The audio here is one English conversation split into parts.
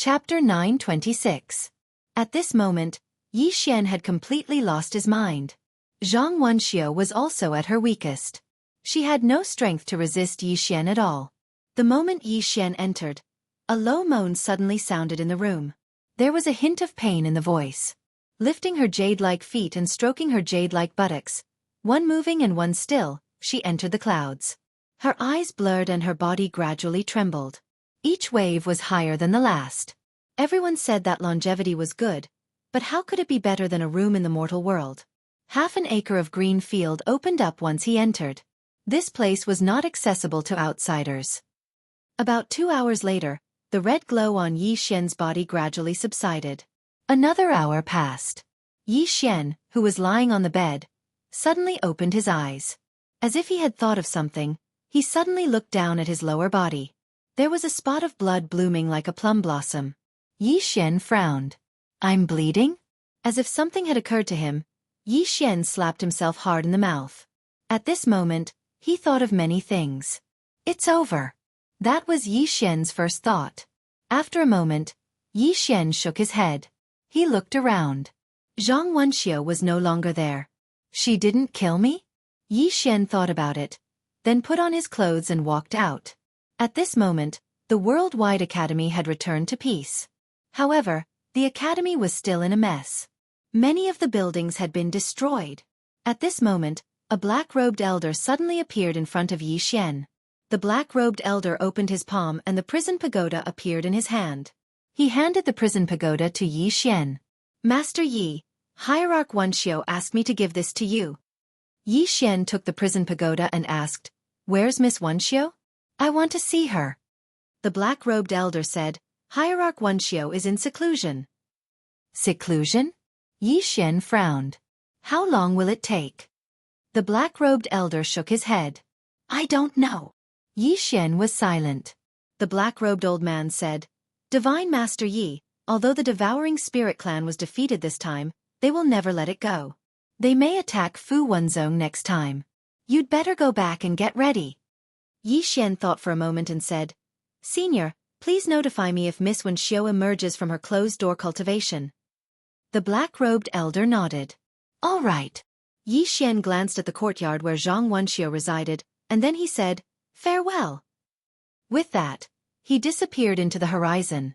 Chapter 926. At this moment, Yi Xian had completely lost his mind. Zhang Wenxiu was also at her weakest. She had no strength to resist Yi Xian at all. The moment Yi Xian entered, a low moan suddenly sounded in the room. There was a hint of pain in the voice. Lifting her jade-like feet and stroking her jade-like buttocks, one moving and one still, she entered the clouds. Her eyes blurred and her body gradually trembled. Each wave was higher than the last. Everyone said that longevity was good, but how could it be better than a room in the mortal world? Half an acre of green field opened up once he entered. This place was not accessible to outsiders. About 2 hours later, the red glow on Yi Xian's body gradually subsided. Another hour passed. Yi Xian, who was lying on the bed, suddenly opened his eyes. As if he had thought of something, he suddenly looked down at his lower body. There was a spot of blood blooming like a plum blossom. Yi Xian frowned. "I'm bleeding?" As if something had occurred to him, Yi Xian slapped himself hard in the mouth. At this moment, he thought of many things. It's over. That was Yi Xian's first thought. After a moment, Yi Xian shook his head. He looked around. Zhang Wenxiu was no longer there. She didn't kill me? Yi Xian thought about it, then put on his clothes and walked out. At this moment, the Worldwide Academy had returned to peace. However, the academy was still in a mess. Many of the buildings had been destroyed. At this moment, a black-robed elder suddenly appeared in front of Yi Xian. The black-robed elder opened his palm and the prison pagoda appeared in his hand. He handed the prison pagoda to Yi Xian. "Master Yi, Hierarch Wenxiu asked me to give this to you." Yi Xian took the prison pagoda and asked, "Where's Miss Wenxiu? I want to see her." The black-robed elder said, "Hierarch Wenxiu is in seclusion." "Seclusion?" Yi Xian frowned. "How long will it take?" The black-robed elder shook his head. "I don't know." Yi Xian was silent. The black-robed old man said, "Divine Master Yi, although the devouring spirit clan was defeated this time, they will never let it go. They may attack Fu Wenzong next time. You'd better go back and get ready." Yi Xian thought for a moment and said, "Senior, please notify me if Miss Wenxiu emerges from her closed-door cultivation." The black-robed elder nodded. "All right." Yi Xian glanced at the courtyard where Zhang Wenxiu resided, and then he said, "Farewell." With that, he disappeared into the horizon.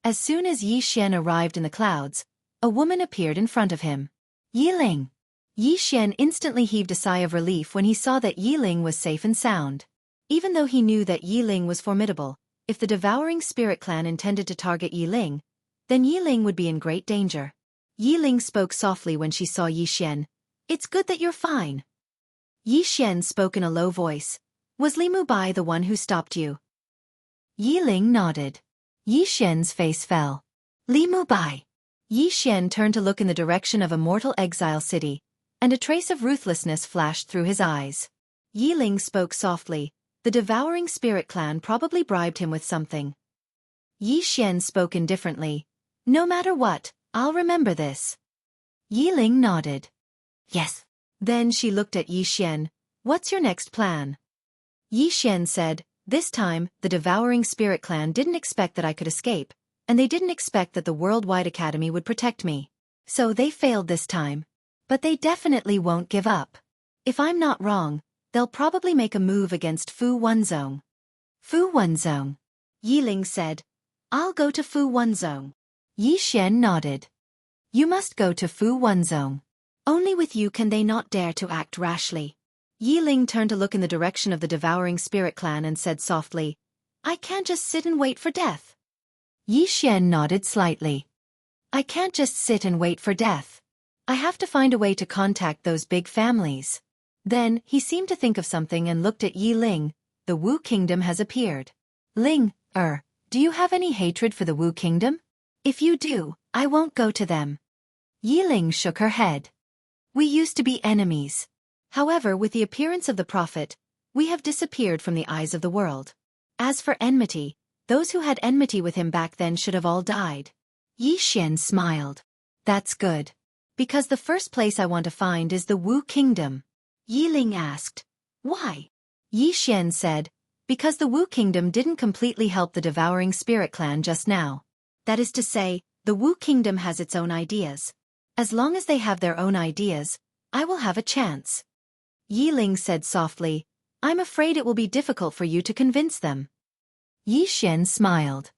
As soon as Yi Xian arrived in the clouds, a woman appeared in front of him. "Yiling." Yi Xian instantly heaved a sigh of relief when he saw that Yiling was safe and sound. Even though he knew that Yiling was formidable, if the devouring spirit clan intended to target Yiling, then Yiling would be in great danger. Yiling spoke softly when she saw Yi Xian. "It's good that you're fine." Yi Xian spoke in a low voice. "Was Li Mubai the one who stopped you?" Yiling nodded. Yi Xian's face fell. "Li Mubai." Yi Xian turned to look in the direction of a mortal exile city, and a trace of ruthlessness flashed through his eyes. Yiling spoke softly. The devouring spirit clan probably bribed him with something. Yi Xian spoke indifferently. "No matter what, I'll remember this." Yiling nodded. "Yes." Then she looked at Yi Xian. "What's your next plan?" Yi Xian said, "This time, the devouring spirit clan didn't expect that I could escape, and they didn't expect that the Worldwide Academy would protect me. So they failed this time. But they definitely won't give up. If I'm not wrong, they'll probably make a move against Fu Wenzong." "Fu Wenzong?" Yiling said. "I'll go to Fu Wenzong." Yi Xian nodded. "You must go to Fu Wenzong. Only with you can they not dare to act rashly." Yiling turned to look in the direction of the devouring spirit clan and said softly, "I can't just sit and wait for death." Yi Xian nodded slightly. "I can't just sit and wait for death. I have to find a way to contact those big families." Then, he seemed to think of something and looked at Yi Ling. "The Wu Kingdom has appeared. Ling, do you have any hatred for the Wu Kingdom? If you do, I won't go to them." Yi Ling shook her head. "We used to be enemies. However, with the appearance of the Prophet, we have disappeared from the eyes of the world. As for enmity, those who had enmity with him back then should have all died." Yi Xian smiled. "That's good. Because the first place I want to find is the Wu Kingdom." Yiling asked, "Why?" Yi Xian said, because the Wu Kingdom didn't completely help the Devouring Spirit clan just now. That is to say, the Wu Kingdom has its own ideas. As long as they have their own ideas, I will have a chance. Yi Ling said softly, I'm afraid it will be difficult for you to convince them. Yi Xian smiled.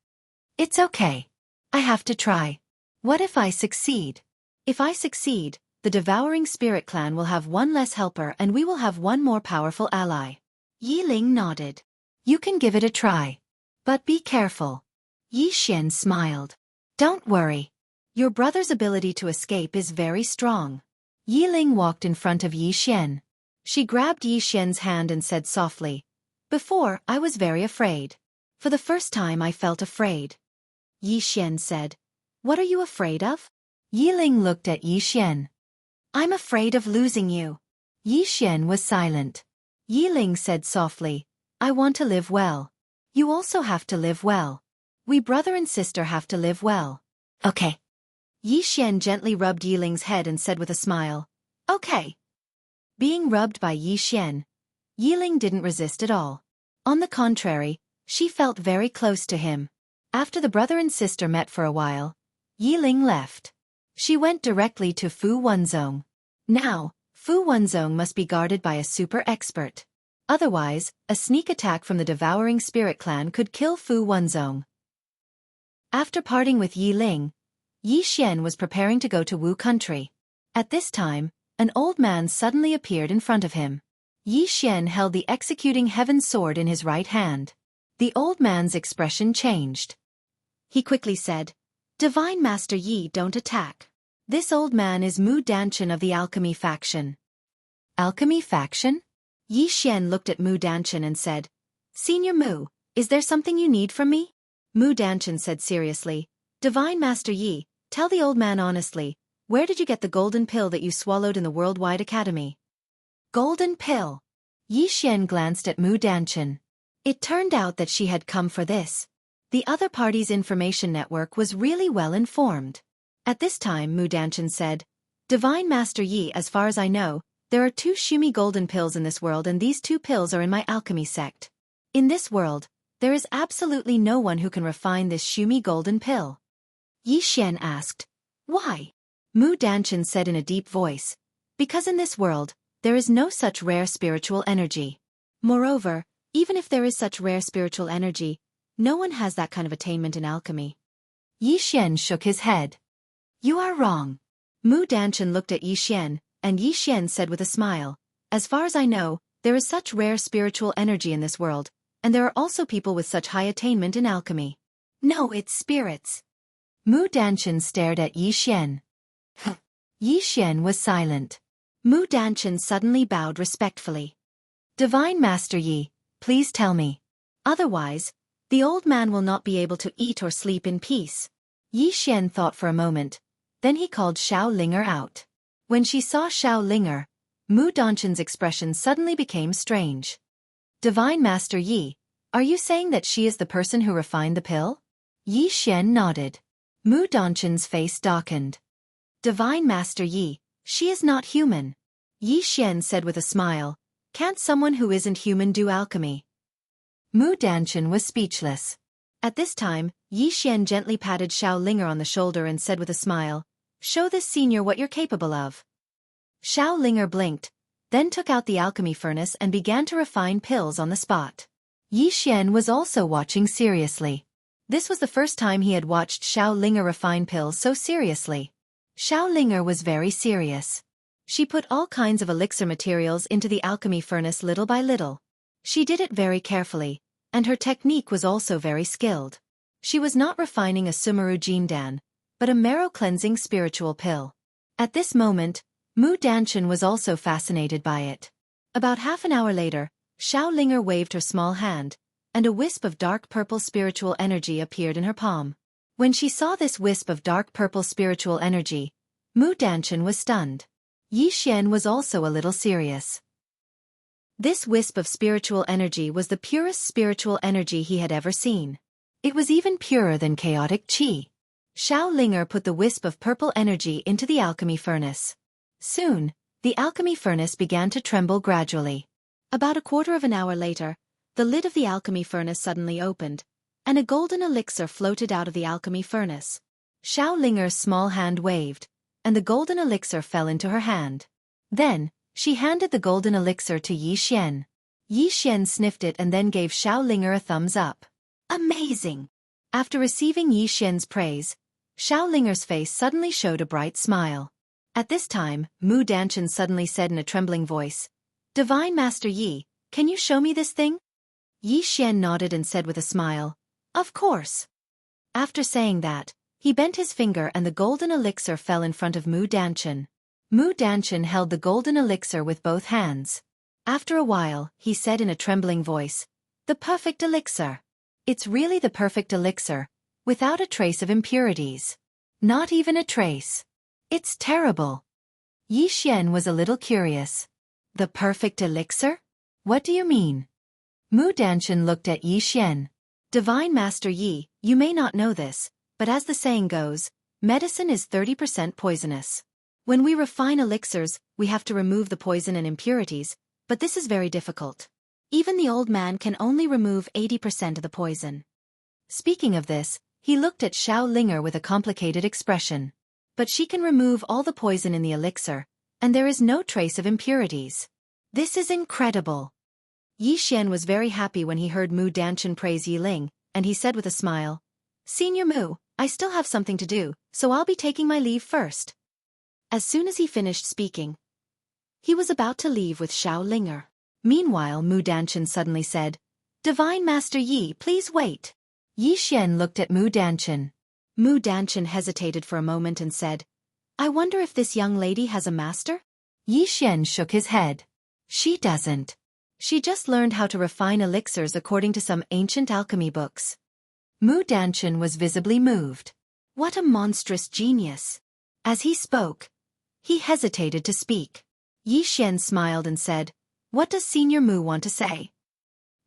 It's okay. I have to try. What if I succeed? If I succeed, the Devouring Spirit clan will have one less helper and we will have one more powerful ally. Yi Ling nodded. You can give it a try. But be careful. Yi Xian smiled. Don't worry. Your brother's ability to escape is very strong. Yi Ling walked in front of Yi Xian. She grabbed Yi Xian's hand and said softly, Before, I was very afraid. For the first time I felt afraid. Yi Xian said, What are you afraid of? Yi Ling looked at Yi Xian. I'm afraid of losing you. Yi Xian was silent. Yi Ling said softly, I want to live well. You also have to live well. We brother and sister have to live well. Okay. Yi Xian gently rubbed Yi Ling's head and said with a smile, Okay. Being rubbed by Yi Xian, Yi Ling didn't resist at all. On the contrary, she felt very close to him. After the brother and sister met for a while, Yi Ling left. She went directly to Fu Wenzong. Now, Fu Wenzong must be guarded by a super expert. Otherwise, a sneak attack from the Devouring Spirit clan could kill Fu Wenzong. After parting with Yi Ling, Yi Xian was preparing to go to Wu country. At this time, an old man suddenly appeared in front of him. Yi Xian held the executing heaven sword in his right hand. The old man's expression changed. He quickly said, Divine Master Yi, don't attack. This old man is Mu Danchen of the Alchemy faction. Alchemy faction? Yi Xian looked at Mu Danchen and said, Senior Mu, is there something you need from me? Mu Danchen said seriously, Divine Master Yi, tell the old man honestly, where did you get the golden pill that you swallowed in the Worldwide Academy? Golden pill. Yi Xian glanced at Mu Danchen. It turned out that she had come for this. The other party's information network was really well informed. At this time Mu Danchen said, Divine Master Yi, as far as I know, there are 2 Xueqi golden pills in this world and these 2 pills are in my alchemy sect. In this world, there is absolutely no one who can refine this Xueqi golden pill. Yi Xian asked, Why? Mu Danchen said in a deep voice, Because in this world, there is no such rare spiritual energy. Moreover, even if there is such rare spiritual energy, no one has that kind of attainment in alchemy. Yi Xian shook his head. You are wrong. Mu Danchen looked at Yi Xian, and Yi Xian said with a smile, As far as I know, there is such rare spiritual energy in this world, and there are also people with such high attainment in alchemy. No, it's spirits. Mu Danchen stared at Yi Xian. Yi Xian was silent. Mu Danchen suddenly bowed respectfully. Divine Master Yi, please tell me. Otherwise, the old man will not be able to eat or sleep in peace. Yi Xian thought for a moment. Then he called Xiao Linger out. When she saw Xiao Linger, Mu Danchen's expression suddenly became strange. Divine Master Yi, are you saying that she is the person who refined the pill? Yi Xian nodded. Mu Danchen's face darkened. Divine Master Yi, she is not human. Yi Xian said with a smile, Can't someone who isn't human do alchemy? Mu Danchen was speechless. At this time, Yi Xian gently patted Xiao Linger on the shoulder and said with a smile, Show this senior what you're capable of. Xiao Linger blinked, then took out the alchemy furnace and began to refine pills on the spot. Yi Xian was also watching seriously. This was the first time he had watched Xiao Linger refine pills so seriously. Xiao Linger was very serious. She put all kinds of elixir materials into the alchemy furnace little by little. She did it very carefully, and her technique was also very skilled. She was not refining a Sumeru Jindan, but a marrow-cleansing spiritual pill. At this moment, Mu Danchen was also fascinated by it. About half an hour later, Xiao Linger waved her small hand, and a wisp of dark purple spiritual energy appeared in her palm. When she saw this wisp of dark purple spiritual energy, Mu Danchen was stunned. Yi Xian was also a little serious. This wisp of spiritual energy was the purest spiritual energy he had ever seen. It was even purer than chaotic qi. Xiao Linger put the wisp of purple energy into the alchemy furnace. Soon, the alchemy furnace began to tremble gradually. About a quarter of an hour later, The lid of the alchemy furnace suddenly opened, and a golden elixir floated out of the alchemy furnace. Xiao Linger's small hand waved, and the golden elixir fell into her hand. Then, she handed the golden elixir to Yi Xian. Yi Xian sniffed it and then gave Xiao Linger a thumbs up. Amazing! After receiving Yi Xian's praise, Xiao Linger's face suddenly showed a bright smile. At this time, Mu Danchen suddenly said in a trembling voice, "Divine Master Yi, can you show me this thing?" Yi Xian nodded and said with a smile, "Of course." After saying that, he bent his finger and the golden elixir fell in front of Mu Danchen. Mu Danchen held the golden elixir with both hands. After a while, he said in a trembling voice, "The perfect elixir. It's really the perfect elixir, without a trace of impurities. Not even a trace. It's terrible." Yi Xian was a little curious. "The perfect elixir? What do you mean?" Mu Danchen looked at Yi Xian. "Divine Master Yi, you may not know this, but as the saying goes, medicine is 30% poisonous. When we refine elixirs, we have to remove the poison and impurities, but this is very difficult. Even the old man can only remove 80% of the poison." Speaking of this, he looked at Xiao Linger with a complicated expression. "But she can remove all the poison in the elixir, and there is no trace of impurities. This is incredible." Yi Xian was very happy when he heard Mu Danchen praise Yi Ling, and he said with a smile, "Senior Mu, I still have something to do, so I'll be taking my leave first." As soon as he finished speaking, he was about to leave with Xiao Linger. Meanwhile, Mu Danchen suddenly said, "Divine Master Yi, please wait." Yi Xian looked at Mu Danchen. Mu Danchen hesitated for a moment and said, "I wonder if this young lady has a master?" Yi Xian shook his head. "She doesn't. She just learned how to refine elixirs according to some ancient alchemy books." Mu Danchen was visibly moved. What a monstrous genius! As he spoke, he hesitated to speak. Yi Xian smiled and said, "What does Senior Mu want to say?"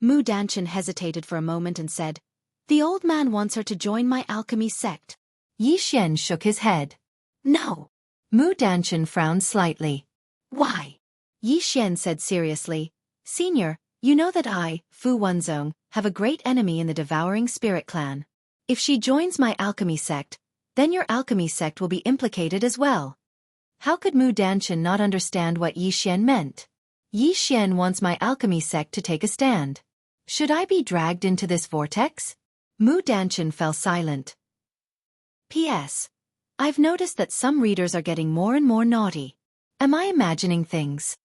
Mu Danchen hesitated for a moment and said, "The old man wants her to join my alchemy sect." Yi Xian shook his head. "No." Mu Danchen frowned slightly. "Why?" Yi Xian said seriously, "Senior, you know that I, Fu Wenzong, have a great enemy in the Devouring Spirit clan. If she joins my alchemy sect, then your alchemy sect will be implicated as well." How could Mu Danchen not understand what Yi Xian meant? Yi Xian wants my alchemy sect to take a stand. Should I be dragged into this vortex? Mu Danchen fell silent. P.S. I've noticed that some readers are getting more and more naughty. Am I imagining things?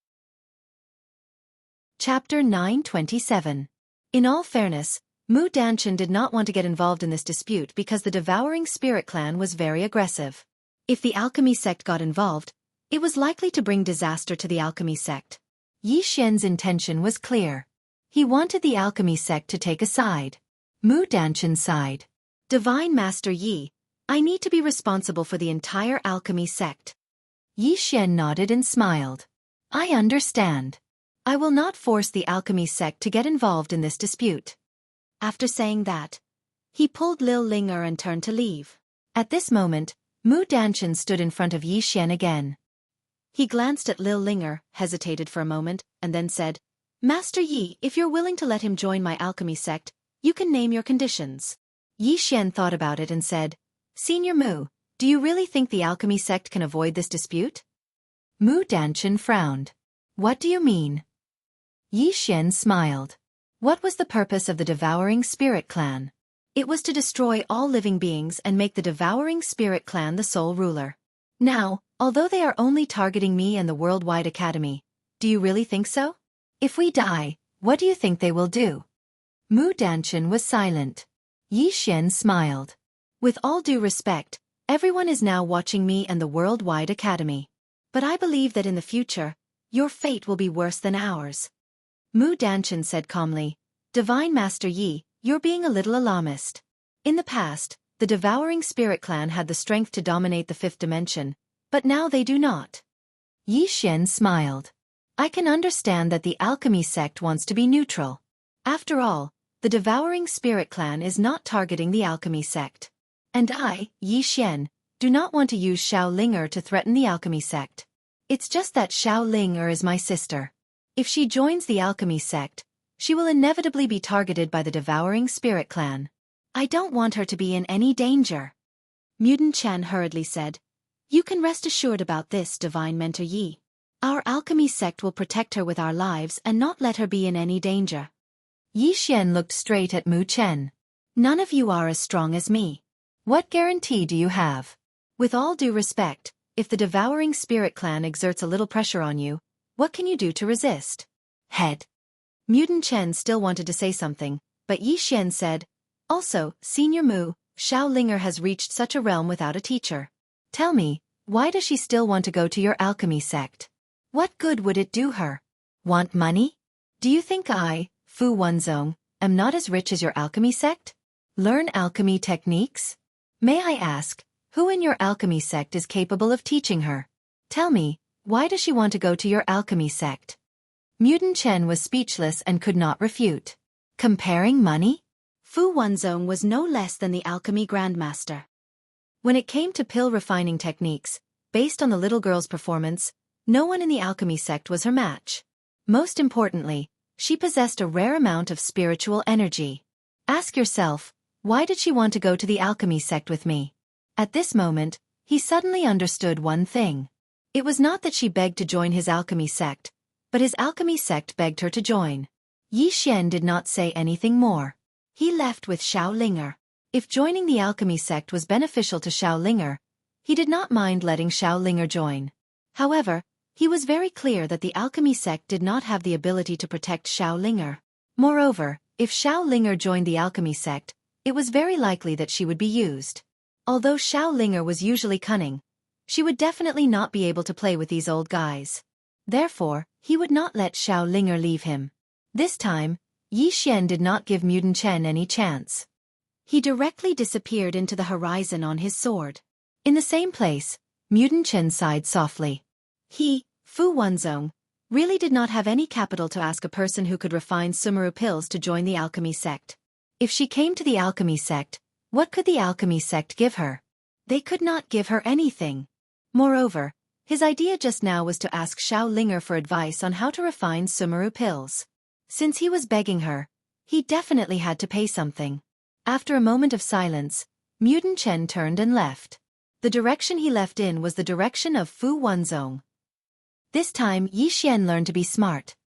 Chapter 927. In all fairness, Mu Danchen did not want to get involved in this dispute because the Devouring Spirit clan was very aggressive. If the alchemy sect got involved, it was likely to bring disaster to the alchemy sect. Yi Xian's intention was clear. He wanted the alchemy sect to take a side. Mu Danchen sighed. "Divine Master Yi, I need to be responsible for the entire alchemy sect." Yi Xian nodded and smiled. "I understand. I will not force the alchemy sect to get involved in this dispute." After saying that, he pulled Lil Linger and turned to leave. At this moment, Mu Danchen stood in front of Yi Xian again. He glanced at Lil Linger, hesitated for a moment, and then said, "Master Yi, if you're willing to let him join my alchemy sect, you can name your conditions." Yi Xian thought about it and said, "Senior Mu, do you really think the alchemy sect can avoid this dispute?" Mu Danchen frowned. "What do you mean?" Yi Xian smiled. What was the purpose of the Devouring Spirit clan? It was to destroy all living beings and make the Devouring Spirit clan the sole ruler. Now, although they are only targeting me and the Worldwide Academy, do you really think so? If we die, what do you think they will do? Mu Danchen was silent. Yi Xian smiled. "With all due respect, everyone is now watching me and the Worldwide Academy. But I believe that in the future, your fate will be worse than ours." Mu Danchen said calmly, "Divine Master Yi, you're being a little alarmist. In the past, the Devouring Spirit clan had the strength to dominate the fifth dimension, but now they do not." Yi Xian smiled. "I can understand that the alchemy sect wants to be neutral. After all, the Devouring Spirit clan is not targeting the alchemy sect. And I, Yi Xian, do not want to use Xiao Linger to threaten the alchemy sect. It's just that Xiao Linger is my sister. If she joins the alchemy sect, She will inevitably be targeted by the devouring spirit clan. I don't want her to be in any danger. Mutant Chen hurriedly said. You can rest assured about this, Divine Mentor Yi. Our alchemy sect will protect her with our lives and not let her be in any danger. Yi Xian looked straight at Mu Chen. None of you are as strong as me. What guarantee do you have? With all due respect, if the devouring spirit clan exerts a little pressure on you, what can you do to resist? Head. Mutant Chen still wanted to say something, but Yi Xian said, Also, Senior Mu, Xiao Linger has reached such a realm without a teacher. Tell me, why does she still want to go to your alchemy sect? What good would it do her? Want money? Do you think I, Fu Wenzong, am not as rich as your alchemy sect? Learn alchemy techniques? May I ask, who in your alchemy sect is capable of teaching her? Tell me, why does she want to go to your alchemy sect? Mutant Chen was speechless and could not refute. Comparing money? Fu Wenzong was no less than the alchemy grandmaster. When it came to pill refining techniques, based on the little girl's performance, no one in the alchemy sect was her match. Most importantly, she possessed a rare amount of spiritual energy. Ask yourself, why did she want to go to the alchemy sect with me? At this moment, he suddenly understood one thing. It was not that she begged to join his alchemy sect, but his alchemy sect begged her to join. Yi Xian did not say anything more. He left with Xiao Linger. If joining the alchemy sect was beneficial to Xiao Linger, he did not mind letting Xiao Linger join. However, he was very clear that the alchemy sect did not have the ability to protect Xiao Linger. Moreover, if Xiao Linger joined the alchemy sect, it was very likely that she would be used. Although Xiao Linger was usually cunning, she would definitely not be able to play with these old guys. Therefore, he would not let Xiao Linger leave him. This time, Yi Xian did not give Mutant Chen any chance. He directly disappeared into the horizon on his sword. In the same place, Mutant Chen sighed softly. He, Fu Wenzong, really did not have any capital to ask a person who could refine Sumeru pills to join the alchemy sect. If she came to the alchemy sect, what could the alchemy sect give her? They could not give her anything. Moreover, his idea just now was to ask Xiao Linger for advice on how to refine Sumeru pills. Since he was begging her, he definitely had to pay something. After a moment of silence, Mutant Chen turned and left. The direction he left in was the direction of Fu Wenzong. This time Yi Xian learned to be smart.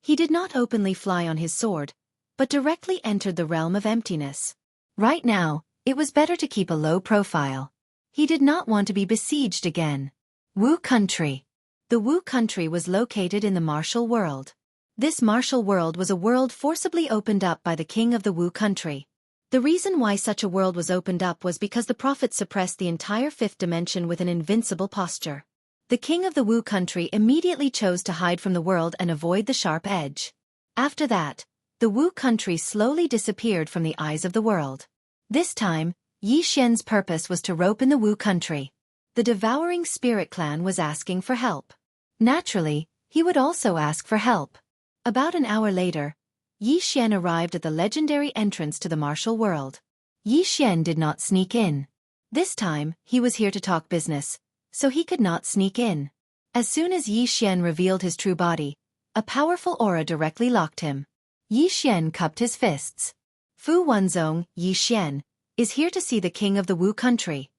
He did not openly fly on his sword, but directly entered the realm of emptiness. Right now, it was better to keep a low profile. He did not want to be besieged again. Wu Country. The Wu Country was located in the martial world. This martial world was a world forcibly opened up by the king of the Wu Country. The reason why such a world was opened up was because the prophet suppressed the entire fifth dimension with an invincible posture. The king of the Wu Country immediately chose to hide from the world and avoid the sharp edge. After that, the Wu Country slowly disappeared from the eyes of the world. This time, Yi Xian's purpose was to rope in the Wu Country. The devouring spirit clan was asking for help. Naturally, he would also ask for help. About an hour later, Yi Xian arrived at the legendary entrance to the martial world. Yi Xian did not sneak in. This time, he was here to talk business, so he could not sneak in. As soon as Yi Xian revealed his true body, a powerful aura directly locked him. Yi Xian cupped his fists. Fu Wenzong, Yi Xian, is here to see the king of the Wu Country.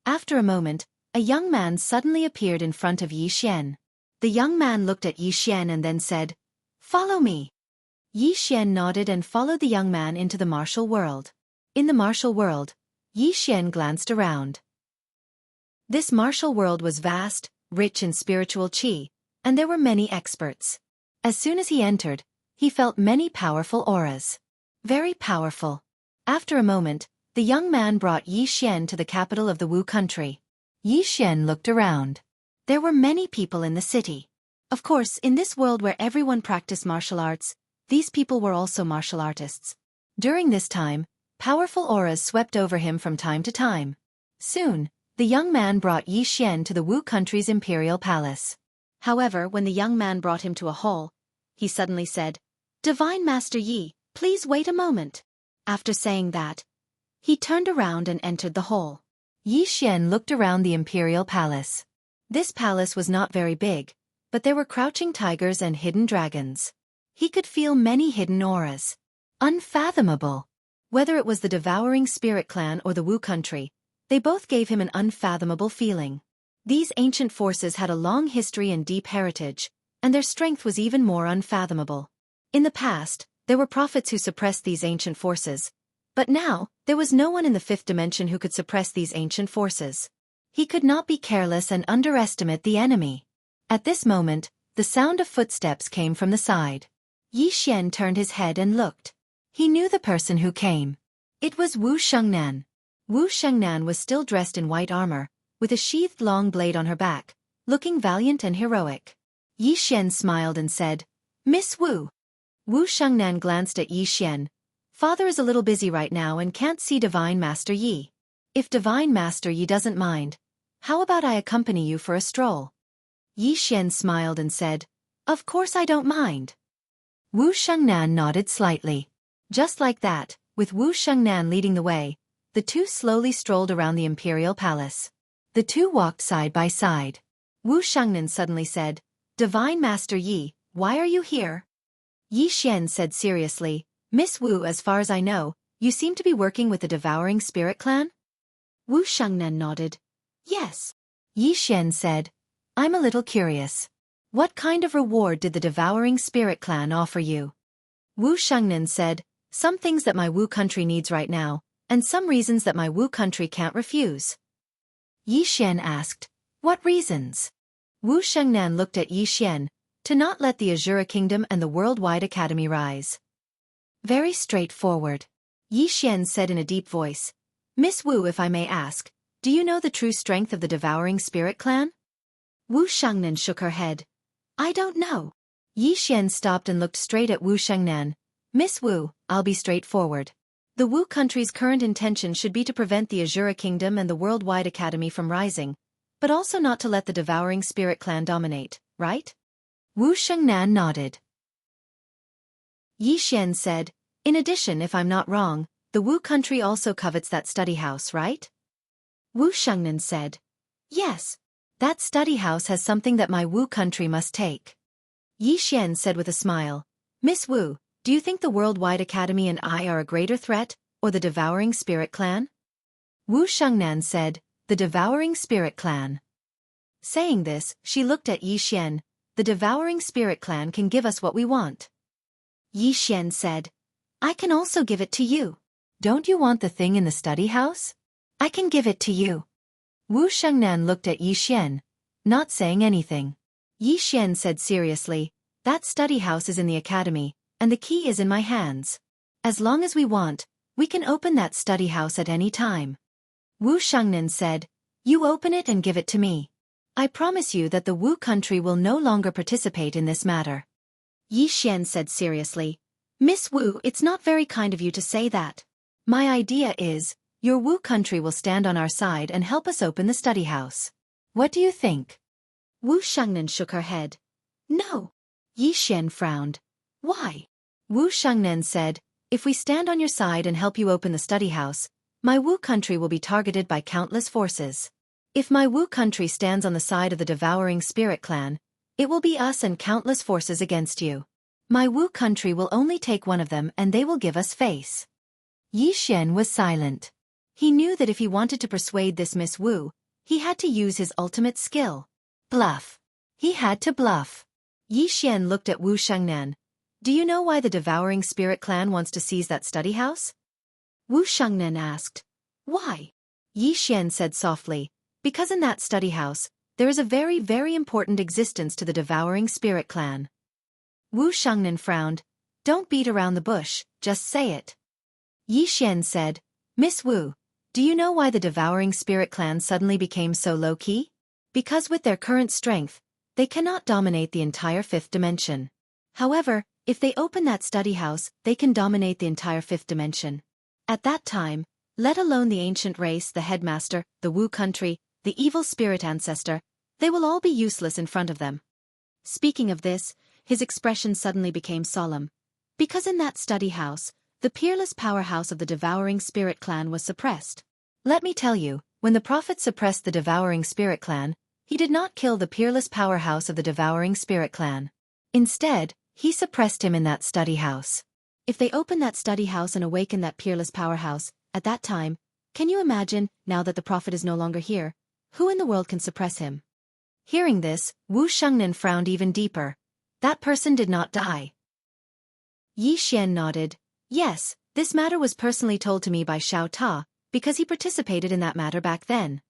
After a moment, a young man suddenly appeared in front of Yi Xian. The young man looked at Yi Xian and then said, "Follow me." Yi Xian nodded and followed the young man into the martial world. In the martial world, Yi Xian glanced around. This martial world was vast, rich in spiritual qi, and there were many experts. As soon as he entered, he felt many powerful auras. Very powerful. After a moment, the young man brought Yi Xian to the capital of the Wu Country. Yi Xian looked around. There were many people in the city. Of course, in this world where everyone practiced martial arts, these people were also martial artists. During this time, powerful auras swept over him from time to time. Soon, the young man brought Yi Xian to the Wu Country's imperial palace. However, when the young man brought him to a hall, he suddenly said, "Divine Master Yi, please wait a moment." After saying that, he turned around and entered the hall. Yi Xian looked around the imperial palace. This palace was not very big, but there were crouching tigers and hidden dragons. He could feel many hidden auras. Unfathomable. Whether it was the Devouring Spirit Clan or the Wu country, they both gave him an unfathomable feeling. These ancient forces had a long history and deep heritage, and their strength was even more unfathomable. In the past, there were prophets who suppressed these ancient forces, but now, there was no one in the fifth dimension who could suppress these ancient forces. He could not be careless and underestimate the enemy. At this moment, the sound of footsteps came from the side. Yi Xian turned his head and looked. He knew the person who came. It was Wu Shengnan. Wu Shengnan was still dressed in white armor, with a sheathed long blade on her back, looking valiant and heroic. Yi Xian smiled and said, "Miss Wu." Wu Shengnan glanced at Yi Xian. "Father is a little busy right now and can't see Divine Master Yi. If Divine Master Yi doesn't mind, how about I accompany you for a stroll?" Yi Xian smiled and said, "Of course I don't mind." Wu Shengnan nodded slightly. Just like that, with Wu Shengnan leading the way, the two slowly strolled around the imperial palace. The two walked side by side. Wu Shengnan suddenly said, "Divine Master Yi, why are you here?" Yi Xian said seriously, "Miss Wu, as far as I know, you seem to be working with the Devouring Spirit Clan?" Wu Shengnan nodded. "Yes." Yi Xian said, "I'm a little curious. What kind of reward did the Devouring Spirit Clan offer you?" Wu Shengnan said, "Some things that my Wu country needs right now, and some reasons that my Wu country can't refuse." Yi Xian asked, "What reasons?" Wu Shengnan looked at Yi Xian, "To not let the Azura Kingdom and the Worldwide Academy rise." "Very straightforward." Yi Xian said in a deep voice, "Miss Wu, if I may ask, do you know the true strength of the Devouring Spirit Clan?" Wu Shengnan shook her head. "I don't know." Yi Xian stopped and looked straight at Wu Shengnan. "Miss Wu, I'll be straightforward. The Wu country's current intention should be to prevent the Azura Kingdom and the Worldwide Academy from rising, but also not to let the Devouring Spirit Clan dominate, right?" Wu Shengnan nodded. Yi Xian said, "In addition, if I'm not wrong, the Wu country also covets that study house, right?" Wu Shengnan said, "Yes. That study house has something that my Wu country must take." Yi Xian said with a smile, "Miss Wu, do you think the Worldwide Academy and I are a greater threat, or the Devouring Spirit Clan?" Wu Shengnan said, "The Devouring Spirit Clan." Saying this, she looked at Yi Xian. "The Devouring Spirit Clan can give us what we want." Yi Xian said, "I can also give it to you. Don't you want the thing in the study house? I can give it to you." Wu Shengnan looked at Yi Xian, not saying anything. Yi Xian said seriously, "That study house is in the academy, and the key is in my hands. As long as we want, we can open that study house at any time." Wu Shengnan said, "You open it and give it to me. I promise you that the Wu country will no longer participate in this matter." Yi Xian said seriously, "Miss Wu, it's not very kind of you to say that. My idea is, your Wu country will stand on our side and help us open the study house. What do you think?" Wu Shengnan shook her head. "No." Yi Xian frowned. "Why?" Wu Shengnan said, "If we stand on your side and help you open the study house, my Wu country will be targeted by countless forces. If my Wu country stands on the side of the Devouring Spirit Clan, it will be us and countless forces against you. My Wu country will only take one of them and they will give us face." Yi Xian was silent. He knew that if he wanted to persuade this Miss Wu, he had to use his ultimate skill. Bluff. He had to bluff. Yi Xian looked at Wu Shengnan. "Do you know why the Devouring Spirit Clan wants to seize that study house?" Wu Shengnan asked. "Why?" Yi Xian said softly, "Because in that study house, there is a very, very important existence to the Devouring Spirit Clan." Wu Shengnan frowned. "Don't beat around the bush, just say it." Yi Xian said, "Miss Wu, do you know why the Devouring Spirit Clan suddenly became so low-key? Because with their current strength, they cannot dominate the entire fifth dimension. However, if they open that study house, they can dominate the entire fifth dimension. At that time, let alone the ancient race, the headmaster, the Wu country, the evil spirit ancestor, they will all be useless in front of them." Speaking of this, his expression suddenly became solemn. Because in that study house, the peerless powerhouse of the Devouring Spirit Clan was suppressed. Let me tell you, when the Prophet suppressed the Devouring Spirit Clan, he did not kill the peerless powerhouse of the Devouring Spirit Clan. Instead, He suppressed him in that study house. If they open that study house and awaken that peerless powerhouse, at that time, can you imagine, now that the prophet is no longer here, who in the world can suppress him? Hearing this, Wu Shengnan frowned even deeper. That person did not die. Yi Xian nodded. Yes, this matter was personally told to me by Xiao Ta, because he participated in that matter back then.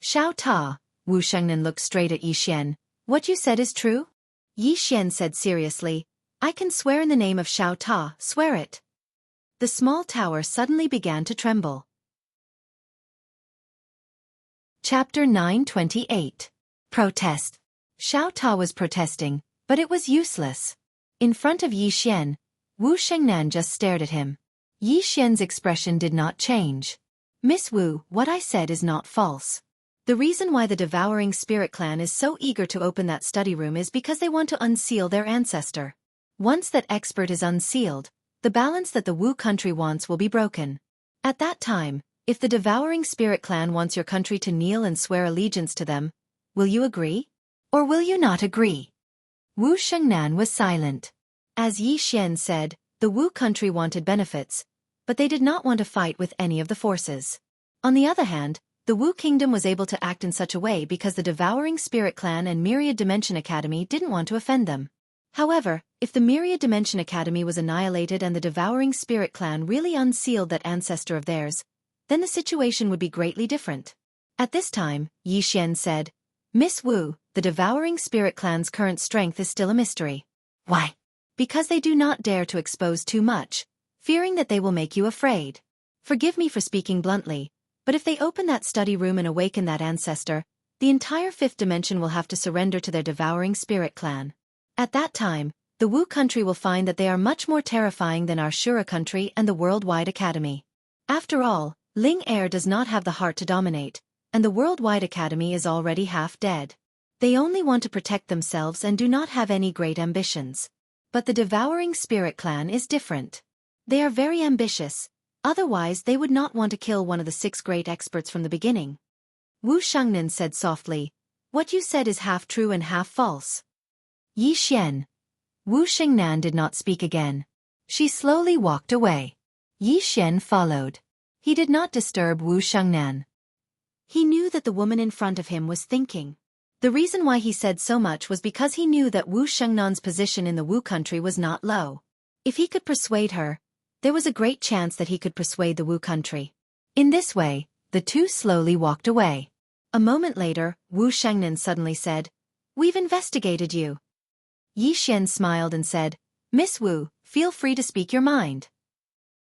Xiao Ta, Wu Shengnan looked straight at Yi Xian. What you said is true? Yi Xian said seriously. I can swear in the name of Xiao Ta, swear it. The small tower suddenly began to tremble. Chapter 928. Protest. Xiao Ta was protesting, but it was useless. In front of Yi Xian, Wu Shengnan just stared at him. Yi Xian's expression did not change. Miss Wu, what I said is not false. The reason why the Devouring Spirit Clan is so eager to open that study room is because they want to unseal their ancestor. Once that expert is unsealed, the balance that the Wu country wants will be broken. At that time, if the Devouring Spirit Clan wants your country to kneel and swear allegiance to them, will you agree? Or will you not agree? Wu Shengnan was silent. As Yi Xian said, the Wu country wanted benefits, but they did not want to fight with any of the forces. On the other hand, the Wu Kingdom was able to act in such a way because the Devouring Spirit Clan and Myriad Dimension Academy didn't want to offend them. However, if the Myriad Dimension Academy was annihilated and the Devouring Spirit Clan really unsealed that ancestor of theirs, then the situation would be greatly different. At this time, Yi Xian said, Miss Wu, the Devouring Spirit Clan's current strength is still a mystery. Why? Because they do not dare to expose too much, fearing that they will make you afraid. Forgive me for speaking bluntly, but if they open that study room and awaken that ancestor, the entire fifth dimension will have to surrender to their Devouring Spirit Clan. At that time, the Wu country will find that they are much more terrifying than our Shura country and the Worldwide Academy. After all, Ling Air does not have the heart to dominate, and the Worldwide Academy is already half dead. They only want to protect themselves and do not have any great ambitions. But the Devouring Spirit Clan is different. They are very ambitious, otherwise they would not want to kill one of the 6 great experts from the beginning. Wu Shengnan said softly, What you said is half true and half false. Yi Xian. Wu Shengnan did not speak again. She slowly walked away. Yi Xian followed. He did not disturb Wu Shengnan. He knew that the woman in front of him was thinking. The reason why he said so much was because he knew that Wu Shengnan's position in the Wu country was not low. If he could persuade her, there was a great chance that he could persuade the Wu country. In this way, the two slowly walked away. A moment later, Wu Shengnan suddenly said, We've investigated you. Yi Xian smiled and said, Miss Wu, feel free to speak your mind.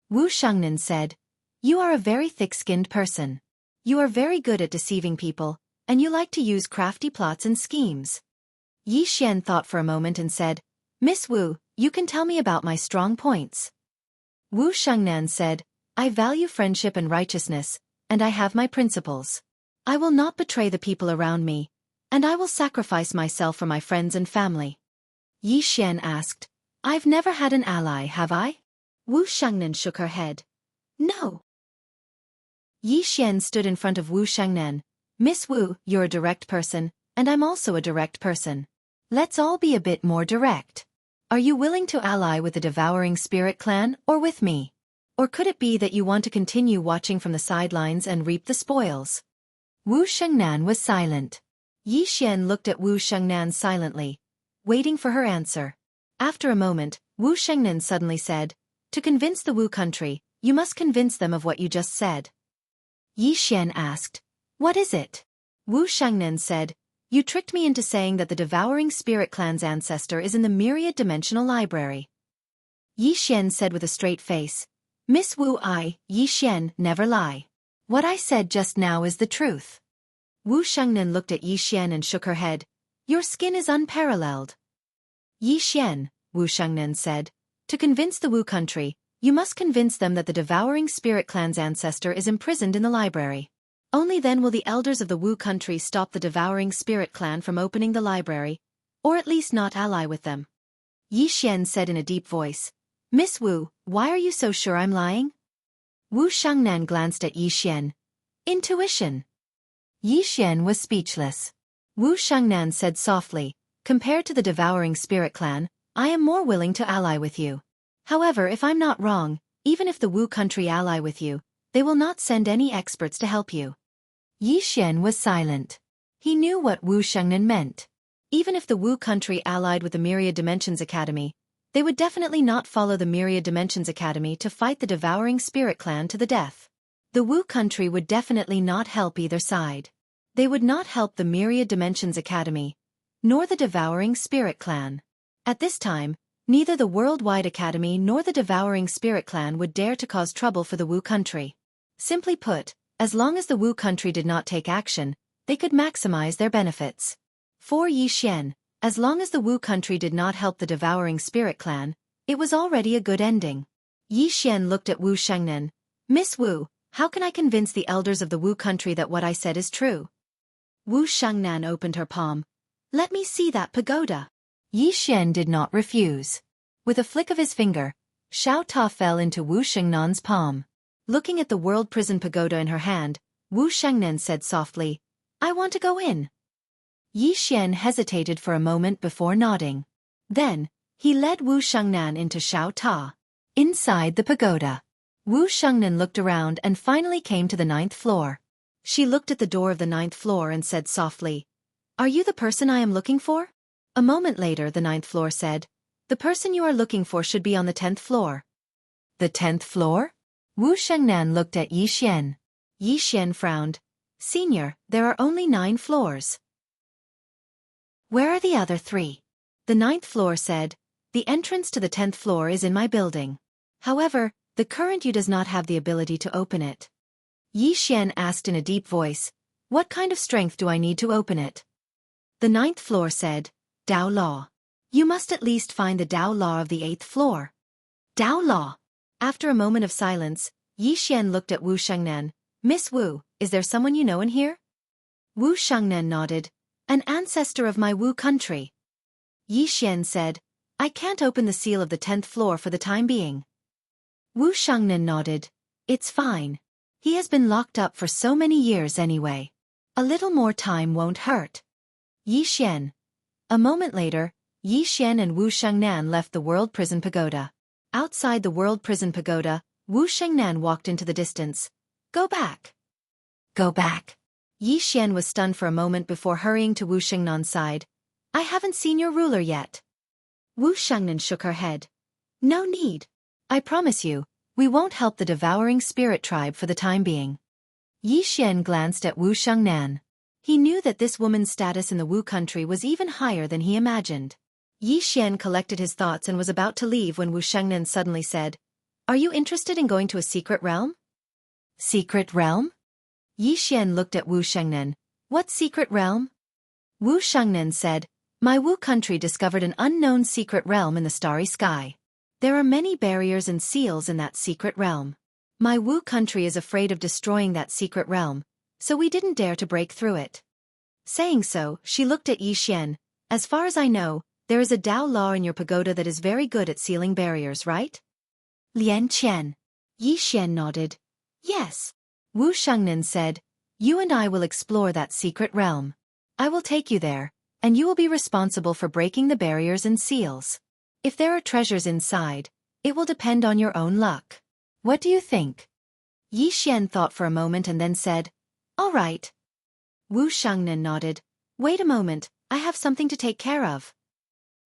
Wu Shengnan said, You are a very thick-skinned person. You are very good at deceiving people, and you like to use crafty plots and schemes. Yi Xian thought for a moment and said, Miss Wu, you can tell me about my strong points. Wu Shengnan said, I value friendship and righteousness, and I have my principles. I will not betray the people around me, and I will sacrifice myself for my friends and family. Yi Xian asked, I've never had an ally, have I? Wu Shengnan shook her head. No. Yi Xian stood in front of Wu Shengnan. Miss Wu, you're a direct person, and I'm also a direct person. Let's all be a bit more direct. Are you willing to ally with the Devouring Spirit Clan or with me? Or could it be that you want to continue watching from the sidelines and reap the spoils? Wu Shengnan was silent. Yi Xian looked at Wu Shengnan silently, waiting for her answer. After a moment, Wu Shengnan suddenly said, To convince the Wu country, you must convince them of what you just said. Yi Xian asked, What is it? Wu Shengnan said, You tricked me into saying that the Devouring Spirit Clan's ancestor is in the Myriad Dimensional Library. Yi Xian said with a straight face, Miss Wu, Yi Xian, never lie. What I said just now is the truth. Wu Shengnan looked at Yi Xian and shook her head. Your skin is unparalleled. Yi Xian, Wu Shengnan said, To convince the Wu country, you must convince them that the Devouring Spirit Clan's ancestor is imprisoned in the library. Only then will the elders of the Wu country stop the Devouring Spirit Clan from opening the library, or at least not ally with them. Yi Xian said in a deep voice, Miss Wu, why are you so sure I'm lying? Wu Shengnan glanced at Yi Xian. Intuition. Yi Xian was speechless. Wu Shengnan said softly, Compared to the Devouring Spirit Clan, I am more willing to ally with you. However, if I'm not wrong, even if the Wu country ally with you, they will not send any experts to help you. Yi Xian was silent. He knew what Wu Shengnan meant. Even if the Wu country allied with the Myriad Dimensions Academy, they would definitely not follow the Myriad Dimensions Academy to fight the Devouring Spirit Clan to the death. The Wu country would definitely not help either side. They would not help the Myriad Dimensions Academy, nor the Devouring Spirit Clan. At this time, neither the Worldwide Academy nor the Devouring Spirit Clan would dare to cause trouble for the Wu country. Simply put, as long as the Wu country did not take action, they could maximize their benefits. For Yi Xian, as long as the Wu country did not help the Devouring Spirit Clan, it was already a good ending. Yi Xian looked at Wu Shengnan. Miss Wu, how can I convince the elders of the Wu country that what I said is true? Wu Shengnan opened her palm. Let me see that pagoda. Yi Xian did not refuse. With a flick of his finger, Xiao Ta fell into Wu Shengnan's palm. Looking at the World Prison Pagoda in her hand, Wu Shengnan said softly, I want to go in. Yi Xian hesitated for a moment before nodding. Then, he led Wu Shengnan into Xiao Ta. Inside the pagoda, Wu Shengnan looked around and finally came to the 9th floor. She looked at the door of the 9th floor and said softly, Are you the person I am looking for? A moment later the 9th floor said, The person you are looking for should be on the 10th floor. The 10th floor? Wu Shengnan looked at Yi Xian. Yi Xian frowned. Senior, there are only 9 floors. Where are the other 3? The 9th floor said, The entrance to the 10th floor is in my building. However, the current you does not have the ability to open it. Yi Xian asked in a deep voice, What kind of strength do I need to open it? The 9th floor said, Dao Law. You must at least find the Dao Law of the 8th floor. Dao Law. After a moment of silence, Yi Xian looked at Wu Shengnan. Miss Wu, is there someone you know in here? Wu Shengnan nodded. An ancestor of my Wu country. Yi Xian said, I can't open the seal of the 10th floor for the time being. Wu Shengnan nodded. It's fine. He has been locked up for so many years anyway. A little more time won't hurt. Yi Xian. A moment later, Yi Xian and Wu Shengnan left the World Prison Pagoda. Outside the World Prison Pagoda, Wu Shengnan walked into the distance. Go back. Go back. Yi Xian was stunned for a moment before hurrying to Wu Shengnan's side. I haven't seen your ruler yet. Wu Shengnan shook her head. No need. I promise you, we won't help the Devouring Spirit Tribe for the time being. Yi Xian glanced at Wu Shengnan. He knew that this woman's status in the Wu country was even higher than he imagined. Yi Xian collected his thoughts and was about to leave when Wu Shengnan suddenly said, Are you interested in going to a secret realm? Secret realm? Yi Xian looked at Wu Shengnan. What secret realm? Wu Shengnan said, My Wu country discovered an unknown secret realm in the starry sky. There are many barriers and seals in that secret realm. My Wu country is afraid of destroying that secret realm, so we didn't dare to break through it. Saying so, she looked at Yi Xian. As far as I know, there is a Dao Law in your pagoda that is very good at sealing barriers, right? Lian Qian. Yi Xian nodded. Yes. Wu Shengnan said, You and I will explore that secret realm. I will take you there, and you will be responsible for breaking the barriers and seals. If there are treasures inside, it will depend on your own luck. What do you think? Yi Xian thought for a moment and then said, All right. Wu Shengnan nodded. Wait a moment, I have something to take care of.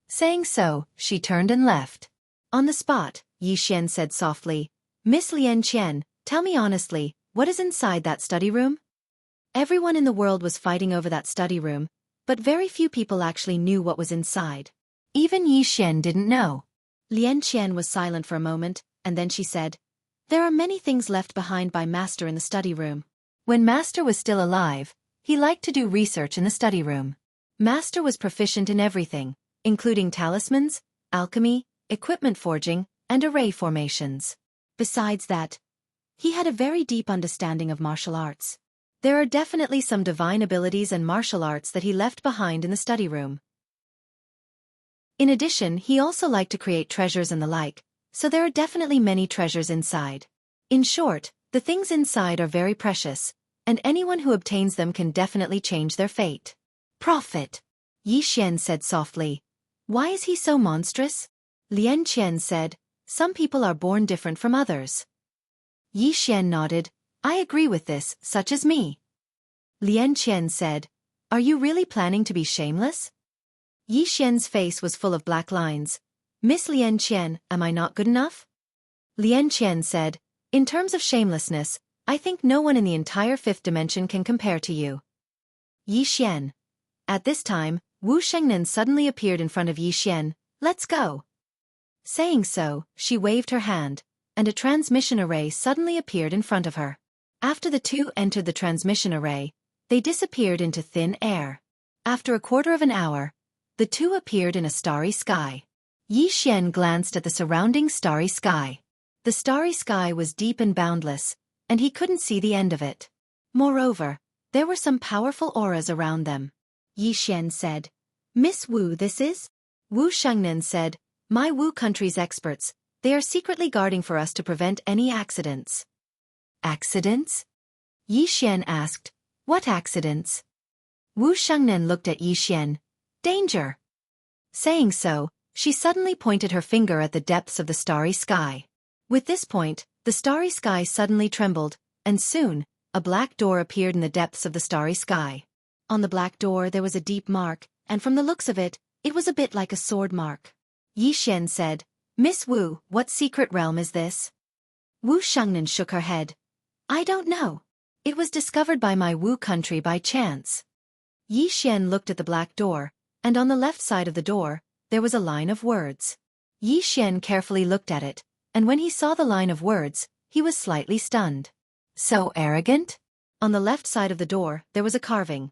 Saying so, she turned and left. On the spot, Yi Xian said softly, Miss Lian Qian, tell me honestly, what is inside that study room? Everyone in the world was fighting over that study room, but very few people actually knew what was inside. Even Yi Xian didn't know. Lian Qian was silent for a moment, and then she said, There are many things left behind by Master in the study room. When Master was still alive, he liked to do research in the study room. Master was proficient in everything, including talismans, alchemy, equipment forging, and array formations. Besides that, he had a very deep understanding of martial arts. There are definitely some divine abilities and martial arts that he left behind in the study room. In addition, he also liked to create treasures and the like, so there are definitely many treasures inside. In short, the things inside are very precious, and anyone who obtains them can definitely change their fate. Prophet. Yi Xian said softly. Why is he so monstrous? Lien Qian said, some people are born different from others. Yi Xian nodded, I agree with this, such as me. Lien Qian said, are you really planning to be shameless? Yi Xian's face was full of black lines. Miss Lien Qian, am I not good enough? Lien Qian said, in terms of shamelessness, I think no one in the entire fifth dimension can compare to you. Yi Xian. At this time, Wu Shengnan suddenly appeared in front of Yi Xian. Let's go. Saying so, she waved her hand, and a transmission array suddenly appeared in front of her. After the two entered the transmission array, they disappeared into thin air. After a quarter of an hour, the two appeared in a starry sky. Yi Xian glanced at the surrounding starry sky. The starry sky was deep and boundless, and he couldn't see the end of it. Moreover, there were some powerful auras around them. Yi Xian said, Miss Wu, this is? Wu Shengnan said, my Wu country's experts, they are secretly guarding for us to prevent any accidents. Accidents? Yi Xian asked, what accidents? Wu Shengnan looked at Yi Xian. Danger. Saying so, she suddenly pointed her finger at the depths of the starry sky. With this point, the starry sky suddenly trembled, and soon, a black door appeared in the depths of the starry sky. On the black door there was a deep mark, and from the looks of it, it was a bit like a sword mark. Yi Xian said, Miss Wu, what secret realm is this? Wu Shengnan shook her head. I don't know. It was discovered by my Wu country by chance. Yi Xian looked at the black door, and on the left side of the door, there was a line of words. Yi Xian carefully looked at it, and when he saw the line of words, he was slightly stunned. So arrogant? On the left side of the door, there was a carving.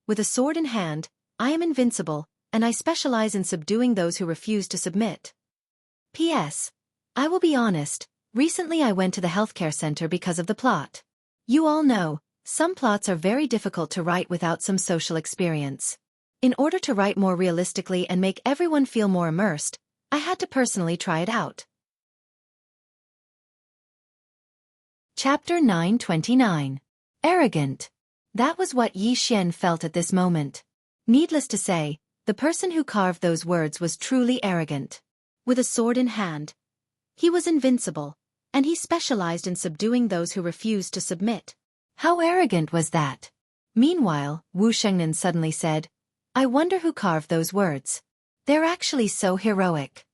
With a sword in hand, I am invincible, and I specialize in subduing those who refuse to submit. P.S. I will be honest, recently I went to the healthcare center because of the plot. You all know, some plots are very difficult to write without some social experience. In order to write more realistically and make everyone feel more immersed, I had to personally try it out. Chapter 929. Arrogant. That was what Yi Xian felt at this moment. Needless to say, the person who carved those words was truly arrogant. With a sword in hand, he was invincible, and he specialized in subduing those who refused to submit. How arrogant was that? Meanwhile, Wu Shengnan suddenly said, I wonder who carved those words. They're actually so heroic.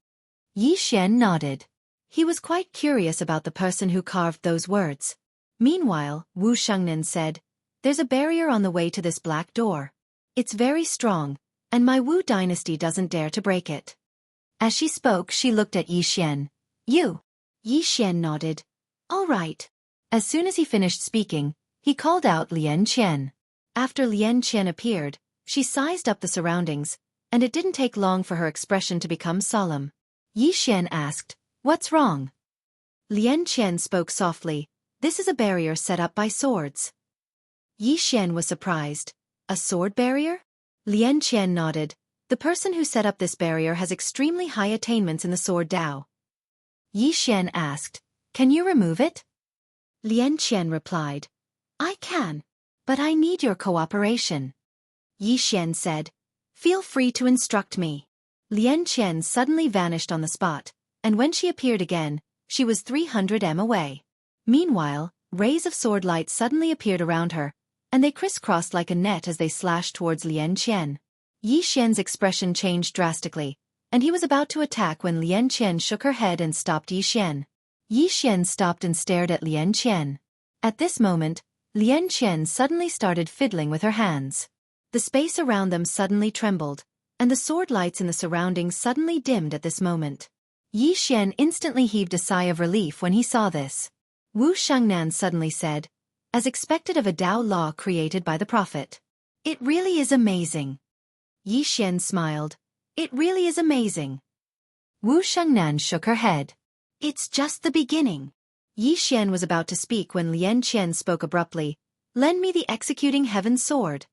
Yi Xian nodded. He was quite curious about the person who carved those words. Meanwhile, Wu Shengnan said, there's a barrier on the way to this black door. It's very strong, and my Wu dynasty doesn't dare to break it. As she spoke, she looked at Yi Xian. You. Yi Xian nodded. All right. As soon as he finished speaking, he called out Lien Qian. After Lien Qian appeared, she sized up the surroundings, and it didn't take long for her expression to become solemn. Yi Xian asked, what's wrong? Lien Qian spoke softly, this is a barrier set up by swords. Yi Xian was surprised. A sword barrier? Lien Qian nodded. The person who set up this barrier has extremely high attainments in the sword Dao. Yi Xian asked, can you remove it? Lien Qian replied, I can, but I need your cooperation. Yi Xian said, feel free to instruct me. Lien Qian suddenly vanished on the spot, and when she appeared again, she was 300 m away. Meanwhile, rays of sword light suddenly appeared around her, and they crisscrossed like a net as they slashed towards Lien Qian. Yi Xian's expression changed drastically, and he was about to attack when Lien Qian shook her head and stopped Yi Xian. Yi Xian stopped and stared at Lien Qian. At this moment, Lien Qian suddenly started fiddling with her hands. The space around them suddenly trembled, and the sword lights in the surroundings suddenly dimmed at this moment. Yi Xian instantly heaved a sigh of relief when he saw this. Wu Shengnan suddenly said, as expected of a Tao law created by the prophet. It really is amazing. Yi Xian smiled. It really is amazing. Wu Shengnan shook her head. It's just the beginning. Yi Xian was about to speak when Lien Qian spoke abruptly. Lend me the executing heaven sword.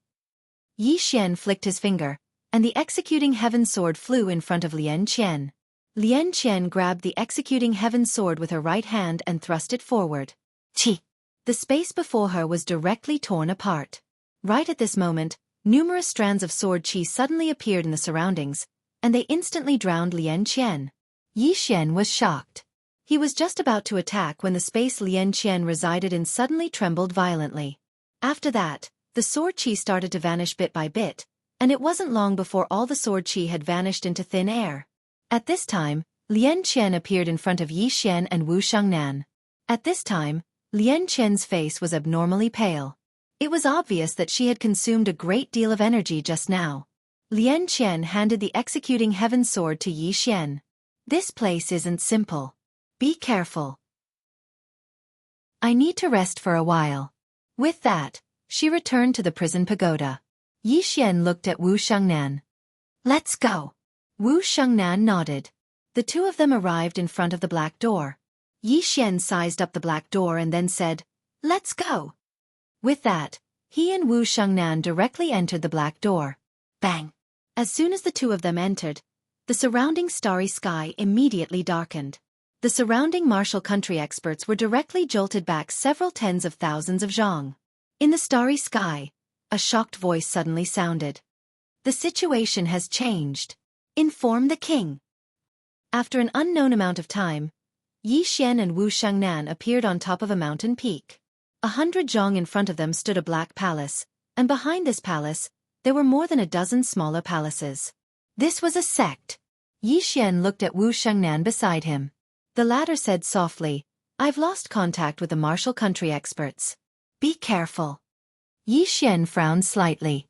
Yi Xian flicked his finger, and the executing heaven sword flew in front of Lien Qian. Lien Qian grabbed the executing heaven sword with her right hand and thrust it forward. Chi! The space before her was directly torn apart. Right at this moment, numerous strands of sword chi suddenly appeared in the surroundings, and they instantly drowned Lian Qian. Yi Xian was shocked. He was just about to attack when the space Lian Qian resided in suddenly trembled violently. After that, the sword qi started to vanish bit by bit, and it wasn't long before all the sword qi had vanished into thin air. At this time, Lian Qian appeared in front of Yi Xian and Wu Shangnan. At this time, Lian Qian's face was abnormally pale. It was obvious that she had consumed a great deal of energy just now. Lian Qian handed the executing heaven sword to Yi Xian. This place isn't simple. Be careful. I need to rest for a while. With that, she returned to the prison pagoda. Yi Xian looked at Wu Shangnan. Let's go. Wu Shangnan nodded. The two of them arrived in front of the black door. Yi Xian sized up the black door and then said, "Let's go." With that, he and Wu Shangnan directly entered the black door. Bang! As soon as the two of them entered, the surrounding starry sky immediately darkened. The surrounding martial country experts were directly jolted back several tens of thousands of zhang. In the starry sky, a shocked voice suddenly sounded. The situation has changed. Inform the king. After an unknown amount of time, Yi Xian and Wu Shangnan appeared on top of a mountain peak. 100 zhang in front of them stood a black palace, and behind this palace, there were more than a dozen smaller palaces. This was a sect. Yi Xian looked at Wu Shangnan beside him. The latter said softly, "I've lost contact with the martial country experts. Be careful." Yi Xian frowned slightly.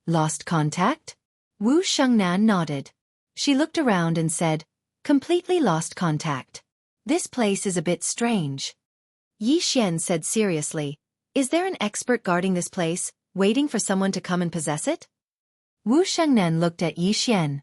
Lost contact? Wu Shangnan nodded. She looked around and said, "Completely lost contact. This place is a bit strange." Yi Xian said seriously, "Is there an expert guarding this place, waiting for someone to come and possess it?" Wu Shangnan looked at Yi Xian.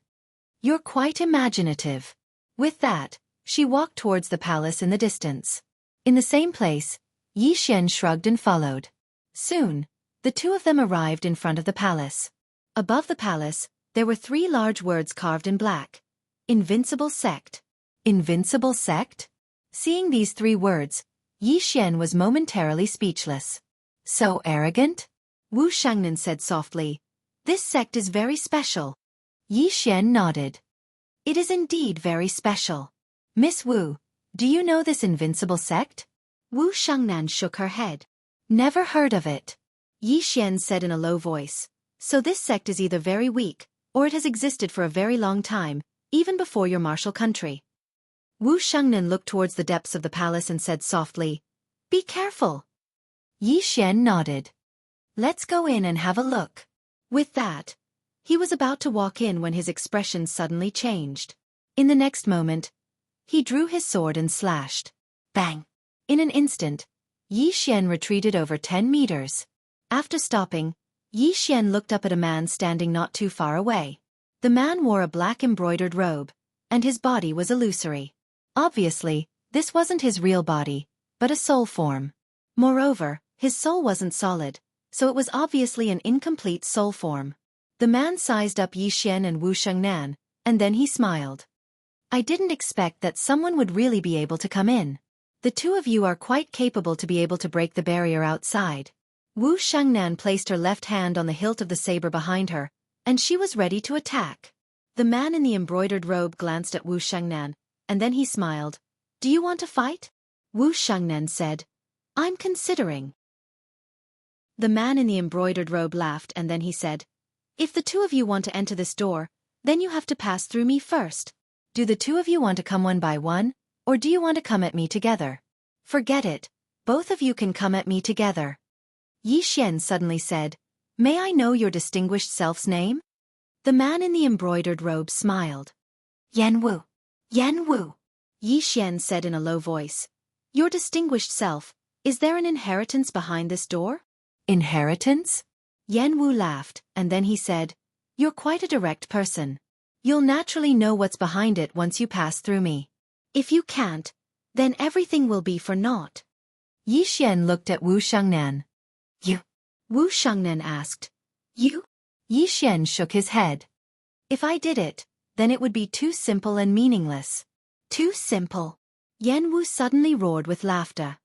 "You're quite imaginative." With that, she walked towards the palace in the distance. In the same place, Yi Xian shrugged and followed. Soon, the two of them arrived in front of the palace. Above the palace, there were 3 large words carved in black. Invincible sect. Invincible sect? Seeing these 3 words, Yi Xian was momentarily speechless. So arrogant? Wu Shangnan said softly, "This sect is very special." Yi Xian nodded. "It is indeed very special. Miss Wu, do you know this invincible sect?" Wu Shangnan shook her head. "Never heard of it." Yi Xian said in a low voice, "So this sect is either very weak, or it has existed for a very long time, even before your martial country." Wu Shangnan looked towards the depths of the palace and said softly, "Be careful." Yi Xian nodded. "Let's go in and have a look." With that, he was about to walk in when his expression suddenly changed. In the next moment, he drew his sword and slashed. Bang! In an instant, Yi Xian retreated over 10 meters. After stopping, Yi Xian looked up at a man standing not too far away. The man wore a black embroidered robe, and his body was illusory. Obviously, this wasn't his real body, but a soul form. Moreover, his soul wasn't solid, so it was obviously an incomplete soul form. The man sized up Yi Xian and Wu Shangnan, and then he smiled. "I didn't expect that someone would really be able to come in. The two of you are quite capable to be able to break the barrier outside." Wu Shangnan placed her left hand on the hilt of the saber behind her, and she was ready to attack. The man in the embroidered robe glanced at Wu Shangnan, and then he smiled. "Do you want to fight?" Wu Shangnan said, "I'm considering." The man in the embroidered robe laughed and then he said, "If the two of you want to enter this door, then you have to pass through me first. Do the two of you want to come one by one, or do you want to come at me together?" "Forget it, both of you can come at me together." Yi Xian suddenly said, "May I know your distinguished self's name?" The man in the embroidered robe smiled. "Yan Wu. Yan Wu." Yi Xian said in a low voice, "Your distinguished self, is there an inheritance behind this door?" "Inheritance?" Yan Wu laughed, and then he said, "You're quite a direct person. You'll naturally know what's behind it once you pass through me. If you can't, then everything will be for naught." Yi Xian looked at Wu Shangnan. "You?" Wu Shangnan asked. "You?" Yi Xian shook his head. "If I did it, then it would be too simple and meaningless." "Too simple?" Yan Wu suddenly roared with laughter.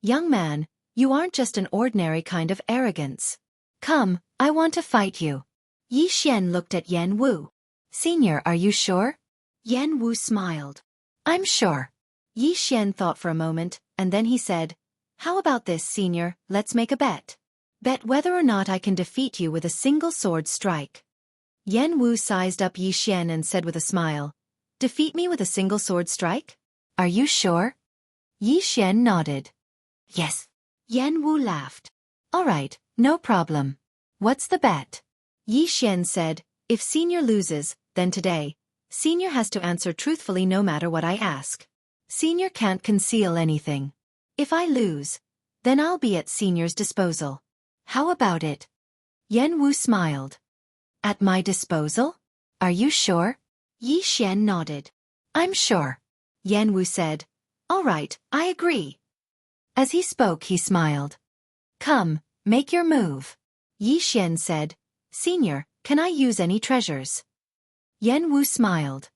"Young man, you aren't just an ordinary kind of arrogance. Come, I want to fight you." Yi Xian looked at Yan Wu. Senior, are you sure? Yan Wu smiled. I'm sure. Yi Xian thought for a moment, and then he said, How about this, Senior, let's make a bet. Bet whether or not I can defeat you with a single sword strike. Yan Wu sized up Yi Xian and said with a smile, Defeat me with a single sword strike? Are you sure? Yi Xian nodded. Yes. Yan Wu laughed. All right, no problem. What's the bet? Yi Xian said, If Senior loses, then today, Senior has to answer truthfully no matter what I ask. Senior can't conceal anything. If I lose, then I'll be at Senior's disposal. How about it? Yan Wu smiled. At my disposal? Are you sure? Yi Xian nodded. I'm sure. Yan Wu said, All right, I agree. As he spoke, he smiled. Come, make your move. Yi Xian said, Senior, can I use any treasures? Yan Wu smiled.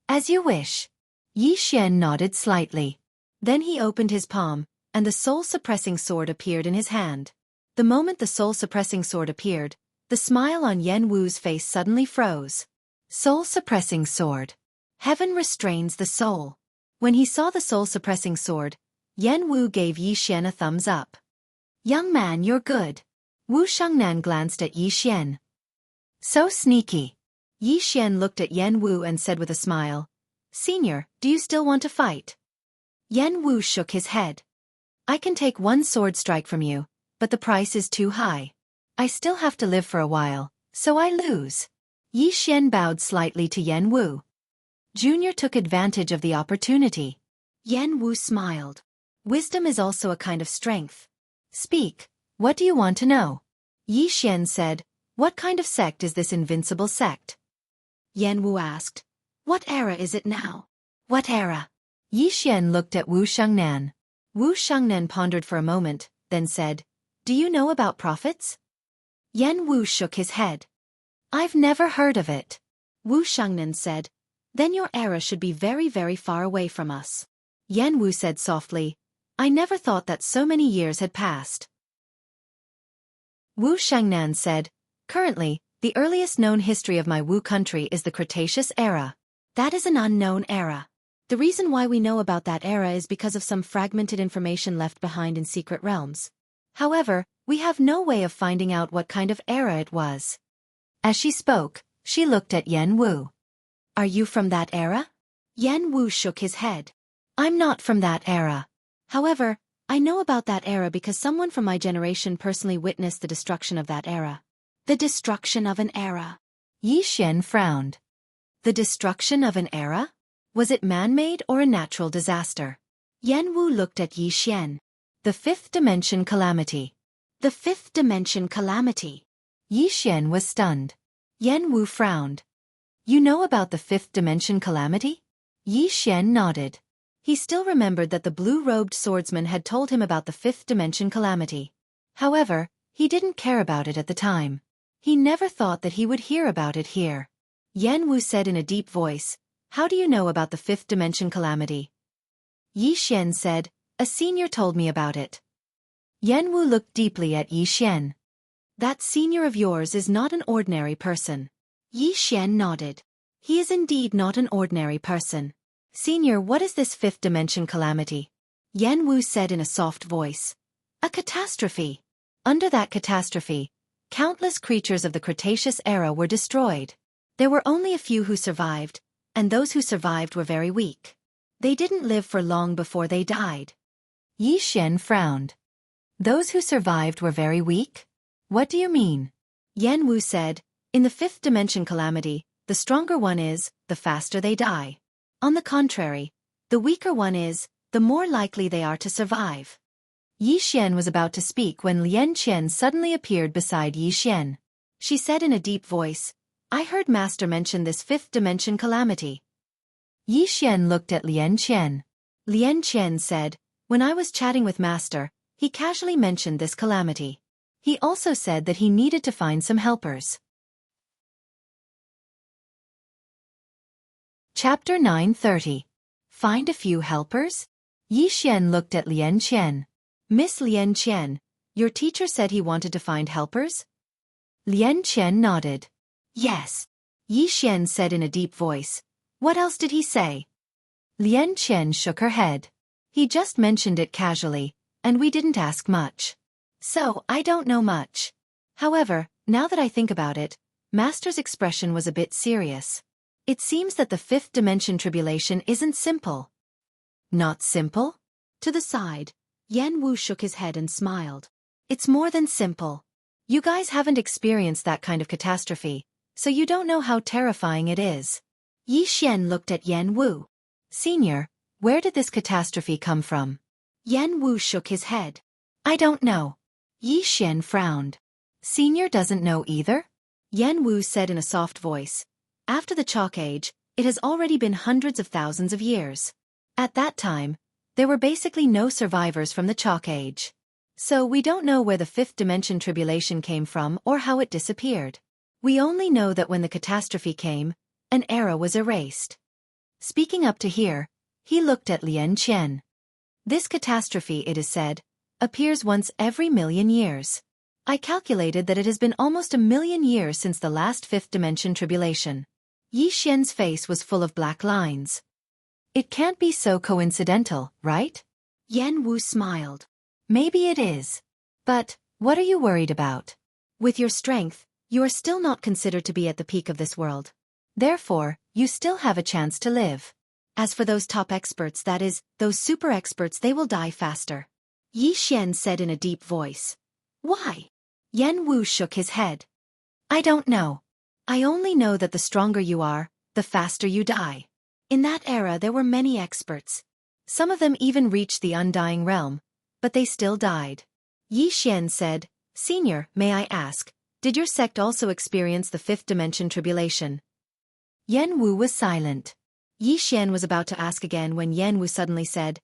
As you wish. Yi Xian nodded slightly. Then he opened his palm, and the soul-suppressing sword appeared in his hand. The moment the soul-suppressing sword appeared, the smile on Yan Wu's face suddenly froze. Soul-suppressing sword. Heaven restrains the soul. When he saw the soul-suppressing sword, Yan Wu gave Yi Xian a thumbs up. Young man, you're good. Wu Shangnan glanced at Yi Xian. So sneaky. Yi Xian looked at Yan Wu and said with a smile, Senior, do you still want to fight? Yan Wu shook his head. I can take one sword strike from you, but the price is too high. I still have to live for a while, so I lose. Yi Xian bowed slightly to Yan Wu. Junior took advantage of the opportunity. Yan Wu smiled. Wisdom is also a kind of strength. Speak, what do you want to know? Yi Xian said, What kind of sect is this invincible sect? Yan Wu asked, What era is it now? What era? Yi Xian looked at Wu Shangnan. Wu Shangnan pondered for a moment, then said, Do you know about prophets? Yan Wu shook his head. I've never heard of it. Wu Shangnan said, Then your era should be very, very far away from us. Yan Wu said softly, I never thought that so many years had passed. Wu Shangnan said, Currently, the earliest known history of my Wu country is the Cretaceous era. That is an unknown era. The reason why we know about that era is because of some fragmented information left behind in secret realms. However, we have no way of finding out what kind of era it was. As she spoke, she looked at Yan Wu. Are you from that era? Yan Wu shook his head. I'm not from that era. However, I know about that era because someone from my generation personally witnessed the destruction of that era. The destruction of an era. Yi Xian frowned. The destruction of an era? Was it man-made or a natural disaster? Yan Wu looked at Yi Xian. The fifth dimension calamity. The fifth dimension calamity. Yi Xian was stunned. Yan Wu frowned. You know about the fifth dimension calamity? Yi Xian nodded. He still remembered that the blue-robed swordsman had told him about the fifth dimension calamity. However, he didn't care about it at the time. He never thought that he would hear about it here. Yan Wu said in a deep voice, How do you know about the fifth dimension calamity? Yi Xian said, A senior told me about it. Yan Wu looked deeply at Yi Xian. That senior of yours is not an ordinary person. Yi Xian nodded. He is indeed not an ordinary person. Senior, what is this fifth dimension calamity? Yan Wu said in a soft voice. A catastrophe. Under that catastrophe, countless creatures of the Cretaceous era were destroyed. There were only a few who survived, and those who survived were very weak. They didn't live for long before they died. Yi Xian frowned. Those who survived were very weak? What do you mean? Yan Wu said, In the fifth dimension calamity, the stronger one is, the faster they die. On the contrary, the weaker one is, the more likely they are to survive. Yi Xian was about to speak when Lian Qian suddenly appeared beside Yi Xian. She said in a deep voice, I heard Master mention this fifth dimension calamity. Yi Xian looked at Lian Qian. Lian Qian said, When I was chatting with Master, he casually mentioned this calamity. He also said that he needed to find some helpers. Chapter 930. Find a few helpers? Yi Xian looked at Lian Qian. Miss Lian Qian, your teacher said he wanted to find helpers? Lian Qian nodded. Yes. Yi Xian said in a deep voice. What else did he say? Lian Qian shook her head. He just mentioned it casually, and we didn't ask much. So, I don't know much. However, now that I think about it, Master's expression was a bit serious. It seems that the fifth dimension tribulation isn't simple. Not simple? To the side, Yan Wu shook his head and smiled. It's more than simple. You guys haven't experienced that kind of catastrophe, so you don't know how terrifying it is. Yi Xian looked at Yan Wu. Senior, where did this catastrophe come from? Yan Wu shook his head. I don't know. Yi Xian frowned. Senior doesn't know either? Yan Wu said in a soft voice. After the Chalk Age, it has already been hundreds of thousands of years. At that time, there were basically no survivors from the Chalk Age. So we don't know where the fifth dimension tribulation came from or how it disappeared. We only know that when the catastrophe came, an era was erased. Speaking up to here, he looked at Lian Qian. This catastrophe, it is said, appears once every 1,000,000 years. I calculated that it has been almost 1,000,000 years since the last fifth dimension tribulation. Yi Xian's face was full of black lines. It can't be so coincidental, right? Yan Wu smiled. Maybe it is. But, what are you worried about? With your strength, you are still not considered to be at the peak of this world. Therefore, you still have a chance to live. As for those top experts, that is, those super experts, they will die faster. Yi Xian said in a deep voice. Why? Yan Wu shook his head. I don't know. I only know that the stronger you are, the faster you die. In that era there were many experts. Some of them even reached the undying realm, but they still died. Yi Xian said, Senior, may I ask, did your sect also experience the fifth dimension tribulation? Yan Wu was silent. Yi Xian was about to ask again when Yan Wu suddenly said,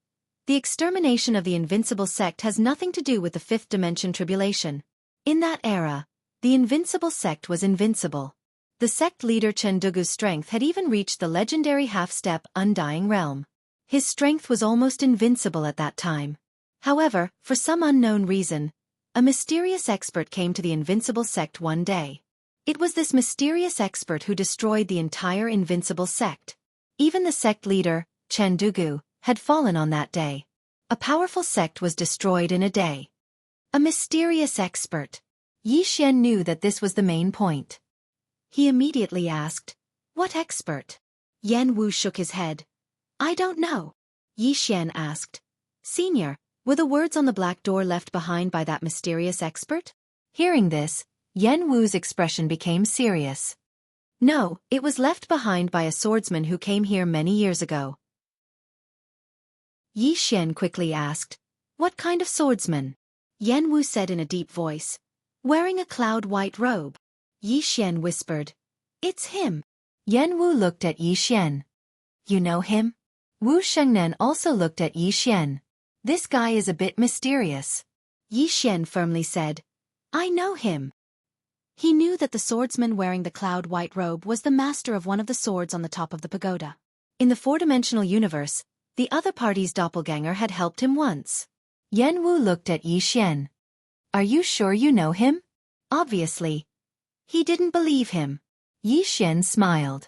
The extermination of the invincible sect has nothing to do with the fifth dimension tribulation. In that era, the invincible sect was invincible. The sect leader Chen Dugu's strength had even reached the legendary half-step undying realm. His strength was almost invincible at that time. However, for some unknown reason, a mysterious expert came to the invincible sect one day. It was this mysterious expert who destroyed the entire invincible sect. Even the sect leader, Chen Dugu, had fallen on that day. A powerful sect was destroyed in a day. A mysterious expert. Yi Xian knew that this was the main point. He immediately asked, What expert? Yan Wu shook his head. I don't know. Yi Xian asked, Senior, were the words on the black door left behind by that mysterious expert? Hearing this, Yan Wu's expression became serious. No, it was left behind by a swordsman who came here many years ago. Yi Xian quickly asked, What kind of swordsman? Yan Wu said in a deep voice. Wearing a cloud-white robe. Yi Xian whispered, It's him. Yan Wu looked at Yi Xian. You know him? Wu Shengnan also looked at Yi Xian. This guy is a bit mysterious. Yi Xian firmly said, I know him. He knew that the swordsman wearing the cloud-white robe was the master of one of the swords on the top of the pagoda. In the four-dimensional universe, the other party's doppelganger had helped him once. Yan Wu looked at Yi Xian. Are you sure you know him? Obviously. He didn't believe him. Yi Xian smiled.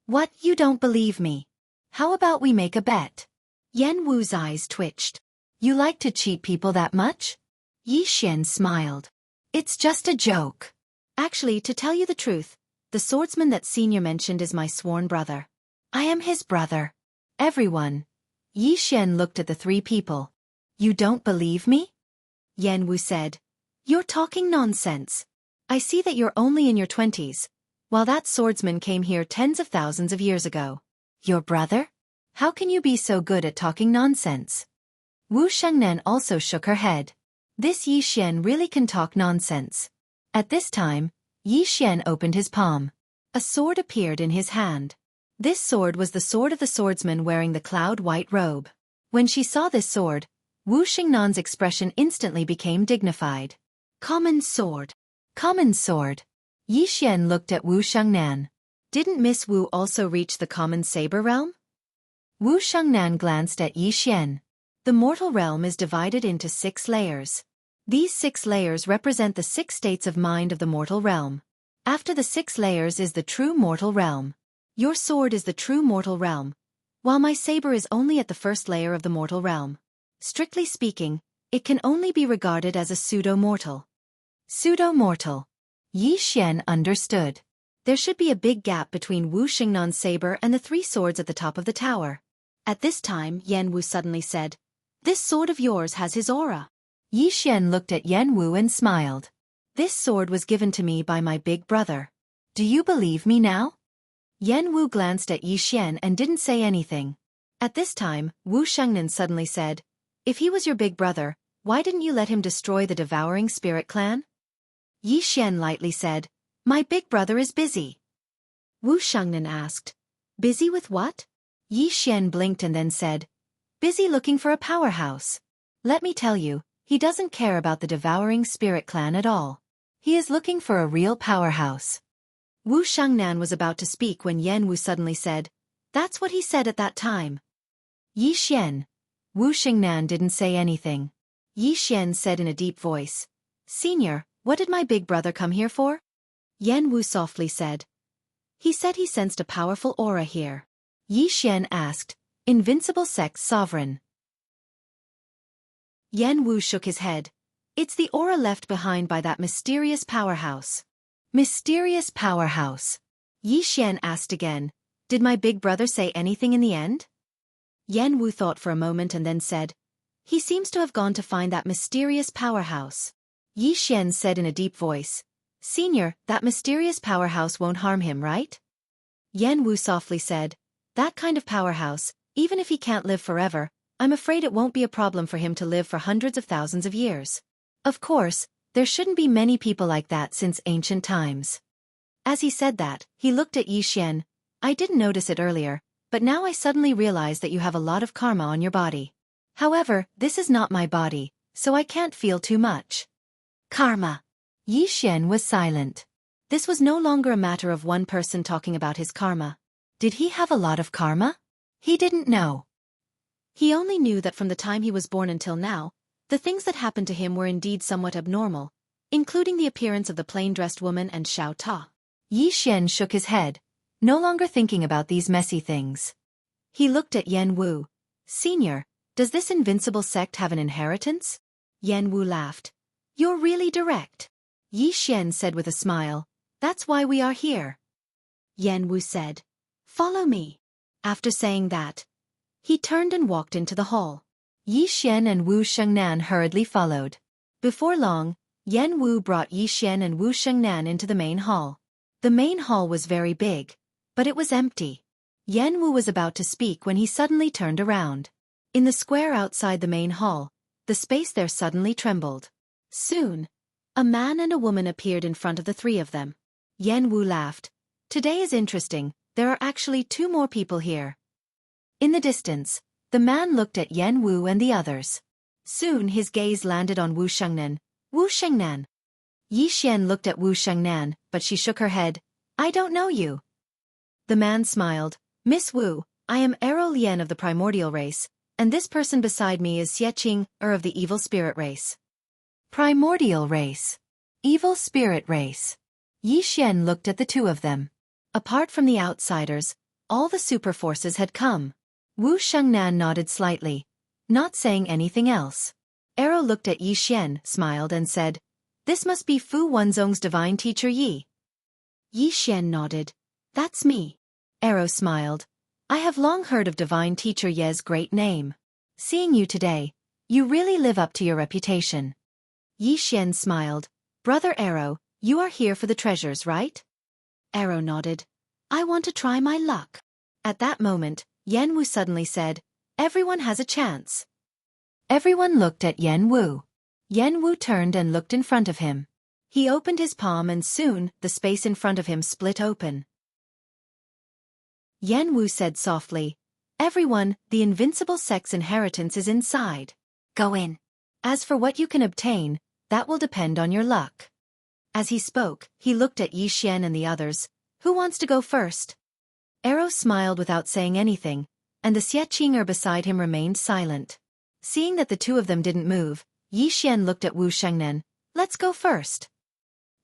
What, you don't believe me? How about we make a bet? Yan Wu's eyes twitched. You like to cheat people that much? Yi Xian smiled. It's just a joke. Actually, to tell you the truth, the swordsman that Senior mentioned is my sworn brother. I am his brother. Everyone. Yi Xian looked at the three people. You don't believe me? Yan Wu said. You're talking nonsense. I see that you're only in your 20s, while that swordsman came here tens of thousands of years ago. Your brother? How can you be so good at talking nonsense? Wu Shengnan also shook her head. This Yi Xian really can talk nonsense. At this time, Yi Xian opened his palm. A sword appeared in his hand. This sword was the sword of the swordsman wearing the cloud-white robe. When she saw this sword, Wu Shengnan's expression instantly became dignified. Common sword. Common sword. Yi Xian looked at Wu Shengnan. Didn't Miss Wu also reach the common saber realm? Wu Shengnan glanced at Yi Xian. The mortal realm is divided into 6 layers. These 6 layers represent the 6 states of mind of the mortal realm. After the 6 layers is the true mortal realm. Your sword is the true mortal realm, while my saber is only at the first layer of the mortal realm. Strictly speaking, it can only be regarded as a pseudo-mortal. Pseudo-mortal. Yi Xian understood. There should be a big gap between Wu Xingnan's saber and the 3 swords at the top of the tower. At this time, Yan Wu suddenly said, "This sword of yours has his aura." Yi Xian looked at Yan Wu and smiled. "This sword was given to me by my big brother. Do you believe me now?" Yan Wu glanced at Yi Xian and didn't say anything. At this time, Wu Shengnan suddenly said, "If he was your big brother, why didn't you let him destroy the devouring spirit clan?" Yi Xian lightly said, "My big brother is busy." Wu Shengnan asked, "Busy with what?" Yi Xian blinked and then said, "Busy looking for a powerhouse. Let me tell you, he doesn't care about the devouring spirit clan at all. He is looking for a real powerhouse." Wu Shengnan was about to speak when Yan Wu suddenly said, "That's what he said at that time." Yi Xian. Wu Xingnan didn't say anything. Yi Xian said in a deep voice, "Senior, what did my big brother come here for?" Yan Wu softly said, "He said he sensed a powerful aura here." Yi Xian asked, "Invincible Sect's sovereign?" Yan Wu shook his head. "It's the aura left behind by that mysterious powerhouse." Mysterious powerhouse. Yi Xian asked again, "Did my big brother say anything in the end?" Yan Wu thought for a moment and then said, "He seems to have gone to find that mysterious powerhouse." Yi Xian said in a deep voice, "Senior, that mysterious powerhouse won't harm him, right?" Yan Wu softly said, "That kind of powerhouse, even if he can't live forever, I'm afraid it won't be a problem for him to live for hundreds of thousands of years. Of course, there shouldn't be many people like that since ancient times." As he said that, he looked at Yi Xian. "I didn't notice it earlier, but now I suddenly realize that you have a lot of karma on your body. However, this is not my body, so I can't feel too much." Karma. Yi Xian was silent. This was no longer a matter of one person talking about his karma. Did he have a lot of karma? He didn't know. He only knew that from the time he was born until now, the things that happened to him were indeed somewhat abnormal, including the appearance of the plain-dressed woman and Xiao Ta. Yi Xian shook his head, no longer thinking about these messy things. He looked at Yan Wu. "Senior, does this invincible sect have an inheritance?" Yan Wu laughed. "You're really direct." Yi Xian said with a smile, "That's why we are here." Yan Wu said, "Follow me." After saying that, he turned and walked into the hall. Yi Xian and Wu Shengnan hurriedly followed. Before long, Yan Wu brought Yi Xian and Wu Shengnan into the main hall. The main hall was very big, but it was empty. Yan Wu was about to speak when he suddenly turned around. In the square outside the main hall, the space there suddenly trembled. Soon, a man and a woman appeared in front of the 3 of them. Yan Wu laughed. "Today is interesting, there are actually 2 more people here." In the distance, the man looked at Yan Wu and the others. Soon his gaze landed on Wu Shengnan. "Wu Shengnan." Yi Xian looked at Wu Shengnan, but she shook her head. "I don't know you." The man smiled. "Miss Wu, I am Ero Lian of the primordial race, and this person beside me is Xueqi of the evil spirit race." Primordial race. Evil spirit race. Yi Xian looked at the 2 of them. Apart from the outsiders, all the super forces had come. Wu Shengnan nodded slightly, not saying anything else. Ero looked at Yi Xian, smiled and said, "This must be Fu Wenzong's divine teacher Yi." Yi Xian nodded. "That's me." Ero smiled. "I have long heard of divine teacher Ye's great name. Seeing you today, you really live up to your reputation." Yi Xian smiled. "Brother Ero, you are here for the treasures, right?" Ero nodded. "I want to try my luck." At that moment, Yan Wu suddenly said, "Everyone has a chance." Everyone looked at Yan Wu. Yan Wu turned and looked in front of him. He opened his palm and soon, the space in front of him split open. Yan Wu said softly, "Everyone, the invincible sect's inheritance is inside. Go in. As for what you can obtain, that will depend on your luck." As he spoke, he looked at Yi Xian and the others. "Who wants to go first?" Ero smiled without saying anything, and the Xueqi beside him remained silent. Seeing that the 2 of them didn't move, Yi Xian looked at Wu Shengnan. "Let's go first."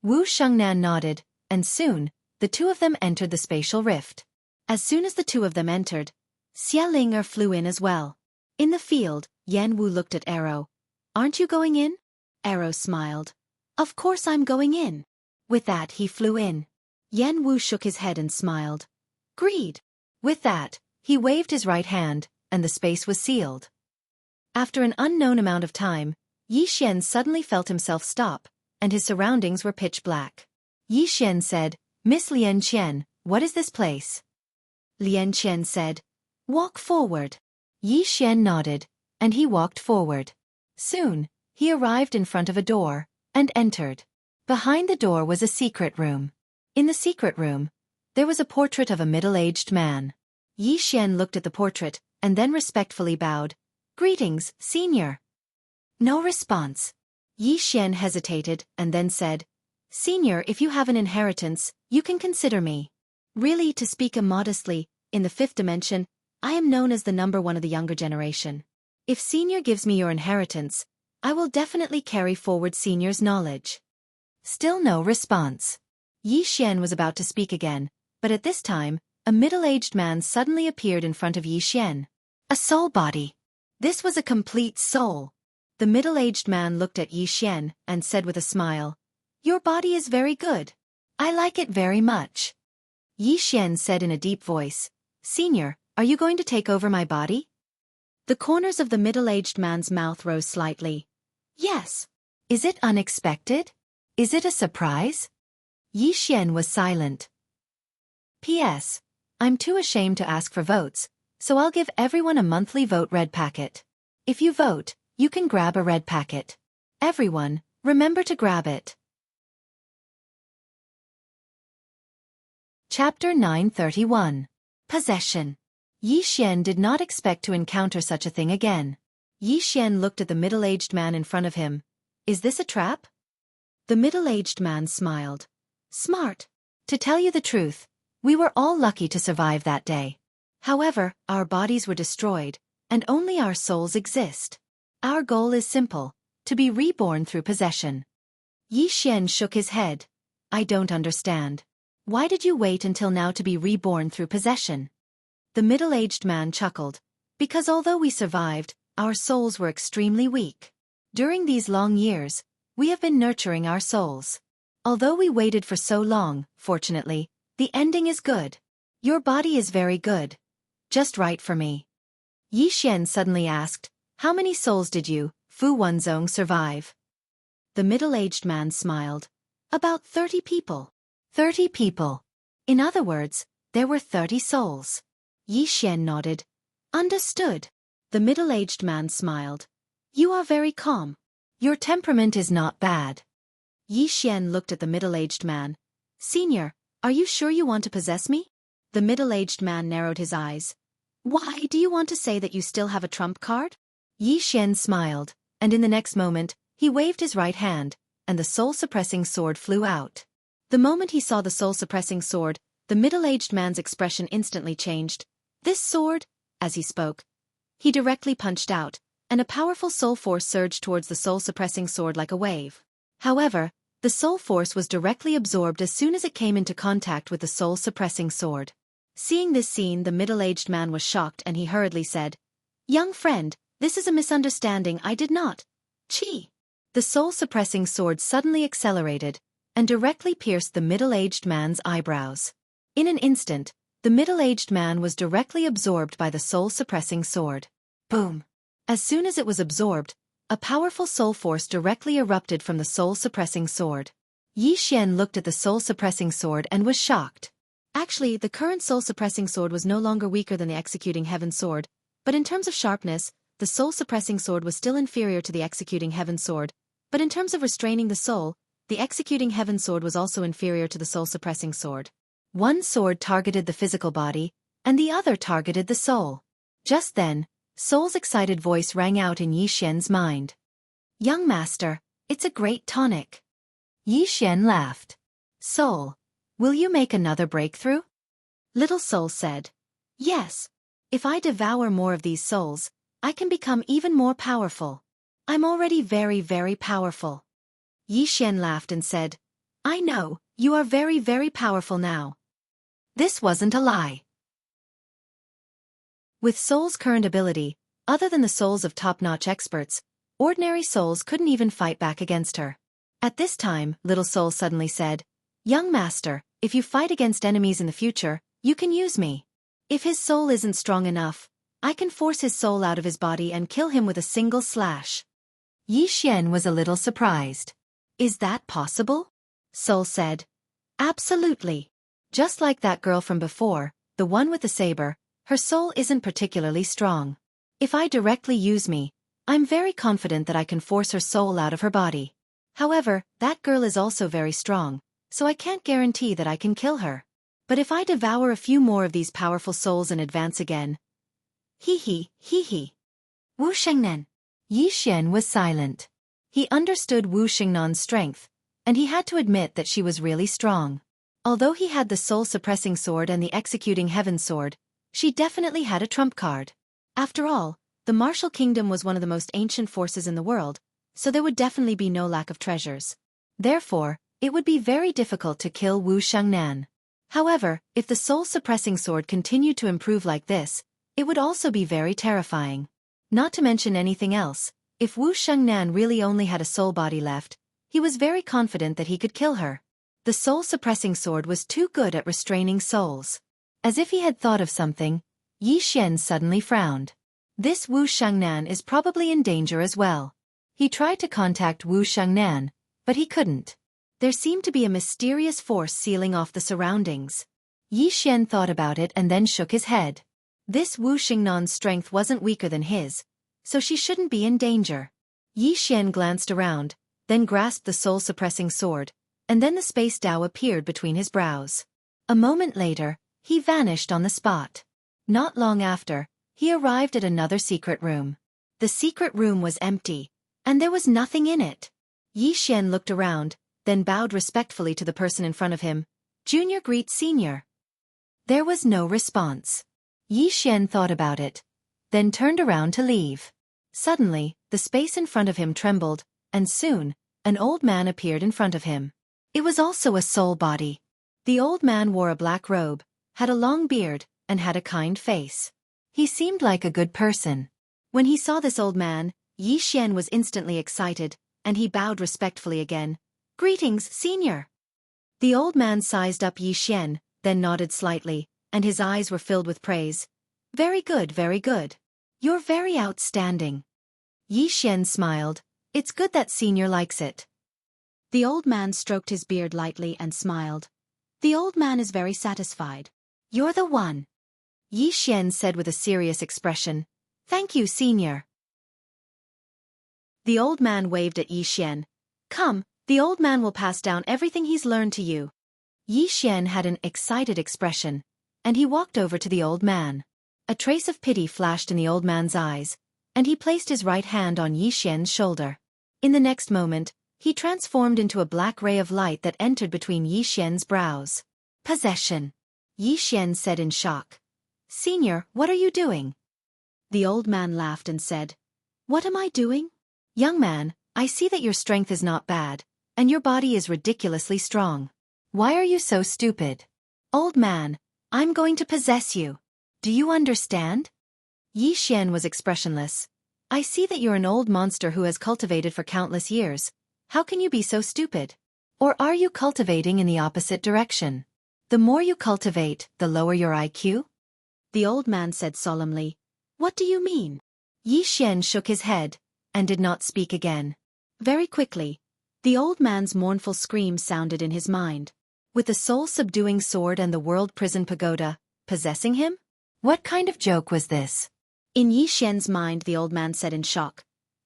Wu Shengnan nodded, and soon, the two of them entered the spatial rift. As soon as the two of them entered, Xia Ling flew in as well. In the field, Yan Wu looked at Arrow. "Aren't you going in?" Arrow smiled. "Of course I'm going in." With that he flew in. Yan Wu shook his head and smiled. "Greed." With that, he waved his right hand, and the space was sealed. After an unknown amount of time, Yi Xian suddenly felt himself stop, and his surroundings were pitch black. Yi Xian said, "Miss Lian Qian, what is this place?" Lian Qian said, "Walk forward." Yi Xian nodded, and he walked forward. Soon, he arrived in front of a door, and entered. Behind the door was a secret room. In the secret room, there was a portrait of a middle-aged man. Yi Xian looked at the portrait, and then respectfully bowed. "Greetings, senior." No response. Yi Xian hesitated, and then said, "Senior, if you have an inheritance, you can consider me." Really, to speak immodestly, in the fifth dimension, I am known as the #1 of the younger generation. If senior gives me your inheritance, I will definitely carry forward senior's knowledge. Still no response. Yi Xian was about to speak again, but at this time, a middle-aged man suddenly appeared in front of Yi Xian. A soul body. This was a complete soul. The middle-aged man looked at Yi Xian and said with a smile, "Your body is very good. I like it very much." Yi Xian said in a deep voice, "Senior, are you going to take over my body?" The corners of the middle-aged man's mouth rose slightly. "Yes." "Is it unexpected? Is it a surprise?" Yi Xian was silent. "P.S. I'm too ashamed to ask for votes, so I'll give everyone a monthly vote red packet. If you vote, you can grab a red packet. Everyone, remember to grab it." Chapter 931. Possession. Yi Xian did not expect to encounter such a thing again. Yi Xian looked at the middle-aged man in front of him. "Is this a trap?" The middle-aged man smiled. "Smart. To tell you the truth, we were all lucky to survive that day. However, our bodies were destroyed, and only our souls exist. Our goal is simple, to be reborn through possession." Yi Xian shook his head. "I don't understand. Why did you wait until now to be reborn through possession?" The middle-aged man chuckled. "Because although we survived, our souls were extremely weak. During these long years, we have been nurturing our souls. Although we waited for so long, fortunately, the ending is good. Your body is very good. Just right for me." Yi Xian suddenly asked, "How many souls did you, Fu Wenzong, survive?" The middle-aged man smiled. "About 30 people." 30 people. In other words, there were 30 souls. Yi Xian nodded. "Understood." The middle-aged man smiled. "You are very calm. Your temperament is not bad." Yi Xian looked at the middle-aged man. "Senior, are you sure you want to possess me?" The middle-aged man narrowed his eyes. "Why, do you want to say that you still have a trump card?" Yi Xian smiled, and in the next moment, he waved his right hand, and the soul-suppressing sword flew out. The moment he saw the soul-suppressing sword, the middle-aged man's expression instantly changed. "This sword," as he spoke, he directly punched out, and a powerful soul force surged towards the soul-suppressing sword like a wave. However, the soul force was directly absorbed as soon as it came into contact with the soul-suppressing sword. Seeing this scene, the middle-aged man was shocked and he hurriedly said, "Young friend, this is a misunderstanding. I did not." Chi! The soul-suppressing sword suddenly accelerated, and directly pierced the middle-aged man's eyebrows. In an instant, the middle-aged man was directly absorbed by the soul-suppressing sword. Boom! As soon as it was absorbed, a powerful soul force directly erupted from the soul-suppressing sword. Yi Xian looked at the soul-suppressing sword and was shocked. Actually, the current soul-suppressing sword was no longer weaker than the executing heaven sword, but in terms of sharpness, the soul-suppressing sword was still inferior to the executing heaven sword, but in terms of restraining the soul, the executing heaven sword was also inferior to the soul-suppressing sword. One sword targeted the physical body, and the other targeted the soul. Just then, Soul's excited voice rang out in Yi Xian's mind. "Young master, it's a great tonic." Yi Xian laughed. "Soul, will you make another breakthrough?" Little Soul said, "Yes. If I devour more of these souls, I can become even more powerful. I'm already very, very powerful." Yi Xian laughed and said, "I know, You are very, very powerful now. This wasn't a lie. With Soul's current ability, other than the souls of top-notch experts, ordinary souls couldn't even fight back against her. At this time, Little Soul suddenly said, "Young master, if you fight against enemies in the future, you can use me. If his soul isn't strong enough, I can force his soul out of his body and kill him with a single slash." Yi Xian was a little surprised. "Is that possible?" Soul said. "Absolutely. Just like that girl from before, the one with the saber, her soul isn't particularly strong. If I directly use me, I'm very confident that I can force her soul out of her body. However, that girl is also very strong, so I can't guarantee that I can kill her. But if I devour a few more of these powerful souls and advance again..." Hee hee. Wu Shengnan. Yi Xian was silent. He understood Wu Xingnan's strength, and he had to admit that she was really strong. Although he had the soul-suppressing sword and the executing heaven sword, she definitely had a trump card. After all, the martial kingdom was one of the most ancient forces in the world, so there would definitely be no lack of treasures. Therefore, it would be very difficult to kill Wu Shengnan. However, if the soul-suppressing sword continued to improve like this, it would also be very terrifying. Not to mention anything else, if Wu Shengnan really only had a soul body left, he was very confident that he could kill her. The soul-suppressing sword was too good at restraining souls. As if he had thought of something, Yi Xian suddenly frowned. This Wu Shengnan is probably in danger as well. He tried to contact Wu Shengnan, but he couldn't. There seemed to be a mysterious force sealing off the surroundings. Yi Xian thought about it and then shook his head. This Wu Xingnan's strength wasn't weaker than his, so she shouldn't be in danger. Yi Xian glanced around, then grasped the soul-suppressing sword, and then the space Dao appeared between his brows. A moment later, he vanished on the spot. Not long after, he arrived at another secret room. The secret room was empty, and there was nothing in it. Yi Xian looked around, then bowed respectfully to the person in front of him. "Junior greets senior." There was no response. Yi Xian thought about it, then turned around to leave. Suddenly, the space in front of him trembled, and soon, an old man appeared in front of him. It was also a soul body. The old man wore a black robe, had a long beard, and had a kind face. He seemed like a good person. When he saw this old man, Yi Xian was instantly excited, and he bowed respectfully again. "Greetings, senior." The old man sized up Yi Xian, then nodded slightly, and his eyes were filled with praise. Very good, very good. You're very outstanding." Yi Xian smiled. "It's good that senior likes it." The old man stroked his beard lightly and smiled. The old man is very satisfied. "You're the one," Yi Xian said with a serious expression. "Thank you, senior." The old man waved at Yi Xian. "Come, the old man will pass down everything he's learned to you." Yi Xian had an excited expression, and he walked over to the old man. A trace of pity flashed in the old man's eyes, and he placed his right hand on Yi Xian's shoulder. In the next moment, he transformed into a black ray of light that entered between Yi Xian's brows. "Possession," Yi Xian said in shock. "Senior, what are you doing?" The old man laughed and said, "What am I doing? Young man, I see that your strength is not bad, and your body is ridiculously strong. Why are you so stupid? Old man, I'm going to possess you. Do you understand?" Yi Xian was expressionless. "I see that you're an old monster who has cultivated for countless years. How can you be so stupid? Or are you cultivating in the opposite direction? The more you cultivate, the lower your IQ?" The old man said solemnly, "What do you mean?" Yi Xian shook his head, and did not speak again. Very quickly, the old man's mournful scream sounded in his mind. With the soul-subduing sword and the world prison pagoda, possessing him? What kind of joke was this? In Yi Xian's mind, the old man said in shock,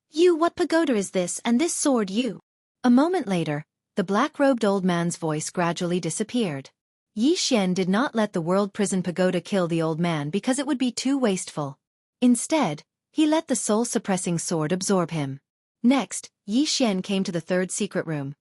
"You, what pagoda is this, and this sword you?" A moment later, the black-robed old man's voice gradually disappeared. Yi Xian did not let the world prison pagoda kill the old man because it would be too wasteful. Instead, he let the soul-suppressing sword absorb him. Next, Yi Xian came to the third secret room.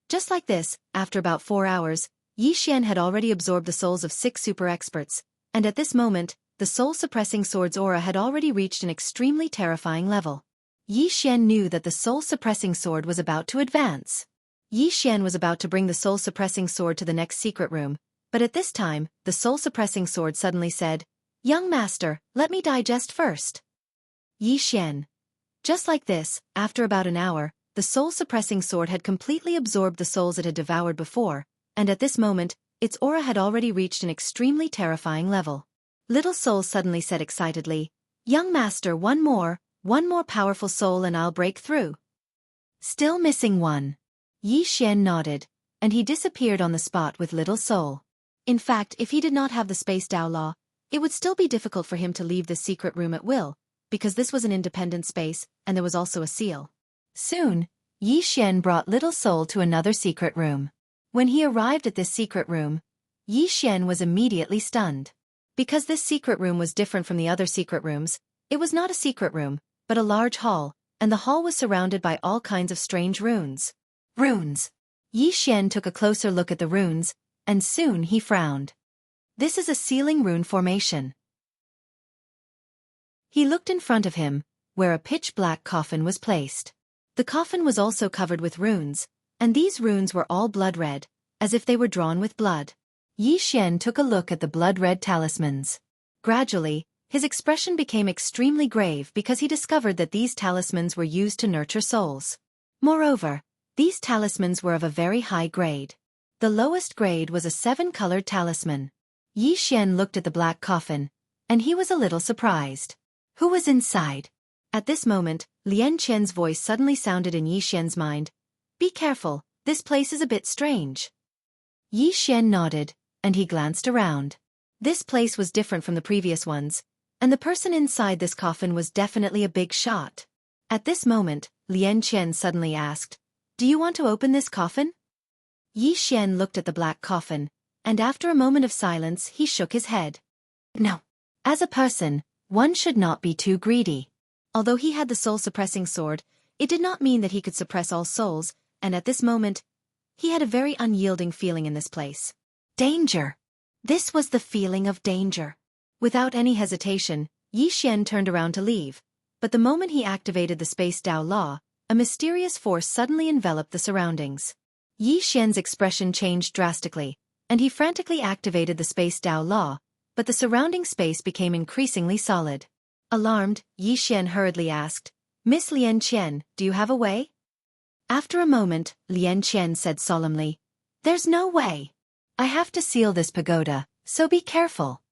Just like this, after about 4 hours, Yi Xian had already absorbed the souls of 6 super experts, and at this moment, the soul-suppressing sword's aura had already reached an extremely terrifying level. Yi Xian knew that the soul-suppressing sword was about to advance. Yi Xian was about to bring the soul-suppressing sword to the next secret room, but at this time, the soul-suppressing sword suddenly said, "Young master, let me digest first." Yi Xian. Just like this, after about an hour, the soul-suppressing sword had completely absorbed the souls it had devoured before, and at this moment, its aura had already reached an extremely terrifying level. Little Soul suddenly said excitedly, "Young master, one more powerful soul and I'll break through." Still missing one. Yi Xian nodded, and he disappeared on the spot with Little Soul. In fact, if he did not have the Space Dao Law, it would still be difficult for him to leave this secret room at will, because this was an independent space, and there was also a seal. Soon, Yi Xian brought Little Soul to another secret room. When he arrived at this secret room, Yi Xian was immediately stunned. Because this secret room was different from the other secret rooms, it was not a secret room, but a large hall, and the hall was surrounded by all kinds of strange runes. Runes! Yi Xian took a closer look at the runes, and soon he frowned. This is a sealing rune formation. He looked in front of him, where a pitch-black coffin was placed. The coffin was also covered with runes, and these runes were all blood-red, as if they were drawn with blood. Yi Xian took a look at the blood-red talismans. Gradually, his expression became extremely grave because he discovered that these talismans were used to nurture souls. Moreover, these talismans were of a very high grade. The lowest grade was a 7-colored talisman. Yi Xian looked at the black coffin, and he was a little surprised. Who was inside? At this moment, Lian Qian's voice suddenly sounded in Yi Xian's mind. "Be careful, this place is a bit strange." Yi Xian nodded, and he glanced around. This place was different from the previous ones, and the person inside this coffin was definitely a big shot. At this moment, Lian Qian suddenly asked, "Do you want to open this coffin?" Yi Xian looked at the black coffin, and after a moment of silence he shook his head. No. As a person, one should not be too greedy. Although he had the soul-suppressing sword, it did not mean that he could suppress all souls, and at this moment, he had a very unyielding feeling in this place. Danger! This was the feeling of danger. Without any hesitation, Yi Xian turned around to leave, but the moment he activated the Space Dao Law, a mysterious force suddenly enveloped the surroundings. Yi Xian's expression changed drastically, and he frantically activated the Space Dao Law, but the surrounding space became increasingly solid. Alarmed, Yi Xian hurriedly asked, "Miss Lian Qian, do you have a way?" After a moment, Lian Qian said solemnly, "There's no way. I have to seal this pagoda, so be careful."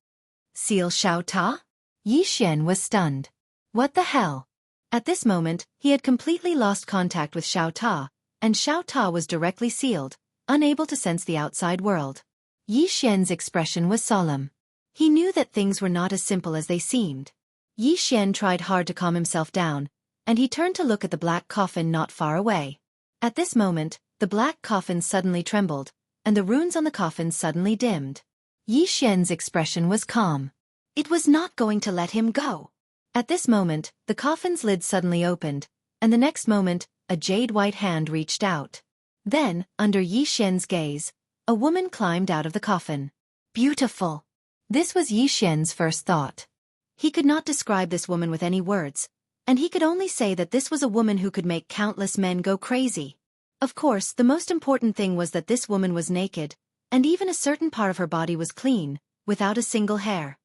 Seal Xiao Ta? Yi Xian was stunned. What the hell? At this moment, he had completely lost contact with Xiao Ta, and Xiao Ta was directly sealed, unable to sense the outside world. Yi Xian's expression was solemn. He knew that things were not as simple as they seemed. Yi Xian tried hard to calm himself down, and he turned to look at the black coffin not far away. At this moment, the black coffin suddenly trembled, and the runes on the coffin suddenly dimmed. Yi Xian's expression was calm. It was not going to let him go. At this moment, the coffin's lid suddenly opened, and the next moment, a jade-white hand reached out. Then, under Yi Xian's gaze, a woman climbed out of the coffin. Beautiful. This was Yi Xian's first thought. He could not describe this woman with any words, and he could only say that this was a woman who could make countless men go crazy. Of course, the most important thing was that this woman was naked, and even a certain part of her body was clean, without a single hair.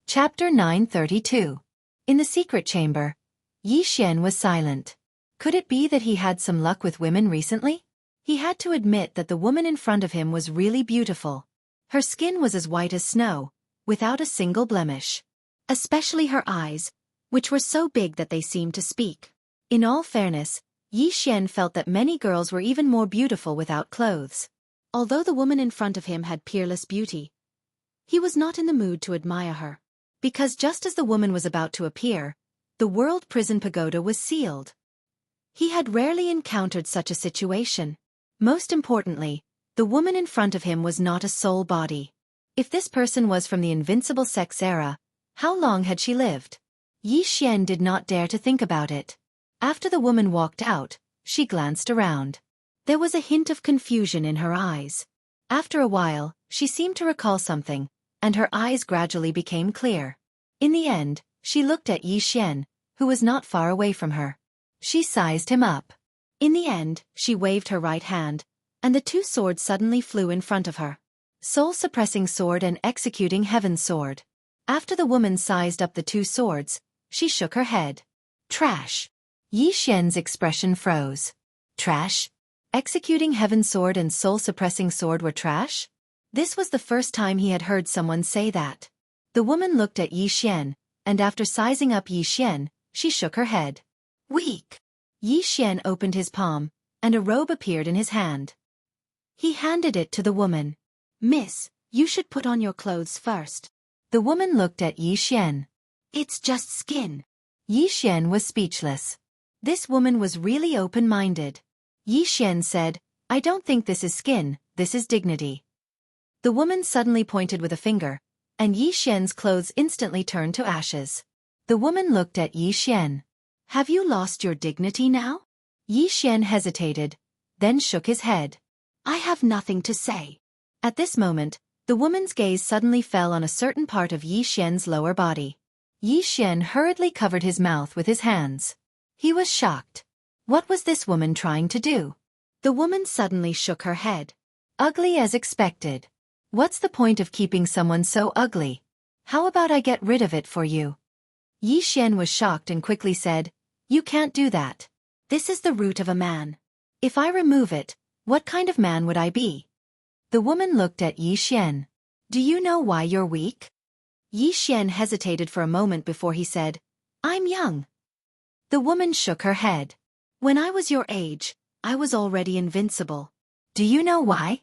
Chapter 932. In the secret chamber, Yi Xian was silent. Could it be that he had some luck with women recently? He had to admit that the woman in front of him was really beautiful. Her skin was as white as snow, without a single blemish. Especially her eyes, which were so big that they seemed to speak. In all fairness, Yi Xian felt that many girls were even more beautiful without clothes. Although the woman in front of him had peerless beauty, he was not in the mood to admire her. Because just as the woman was about to appear, the World Prison Pagoda was sealed. He had rarely encountered such a situation. Most importantly, the woman in front of him was not a soul body. If this person was from the Invincible Sex era, how long had she lived? Yi Xian did not dare to think about it. After the woman walked out, she glanced around. There was a hint of confusion in her eyes. After a while, she seemed to recall something, and her eyes gradually became clear. In the end, she looked at Yi Xian, who was not far away from her. She sized him up. In the end, she waved her right hand, and the two swords suddenly flew in front of her. Soul-suppressing sword and executing heaven's sword. After the woman sized up the two swords, she shook her head. Trash. Yi Xian's expression froze. Trash? Executing heaven's sword and soul-suppressing sword were trash? This was the first time he had heard someone say that. The woman looked at Yi Xian, and after sizing up Yi Xian, she shook her head. Weak. Yi Xian opened his palm, and a robe appeared in his hand. He handed it to the woman. Miss, you should put on your clothes first. The woman looked at Yi Xian. It's just skin. Yi Xian was speechless. This woman was really open-minded. Yi Xian said, I don't think this is skin, this is dignity. The woman suddenly pointed with a finger, and Yi Xian's clothes instantly turned to ashes. The woman looked at Yi Xian. Have you lost your dignity now? Yi Xian hesitated, then shook his head. I have nothing to say. At this moment, the woman's gaze suddenly fell on a certain part of Yi Xian's lower body. Yi Xian hurriedly covered his mouth with his hands. He was shocked. What was this woman trying to do? The woman suddenly shook her head. Ugly as expected. What's the point of keeping someone so ugly? How about I get rid of it for you? Yi Xian was shocked and quickly said, You can't do that. This is the root of a man. If I remove it, what kind of man would I be? The woman looked at Yi Xian. Do you know why you're weak? Yi Xian hesitated for a moment before he said, I'm young. The woman shook her head. When I was your age, I was already invincible. Do you know why?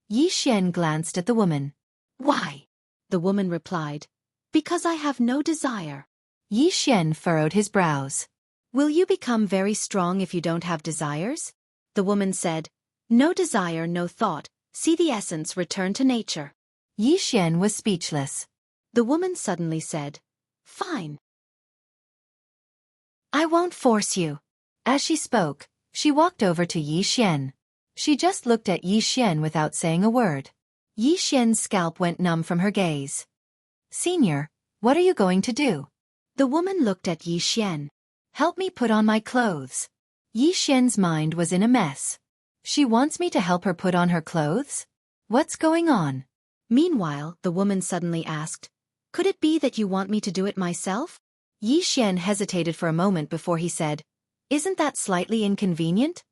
Yi Xian glanced at the woman. Why? The woman replied. Because I have no desire. Yi Xian furrowed his brows. Will you become very strong if you don't have desires? The woman said. No desire, no thought. See the essence return to nature. Yi Xian was speechless. The woman suddenly said. Fine. I won't force you. As she spoke, she walked over to Yi Xian. She just looked at Yi Xian without saying a word. Yi Xian's scalp went numb from her gaze. Senior, what are you going to do? The woman looked at Yi Xian. Help me put on my clothes. Yi Xian's mind was in a mess. She wants me to help her put on her clothes? What's going on? Meanwhile, the woman suddenly asked, Could it be that you want me to do it myself? Yi Xian hesitated for a moment before he said, Isn't that slightly inconvenient?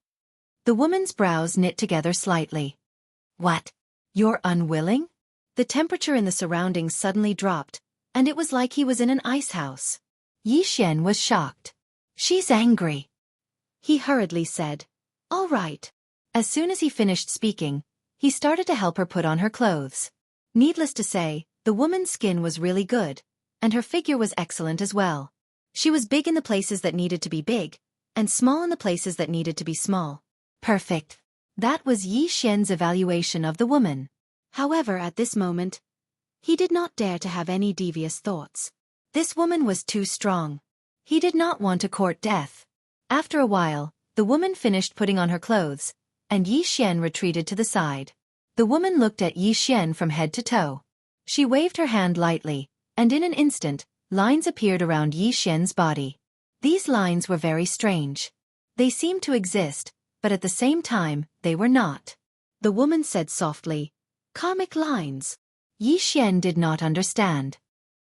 The woman's brows knit together slightly. What? You're unwilling? The temperature in the surroundings suddenly dropped, and it was like he was in an ice house. Yi Xian was shocked. She's angry. He hurriedly said, All right. As soon as he finished speaking, he started to help her put on her clothes. Needless to say, the woman's skin was really good, and her figure was excellent as well. She was big in the places that needed to be big, and small in the places that needed to be small. Perfect. That was Yi Xian's evaluation of the woman. However, at this moment, he did not dare to have any devious thoughts. This woman was too strong. He did not want to court death. After a while, the woman finished putting on her clothes, and Yi Xian retreated to the side. The woman looked at Yi Xian from head to toe. She waved her hand lightly, and in an instant, lines appeared around Yi Xian's body. These lines were very strange. They seemed to exist, but at the same time, they were not. The woman said softly, Karmic lines. Yi Xian did not understand.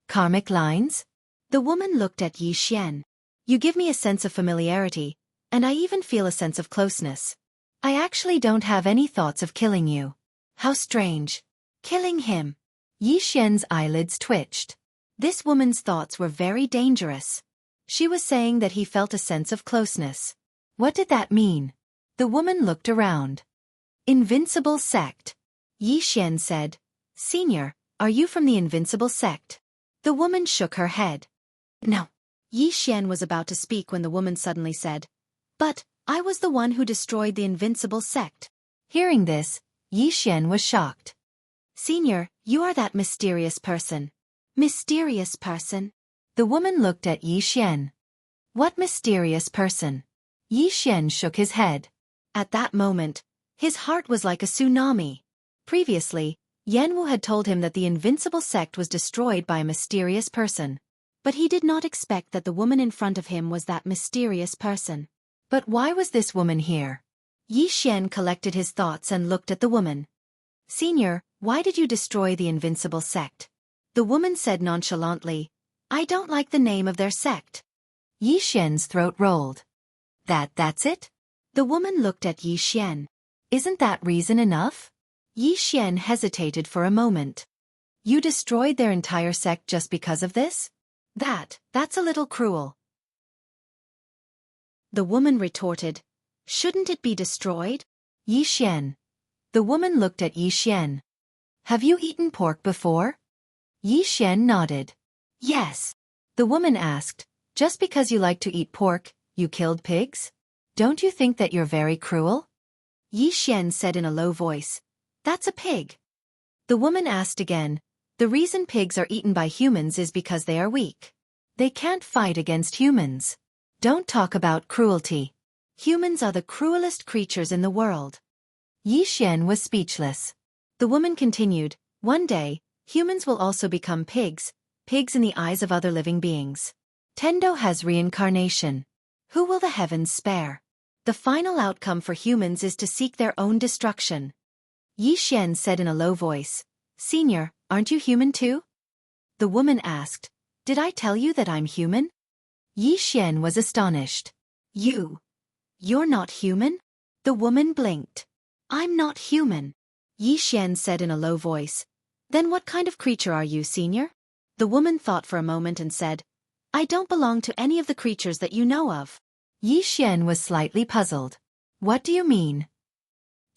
Karmic lines? The woman looked at Yi Xian. You give me a sense of familiarity, and I even feel a sense of closeness. I actually don't have any thoughts of killing you. How strange. Killing him. Yi Xian's eyelids twitched. This woman's thoughts were very dangerous. She was saying that he felt a sense of closeness. What did that mean? The woman looked around. Invincible sect. Yi Xian said, Senior, are you from the Invincible sect? The woman shook her head. No. Yi Xian was about to speak when the woman suddenly said, But, I was the one who destroyed the Invincible sect. Hearing this, Yi Xian was shocked. Senior, you are that mysterious person. Mysterious person? The woman looked at Yi Xian. What mysterious person? Yi Xian shook his head. At that moment, his heart was like a tsunami. Previously, Yanwu had told him that the Invincible sect was destroyed by a mysterious person. But he did not expect that the woman in front of him was that mysterious person. But why was this woman here? Yi Xian collected his thoughts and looked at the woman. Senior, why did you destroy the invincible sect? The woman said nonchalantly, I don't like the name of their sect. Yi Xian's throat rolled. That's it? The woman looked at Yi Xian. Isn't that reason enough? Yi Xian hesitated for a moment. You destroyed their entire sect just because of this? That's a little cruel. The woman retorted, shouldn't it be destroyed? Yi Xian. The woman looked at Yi Xian. Have you eaten pork before? Yi Xian nodded. Yes. The woman asked, just because you like to eat pork, you killed pigs? Don't you think that you're very cruel? Yi Xian said in a low voice, that's a pig. The woman asked again, the reason pigs are eaten by humans is because they are weak. They can't fight against humans. Don't talk about cruelty. Humans are the cruelest creatures in the world. Yi Xian was speechless. The woman continued, one day, humans will also become pigs in the eyes of other living beings. Tendo has reincarnation. Who will the heavens spare? The final outcome for humans is to seek their own destruction. Yi Xian said in a low voice, Senior, aren't you human too? The woman asked, did I tell you that I'm human? Yi Xian was astonished. You're not human? The woman blinked. I'm not human. Yi Xian said in a low voice. Then what kind of creature are you, Senior? The woman thought for a moment and said, I don't belong to any of the creatures that you know of. Yi Xian was slightly puzzled. What do you mean?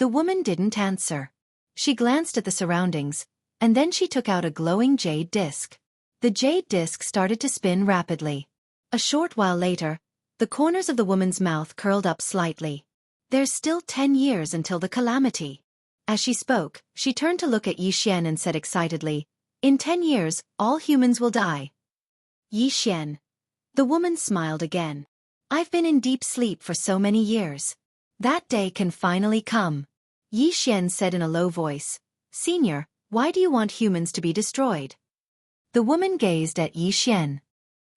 The woman didn't answer. She glanced at the surroundings, and then she took out a glowing jade disc. The jade disc started to spin rapidly. A short while later, the corners of the woman's mouth curled up slightly. There's still 10 years until the calamity. As she spoke, she turned to look at Yi Xian and said excitedly, in 10 years, all humans will die. Yi Xian. The woman smiled again. I've been in deep sleep for so many years. That day can finally come. Yi Xian said in a low voice, Senior, why do you want humans to be destroyed? The woman gazed at Yi Xian.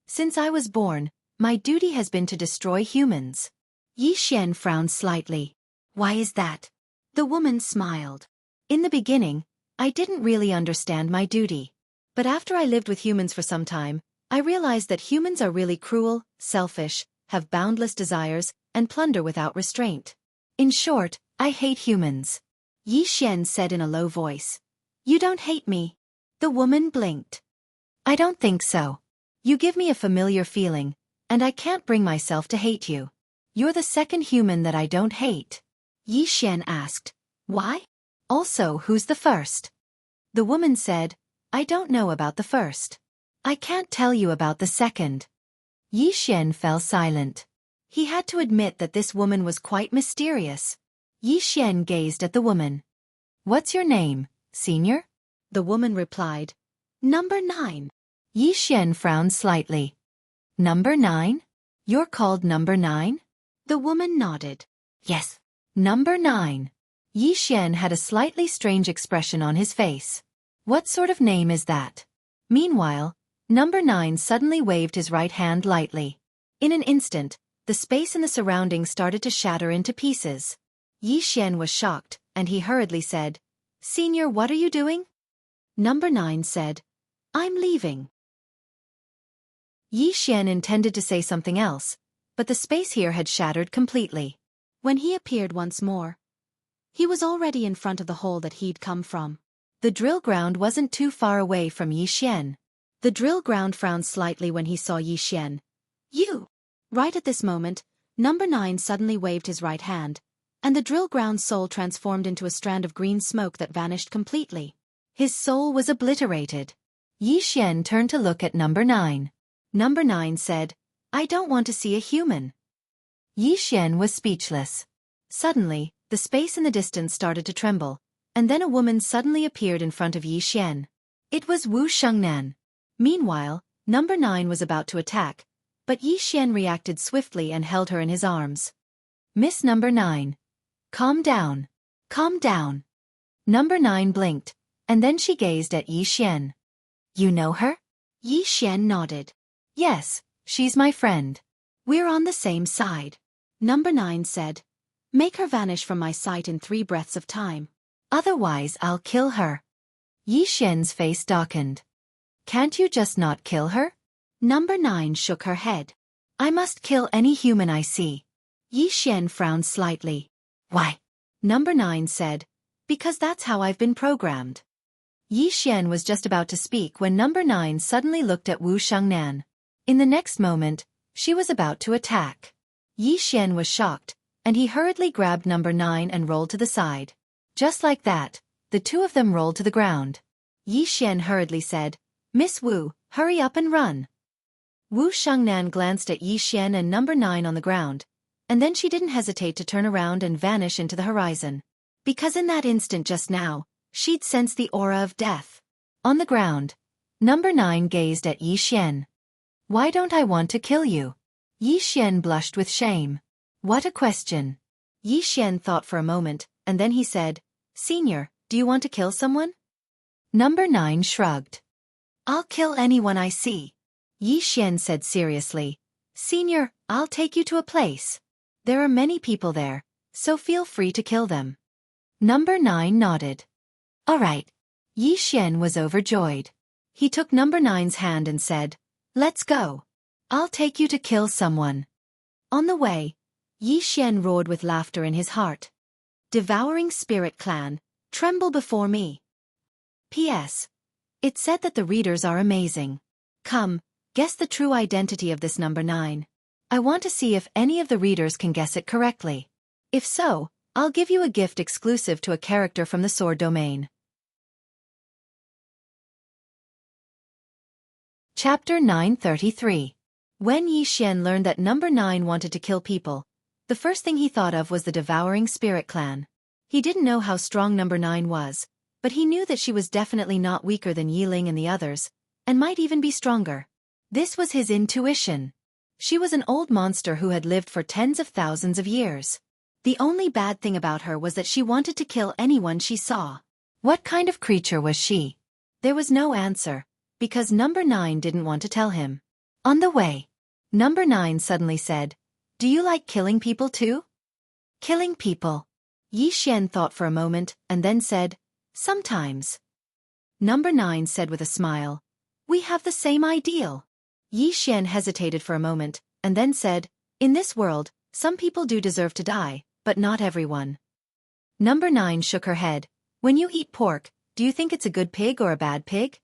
Since I was born, my duty has been to destroy humans. Yi Xian frowned slightly. Why is that? The woman smiled. In the beginning, I didn't really understand my duty. But after I lived with humans for some time, I realized that humans are really cruel, selfish, have boundless desires, and plunder without restraint. In short, I hate humans. Yi Xian said in a low voice. You don't hate me. The woman blinked. I don't think so. You give me a familiar feeling, and I can't bring myself to hate you. You're the second human that I don't hate. Yi Xian asked, why? Also, who's the first? The woman said, I don't know about the first. I can't tell you about the second. Yi Xian fell silent. He had to admit that this woman was quite mysterious. Yi Xian gazed at the woman. What's your name, Senior? The woman replied, Number 9. Yi Xian frowned slightly. Number 9? You're called Number 9? The woman nodded. Yes. Number 9. Yi Xian had a slightly strange expression on his face. What sort of name is that? Meanwhile, Number 9 suddenly waved his right hand lightly. In an instant, the space in the surroundings started to shatter into pieces. Yi Xian was shocked, and he hurriedly said, Senior, what are you doing? Number 9 said, I'm leaving. Yi Xian intended to say something else, but the space here had shattered completely. When he appeared once more, he was already in front of the hole that he'd come from. The drill ground wasn't too far away from Yi Xian. The drill ground frowned slightly when he saw Yi Xian. You! Right at this moment, Number 9 suddenly waved his right hand, and the drill ground's soul transformed into a strand of green smoke that vanished completely. His soul was obliterated. Yi Xian turned to look at Number 9. Number 9 said, I don't want to see a human. Yi Xian was speechless. Suddenly, the space in the distance started to tremble, and then a woman suddenly appeared in front of Yi Xian. It was Wu Shengnan. Meanwhile, Number 9 was about to attack, but Yi Xian reacted swiftly and held her in his arms. Miss Number 9. Calm down. Calm down. Number 9 blinked, and then she gazed at Yi Xian. You know her? Yi Xian nodded. Yes, she's my friend. We're on the same side. Number 9 said, "Make her vanish from my sight in 3 breaths of time. Otherwise I'll kill her." Yi Xian's face darkened. "Can't you just not kill her?" Number 9 shook her head. "I must kill any human I see." Yi Xian frowned slightly. "Why?" Number 9 said, "Because that's how I've been programmed." Yi Xian was just about to speak when Number 9 suddenly looked at Wu Shangnan. In the next moment, she was about to attack. Yi Xian was shocked, and he hurriedly grabbed Number 9 and rolled to the side. Just like that, the two of them rolled to the ground. Yi Xian hurriedly said, "Miss Wu, hurry up and run." Wu Shangnan glanced at Yi Xian and Number 9 on the ground, and then she didn't hesitate to turn around and vanish into the horizon. Because in that instant just now, she'd sensed the aura of death. On the ground, Number 9 gazed at Yi Xian. "Why don't I want to kill you?" Yi Xian blushed with shame. What a question. Yi Xian thought for a moment, and then he said, "Senior, do you want to kill someone?" Number 9 shrugged. "I'll kill anyone I see." Yi Xian said seriously, "Senior, I'll take you to a place. There are many people there, so feel free to kill them." Number 9 nodded. "All right." Yi Xian was overjoyed. He took Number 9's hand and said, "Let's go. I'll take you to kill someone." On the way, Yi Xian roared with laughter in his heart. "Devouring Spirit Clan, tremble before me." P.S. It said that the readers are amazing. Come, guess the true identity of this Number 9. I want to see if any of the readers can guess it correctly. If so, I'll give you a gift exclusive to a character from the Sword domain. Chapter 933. When Yi Xian learned that Number 9 wanted to kill people, the first thing he thought of was the Devouring Spirit Clan. He didn't know how strong Number 9 was, but he knew that she was definitely not weaker than Yiling and the others, and might even be stronger. This was his intuition. She was an old monster who had lived for tens of thousands of years. The only bad thing about her was that she wanted to kill anyone she saw. What kind of creature was she? There was no answer, because Number 9 didn't want to tell him. On the way, Number 9 suddenly said, "Do you like killing people too?" Killing people? Yi Xian thought for a moment, and then said, "Sometimes." Number 9 said with a smile, "We have the same ideal." Yi Xian hesitated for a moment, and then said, "In this world, some people do deserve to die, but not everyone." Number 9 shook her head. "When you eat pork, do you think it's a good pig or a bad pig?"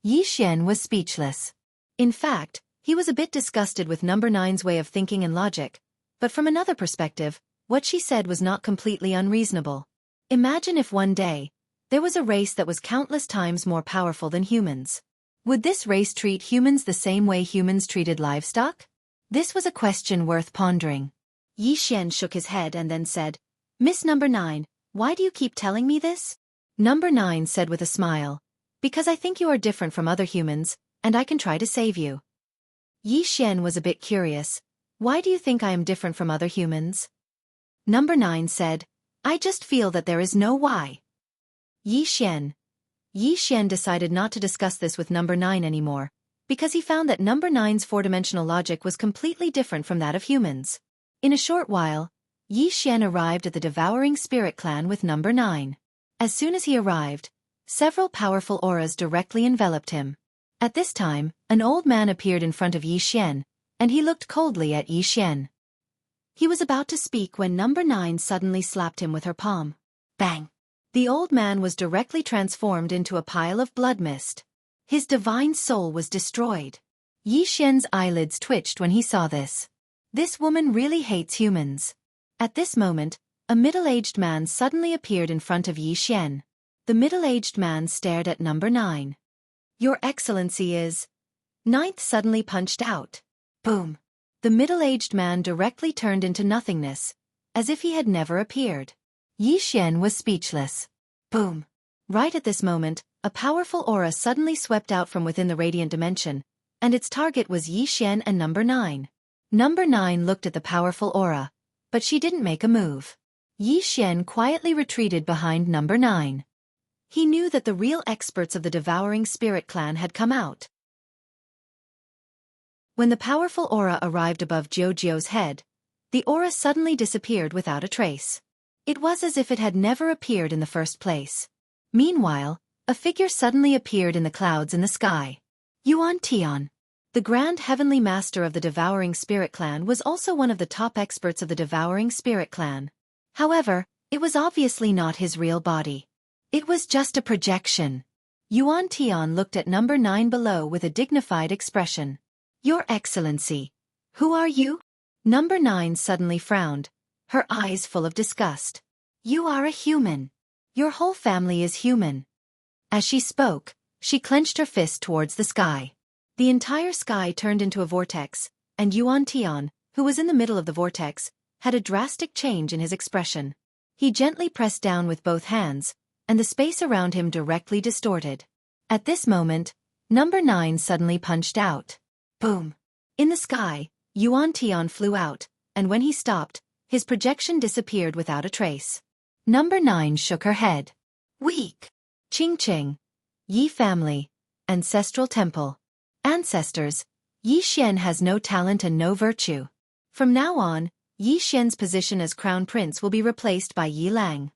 Yi Xian was speechless. In fact, he was a bit disgusted with Number 9's way of thinking and logic, but from another perspective, what she said was not completely unreasonable. Imagine if one day, there was a race that was countless times more powerful than humans. Would this race treat humans the same way humans treated livestock? This was a question worth pondering. Yi Xian shook his head and then said, "Miss Number 9, why do you keep telling me this?" Number 9 said with a smile, "Because I think you are different from other humans, and I can try to save you." Yi Xian was a bit curious. "Why do you think I am different from other humans?" Number 9 said, "I just feel that there is no why." Yi Xian decided not to discuss this with Number 9 anymore, because he found that Number 9's four-dimensional logic was completely different from that of humans. In a short while, Yi Xian arrived at the Devouring Spirit Clan with Number 9. As soon as he arrived, several powerful auras directly enveloped him. At this time, an old man appeared in front of Yi Xian, and he looked coldly at Yi Xian. He was about to speak when Number 9 suddenly slapped him with her palm. Bang! The old man was directly transformed into a pile of blood mist. His divine soul was destroyed. Yi Xian's eyelids twitched when he saw this. This woman really hates humans. At this moment, a middle-aged man suddenly appeared in front of Yi Xian. The middle-aged man stared at Number 9. "Your Excellency is..." Ninth suddenly punched out. Boom! The middle-aged man directly turned into nothingness, as if he had never appeared. Yi Xian was speechless. Boom! Right at this moment, a powerful aura suddenly swept out from within the radiant dimension, and its target was Yi Xian and Number 9. Number 9 looked at the powerful aura, but she didn't make a move. Yi Xian quietly retreated behind Number 9. He knew that the real experts of the Devouring Spirit Clan had come out. When the powerful aura arrived above Jiujiu's head, The aura suddenly disappeared without a trace. It was as if it had never appeared in the first place. Meanwhile, a figure suddenly appeared in the clouds in the sky. Yuan Tian. The Grand Heavenly Master of the Devouring Spirit Clan was also one of the top experts of the Devouring Spirit Clan. However, it was obviously not his real body. It was just a projection. Yuan Tian looked at number 9 below with a dignified expression. Your Excellency. Who are you? Number 9 suddenly frowned, her eyes full of disgust. You are a human. Your whole family is human. As she spoke, she clenched her fist towards the sky. The entire sky turned into a vortex, and Yuan Tian, who was in the middle of the vortex, had a drastic change in his expression. He gently pressed down with both hands, and the space around him directly distorted. At this moment, number 9 suddenly punched out. Boom! In the sky, Yuan Tian flew out, and when he stopped, his projection disappeared without a trace. Number 9 shook her head. Weak. Ching Ching. Yi family. Ancestral temple. Ancestors. Yi Xian has no talent and no virtue. From now on, Yi Xian's position as crown prince will be replaced by Yi Lang.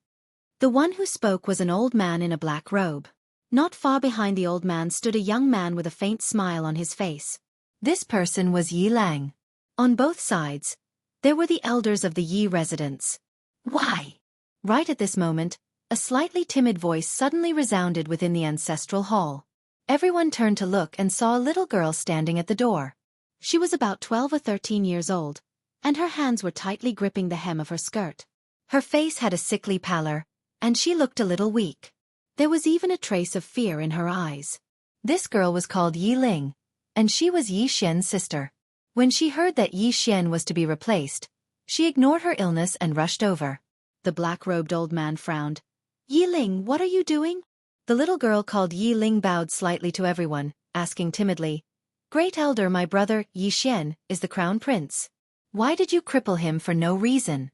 The one who spoke was an old man in a black robe. Not far behind the old man stood a young man with a faint smile on his face. This person was Yi Lang. On both sides, there were the elders of the Yi residence. Why? Right at this moment, a slightly timid voice suddenly resounded within the ancestral hall. Everyone turned to look and saw a little girl standing at the door. She was about 12 or 13 years old, and her hands were tightly gripping the hem of her skirt. Her face had a sickly pallor, and she looked a little weak. There was even a trace of fear in her eyes. This girl was called Yi Ling, and she was Yi Xian's sister. When she heard that Yi Xian was to be replaced, she ignored her illness and rushed over. The black-robed old man frowned. Yi Ling, what are you doing? The little girl called Yi Ling bowed slightly to everyone, asking timidly, Great Elder, my brother, Yi Xian, is the crown prince. Why did you cripple him for no reason?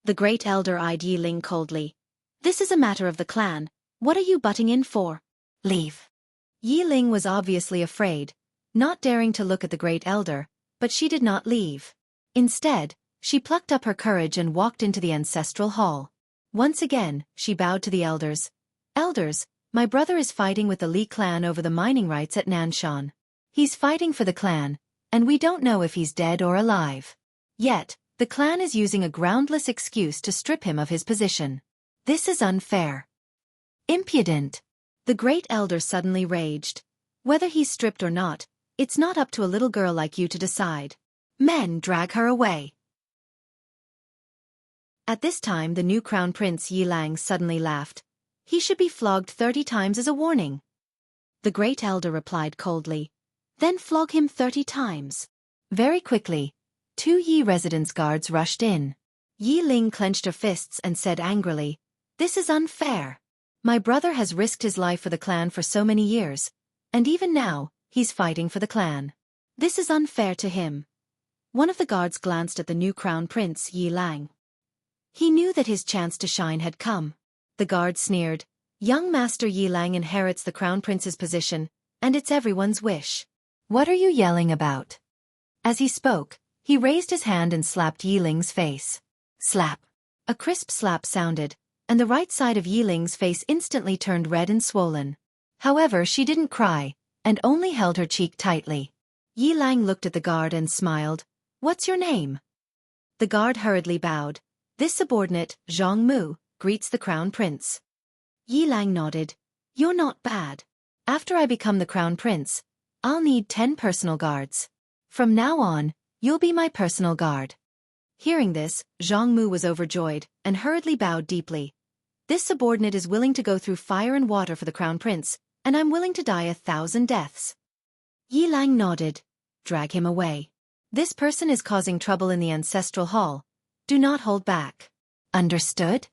The Great Elder eyed Yi Ling coldly. This is a matter of the clan. What are you butting in for? Leave. Yi Ling was obviously afraid, not daring to look at the Great Elder, but she did not leave. Instead, she plucked up her courage and walked into the ancestral hall. Once again, she bowed to the elders. Elders, my brother is fighting with the Li clan over the mining rights at Nanshan. He's fighting for the clan, and we don't know if he's dead or alive. Yet, the clan is using a groundless excuse to strip him of his position. This is unfair. Impudent. The Great Elder suddenly raged. Whether he's stripped or not, it's not up to a little girl like you to decide. Men, drag her away. At this time the new crown prince Yi Lang suddenly laughed. He should be flogged 30 times as a warning. The Great Elder replied coldly. Then flog him 30 times. Very quickly, 2 Yi residence guards rushed in. Yi Ling clenched her fists and said angrily, This is unfair. My brother has risked his life for the clan for so many years, and even now, he's fighting for the clan. This is unfair to him. One of the guards glanced at the new crown prince Yi Lang. He knew that his chance to shine had come. The guard sneered, Young Master Yi Lang inherits the crown prince's position, and it's everyone's wish. What are you yelling about? As he spoke, he raised his hand and slapped Yi Ling's face. Slap. A crisp slap sounded, and the right side of Yi Ling's face instantly turned red and swollen. However, she didn't cry, and only held her cheek tightly. Yi Lang looked at the guard and smiled. What's your name? The guard hurriedly bowed. This subordinate, Zhang Mu, greets the crown prince. Yi Lang nodded. You're not bad. After I become the crown prince, I'll need 10 personal guards. From now on, you'll be my personal guard. Hearing this, Zhang Mu was overjoyed, and hurriedly bowed deeply. This subordinate is willing to go through fire and water for the crown prince, and I'm willing to die 1,000 deaths. Yi Lang nodded. Drag him away. This person is causing trouble in the ancestral hall. Do not hold back. Understood?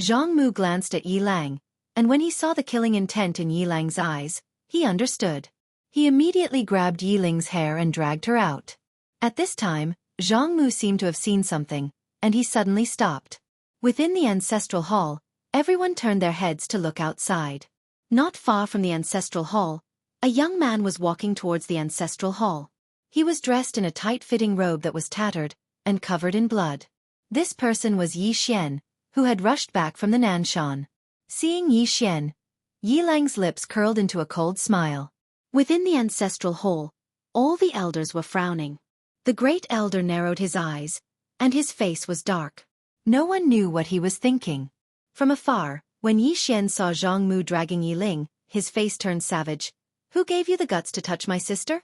Zhang Mu glanced at Yi Lang, and when he saw the killing intent in Yi Lang's eyes, he understood. He immediately grabbed Yi Ling's hair and dragged her out. At this time, Zhang Mu seemed to have seen something, and he suddenly stopped. Within the ancestral hall, everyone turned their heads to look outside. Not far from the ancestral hall, a young man was walking towards the ancestral hall. He was dressed in a tight-fitting robe that was tattered, and covered in blood. This person was Yi Xian, who had rushed back from the Nanshan. Seeing Yi Xian, Yi Lang's lips curled into a cold smile. Within the ancestral hall, all the elders were frowning. The great elder narrowed his eyes, and his face was dark. No one knew what he was thinking. From afar, when Yi Xian saw Zhang Mu dragging Yi Ling, his face turned savage. "Who gave you the guts to touch my sister?"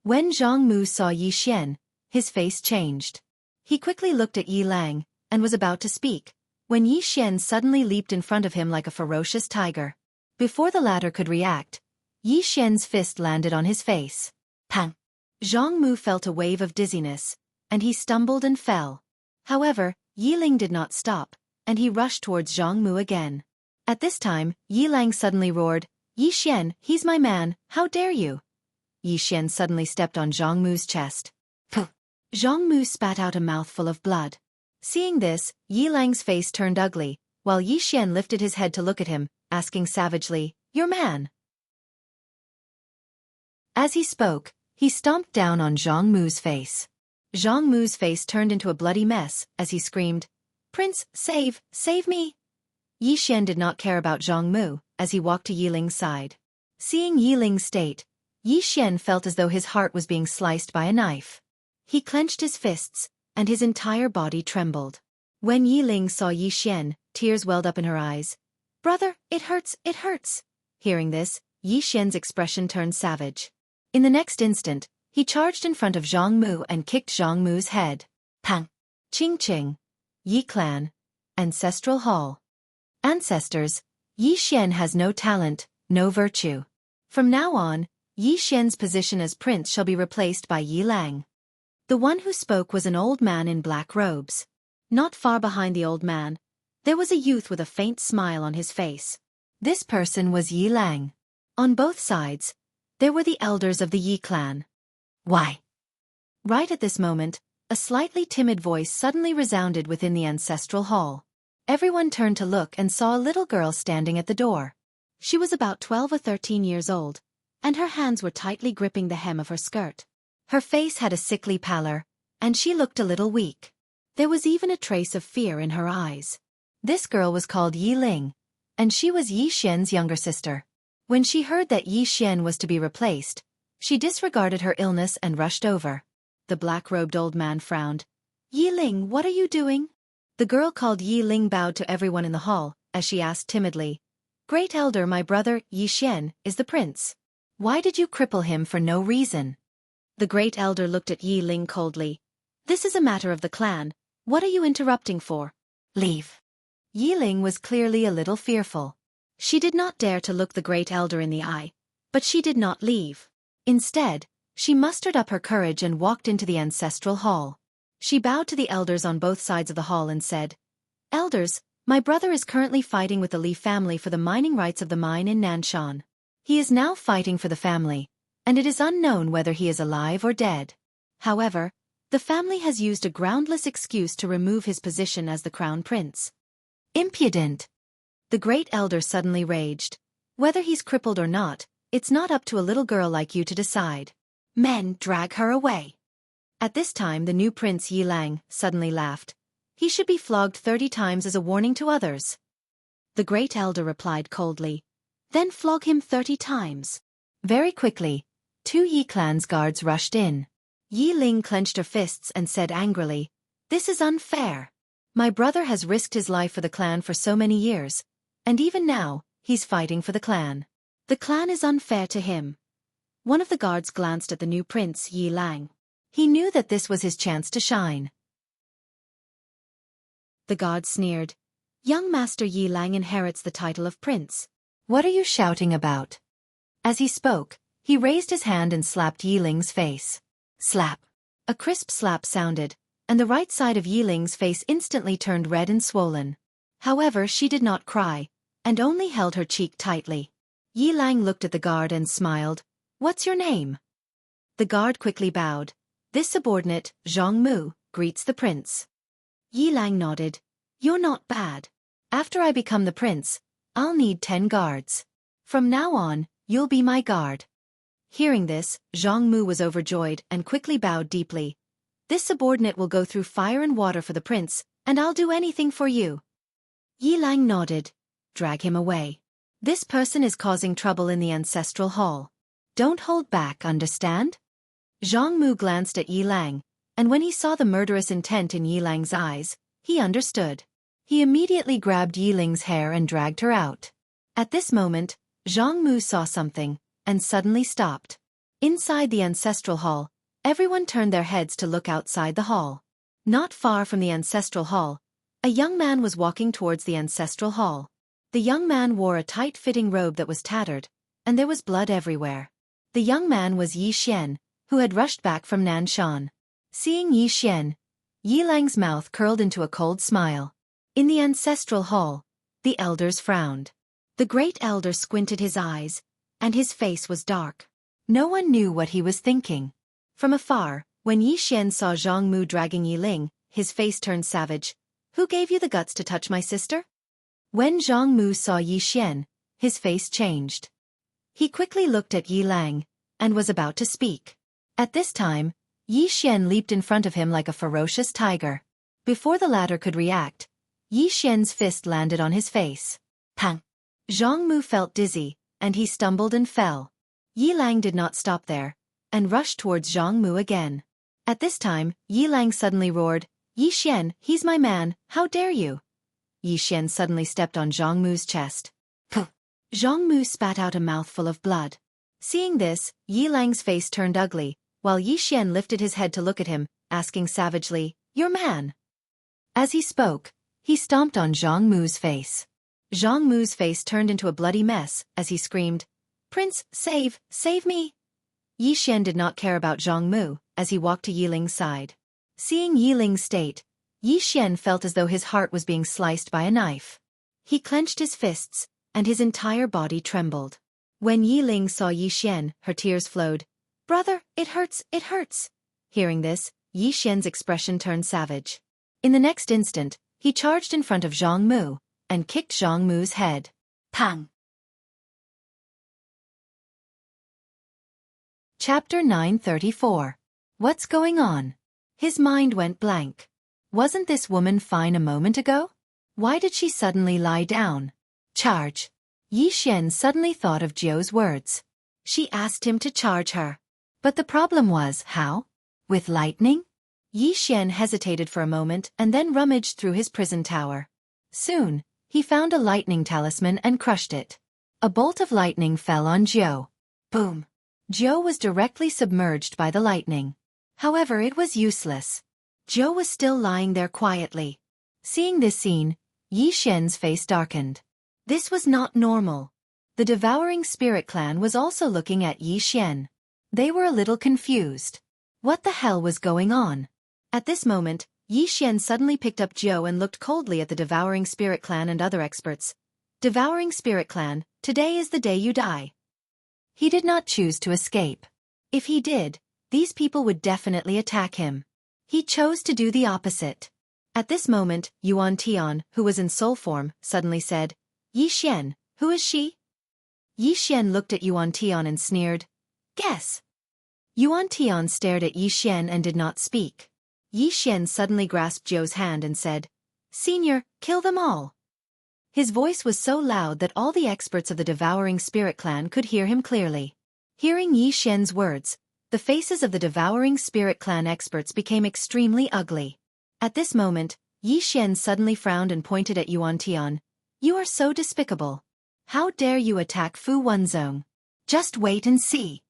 When Zhang Mu saw Yi Xian, his face changed. He quickly looked at Yi Lang, and was about to speak, when Yi Xian suddenly leaped in front of him like a ferocious tiger. Before the latter could react, Yi Xian's fist landed on his face. Pang! Zhang Mu felt a wave of dizziness, and he stumbled and fell. However, Yi Ling did not stop, and he rushed towards Zhang Mu again. At this time, Yi Lang suddenly roared, "Yi Xian, he's my man, how dare you!" Yi Xian suddenly stepped on Zhang Mu's chest. Puh! Zhang Mu spat out a mouthful of blood. Seeing this, Yi Lang's face turned ugly, while Yi Xian lifted his head to look at him, asking savagely, "Your man?" As he spoke, he stomped down on Zhang Mu's face. Zhang Mu's face turned into a bloody mess as he screamed, "Prince, save me!" Yi Xian did not care about Zhang Mu as he walked to Yi Ling's side. Seeing Yi Ling's state, Yi Xian felt as though his heart was being sliced by a knife. He clenched his fists, and his entire body trembled. When Yi Ling saw Yi Xian, tears welled up in her eyes. "Brother, it hurts, it hurts!" Hearing this, Yi Xian's expression turned savage. In the next instant, he charged in front of Zhang Mu and kicked Zhang Mu's head. Pang! Ching Ching! Yi Clan. Ancestral Hall. Ancestors, Yi Xian has no talent, no virtue. From now on, Yi Xian's position as prince shall be replaced by Yi Lang. The one who spoke was an old man in black robes. Not far behind the old man, there was a youth with a faint smile on his face. This person was Yi Lang. On both sides, there were the elders of the Yi clan. Why? Right at this moment, a slightly timid voice suddenly resounded within the ancestral hall. Everyone turned to look and saw a little girl standing at the door. She was about 12 or 13 years old, and her hands were tightly gripping the hem of her skirt. Her face had a sickly pallor, and she looked a little weak. There was even a trace of fear in her eyes. This girl was called Yi Ling, and she was Yi Xian's younger sister. When she heard that Yi Xian was to be replaced, she disregarded her illness and rushed over. The black-robed old man frowned. "Yi Ling, what are you doing?" The girl called Yi Ling bowed to everyone in the hall, as she asked timidly, "Great elder, my brother, Yi Xian, is the prince. Why did you cripple him for no reason?" The great elder looked at Yi Ling coldly. "This is a matter of the clan. What are you interrupting for? Leave." Yi Ling was clearly a little fearful. She did not dare to look the great elder in the eye, but she did not leave. Instead, she mustered up her courage and walked into the ancestral hall. She bowed to the elders on both sides of the hall and said, "Elders, my brother is currently fighting with the Li family for the mining rights of the mine in Nanshan. He is now fighting for the family, and it is unknown whether he is alive or dead. However, the family has used a groundless excuse to remove his position as the crown prince." Impudent! The great elder suddenly raged. "Whether he's crippled or not, it's not up to a little girl like you to decide. Men, drag her away." At this time the new prince Yi Lang suddenly laughed. "He should be flogged 30 times as a warning to others." The great elder replied coldly, "Then flog him 30 times. Very quickly, 2 Yi clan's guards rushed in. Yi Ling clenched her fists and said angrily, "This is unfair. My brother has risked his life for the clan for so many years, and even now, he's fighting for the clan. The clan is unfair to him." One of the guards glanced at the new prince Yi Lang. He knew that this was his chance to shine. The guard sneered, "Young Master Yi Lang inherits the title of prince. What are you shouting about?" As he spoke, he raised his hand and slapped Yi Ling's face. Slap! A crisp slap sounded, and the right side of Yi Ling's face instantly turned red and swollen. However, she did not cry, and only held her cheek tightly. Yi Lang looked at the guard and smiled. "What's your name?" The guard quickly bowed. "This subordinate, Zhang Mu, greets the prince." Yi Lang nodded. "You're not bad. After I become the prince, I'll need 10 guards. From now on, you'll be my guard." Hearing this, Zhang Mu was overjoyed and quickly bowed deeply. This subordinate will go through fire and water for the prince, and I'll do anything for you. Yi Lang nodded. Drag him away. This person is causing trouble in the ancestral hall. Don't hold back, understand? Zhang Mu glanced at Yi Lang, and when he saw the murderous intent in Yi Lang's eyes, he understood. He immediately grabbed Yi Ling's hair and dragged her out. At this moment, Zhang Mu saw something, and suddenly stopped. Inside the ancestral hall, everyone turned their heads to look outside the hall. Not far from the ancestral hall, a young man was walking towards the ancestral hall. The young man wore a tight-fitting robe that was tattered, and there was blood everywhere. The young man was Yi Xian, who had rushed back from Nanshan. Seeing Yi Xian, Yi Lang's mouth curled into a cold smile. In the ancestral hall, the elders frowned. The great elder squinted his eyes, and his face was dark. No one knew what he was thinking. From afar, when Yi Xian saw Zhang Mu dragging Yi Ling, his face turned savage. Who gave you the guts to touch my sister? When Zhang Mu saw Yi Xian, his face changed. He quickly looked at Yi Lang, and was about to speak. At this time, Yi Xian leaped in front of him like a ferocious tiger. Before the latter could react, Yi Xian's fist landed on his face. Pang! Zhang Mu felt dizzy, and he stumbled and fell. Yi Lang did not stop there, and rushed towards Zhang Mu again. At this time, Yi Lang suddenly roared, Yi Xian, he's my man, how dare you? Yi Xian suddenly stepped on Zhang Mu's chest. Puh! Zhang Mu spat out a mouthful of blood. Seeing this, Yi Lang's face turned ugly, while Yi Xian lifted his head to look at him, asking savagely, your man? As he spoke, he stomped on Zhang Mu's face. Zhang Mu's face turned into a bloody mess, as he screamed, Prince, save me! Yi Xian did not care about Zhang Mu, as he walked to Yi Ling's side. Seeing Yi Ling's state, Yi Xian felt as though his heart was being sliced by a knife. He clenched his fists, and his entire body trembled. When Yi Ling saw Yi Xian, her tears flowed. Brother, it hurts, it hurts! Hearing this, Yi Xian's expression turned savage. In the next instant, he charged in front of Zhang Mu, and kicked Zhang Mu's head. Pang! Chapter 934. What's going on? His mind went blank. Wasn't this woman fine a moment ago? Why did she suddenly lie down? Charge! Yi Xian suddenly thought of Jiu's words. She asked him to charge her. But the problem was, how? With lightning? Yi Xian hesitated for a moment and then rummaged through his prison tower. Soon, he found a lightning talisman and crushed it. A bolt of lightning fell on Jiu. Boom! Jiu was directly submerged by the lightning. However, it was useless. Jiu was still lying there quietly. Seeing this scene, Yi Xian's face darkened. This was not normal. The devouring spirit clan was also looking at Yi Xian. They were a little confused. What the hell was going on? At this moment, Yi Xian suddenly picked up Jiu and looked coldly at the devouring spirit clan and other experts. Devouring spirit clan, today is the day you die. He did not choose to escape. If he did, these people would definitely attack him. He chose to do the opposite. At this moment, Yuan Tian, who was in soul form, suddenly said, Yi Xian, who is she? Yi Xian looked at Yuan Tian and sneered, Guess. Yuan Tian stared at Yi Xian and did not speak. Yi Xian suddenly grasped Jiu's hand and said, Senior, kill them all. His voice was so loud that all the experts of the devouring spirit clan could hear him clearly. Hearing Yi Xian's words, the faces of the devouring spirit clan experts became extremely ugly. At this moment, Yi Xian suddenly frowned and pointed at Yuan Tian. You are so despicable. How dare you attack Fu Wenzong? Just wait and see.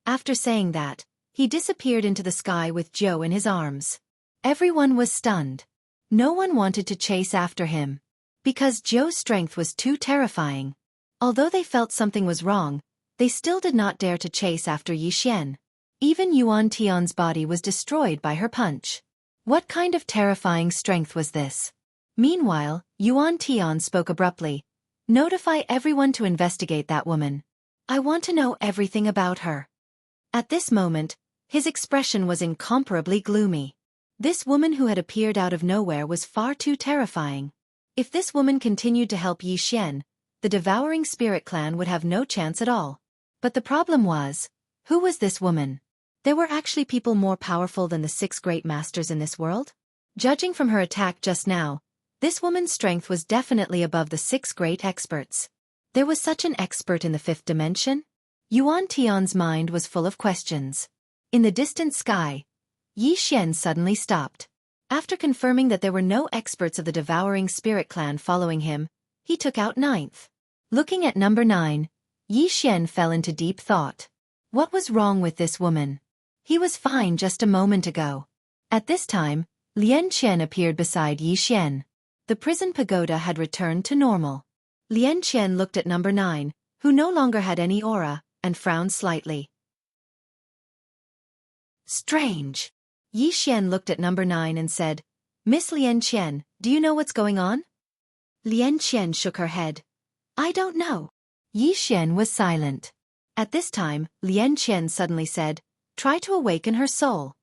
After saying that, he disappeared into the sky with Jiu in his arms. Everyone was stunned. No one wanted to chase after him. Because Jiu's strength was too terrifying. Although they felt something was wrong, they still did not dare to chase after Yi Xian. Even Yuan Tian's body was destroyed by her punch. What kind of terrifying strength was this? Meanwhile, Yuan Tian spoke abruptly. Notify everyone to investigate that woman. I want to know everything about her. At this moment, his expression was incomparably gloomy. This woman who had appeared out of nowhere was far too terrifying. If this woman continued to help Yi Xian, the devouring spirit clan would have no chance at all. But the problem was, who was this woman? There were actually people more powerful than the 6 great masters in this world? Judging from her attack just now, this woman's strength was definitely above the 6 great experts. There was such an expert in the 5th dimension? Yuan Tian's mind was full of questions. In the distant sky, Yi Xian suddenly stopped. After confirming that there were no experts of the devouring spirit clan following him, he took out 9th. Looking at number 9, Yi Xian fell into deep thought. What was wrong with this woman? He was fine just a moment ago. At this time, Lian Qian appeared beside Yi Xian. The prison pagoda had returned to normal. Lian Qian looked at number 9, who no longer had any aura, and frowned slightly. Strange. Yi Xian looked at number 9 and said, Miss Lian Qian, do you know what's going on? Lian Qian shook her head. I don't know. Yi Xian was silent. At this time, Lian Qian suddenly said, Try to awaken her soul.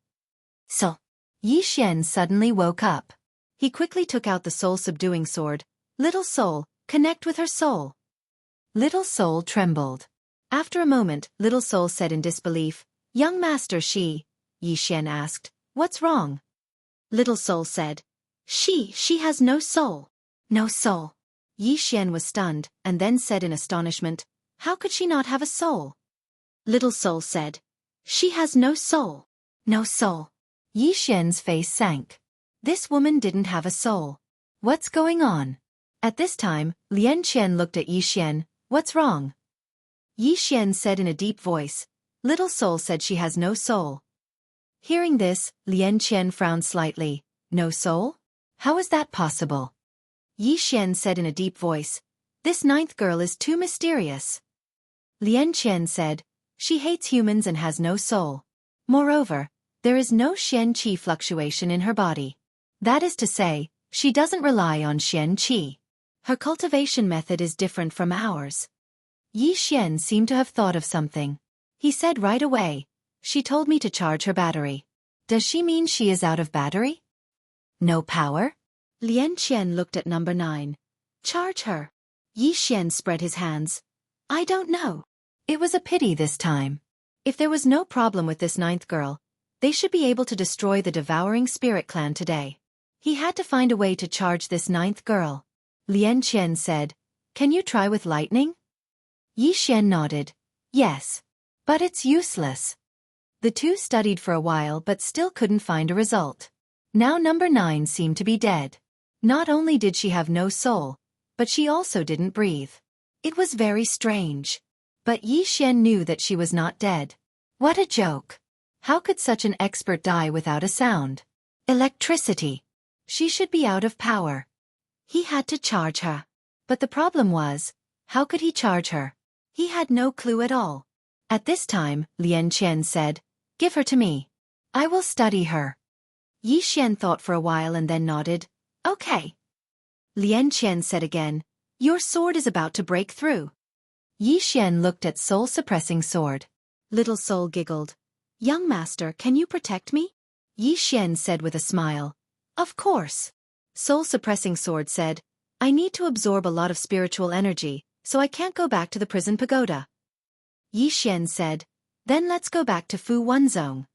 So, Yi Xian suddenly woke up. He quickly took out the soul-subduing sword. Little soul, connect with her soul. Little soul trembled. After a moment, Little soul said in disbelief, Young master Yi Xian asked, What's wrong? Little soul said, She has no soul. No soul. Yi Xian was stunned, and then said in astonishment, How could she not have a soul? Little soul said, She has no soul. No soul. Yi Xian's face sank. This woman didn't have a soul. What's going on? At this time, Lian Qian looked at Yi Xian. What's wrong? Yi Xian said in a deep voice, Little soul said she has no soul. Hearing this, Lian Qian frowned slightly. No soul? How is that possible? Yi Xian said in a deep voice, This 9th girl is too mysterious. Lian Qian said, She hates humans and has no soul. Moreover, there is no Xian Qi fluctuation in her body. That is to say, she doesn't rely on Xian Qi. Her cultivation method is different from ours. Yi Xian seemed to have thought of something. He said right away, She told me to charge her battery. Does she mean she is out of battery? No power? Lian Qian looked at number 9. Charge her. Yi Xian spread his hands. I don't know. It was a pity this time. If there was no problem with this 9th girl, they should be able to destroy the devouring spirit clan today. He had to find a way to charge this 9th girl. Lian Qian said, Can you try with lightning? Yi Xian nodded. Yes. But it's useless. The two studied for a while but still couldn't find a result. Now number 9 seemed to be dead. Not only did she have no soul, but she also didn't breathe. It was very strange. But Yi Xian knew that she was not dead. What a joke. How could such an expert die without a sound? Electricity. She should be out of power. He had to charge her. But the problem was, how could he charge her? He had no clue at all. At this time, Lian Qian said, Give her to me. I will study her. Yi Xian thought for a while and then nodded. Okay. Lian Qian said again, Your sword is about to break through. Yi Xian looked at soul-suppressing sword. Little soul giggled. Young master, can you protect me? Yi Xian said with a smile. Of course. Soul-suppressing sword said, I need to absorb a lot of spiritual energy, so I can't go back to the prison pagoda. Yi Xian said, Then let's go back to Fu Wan Zone.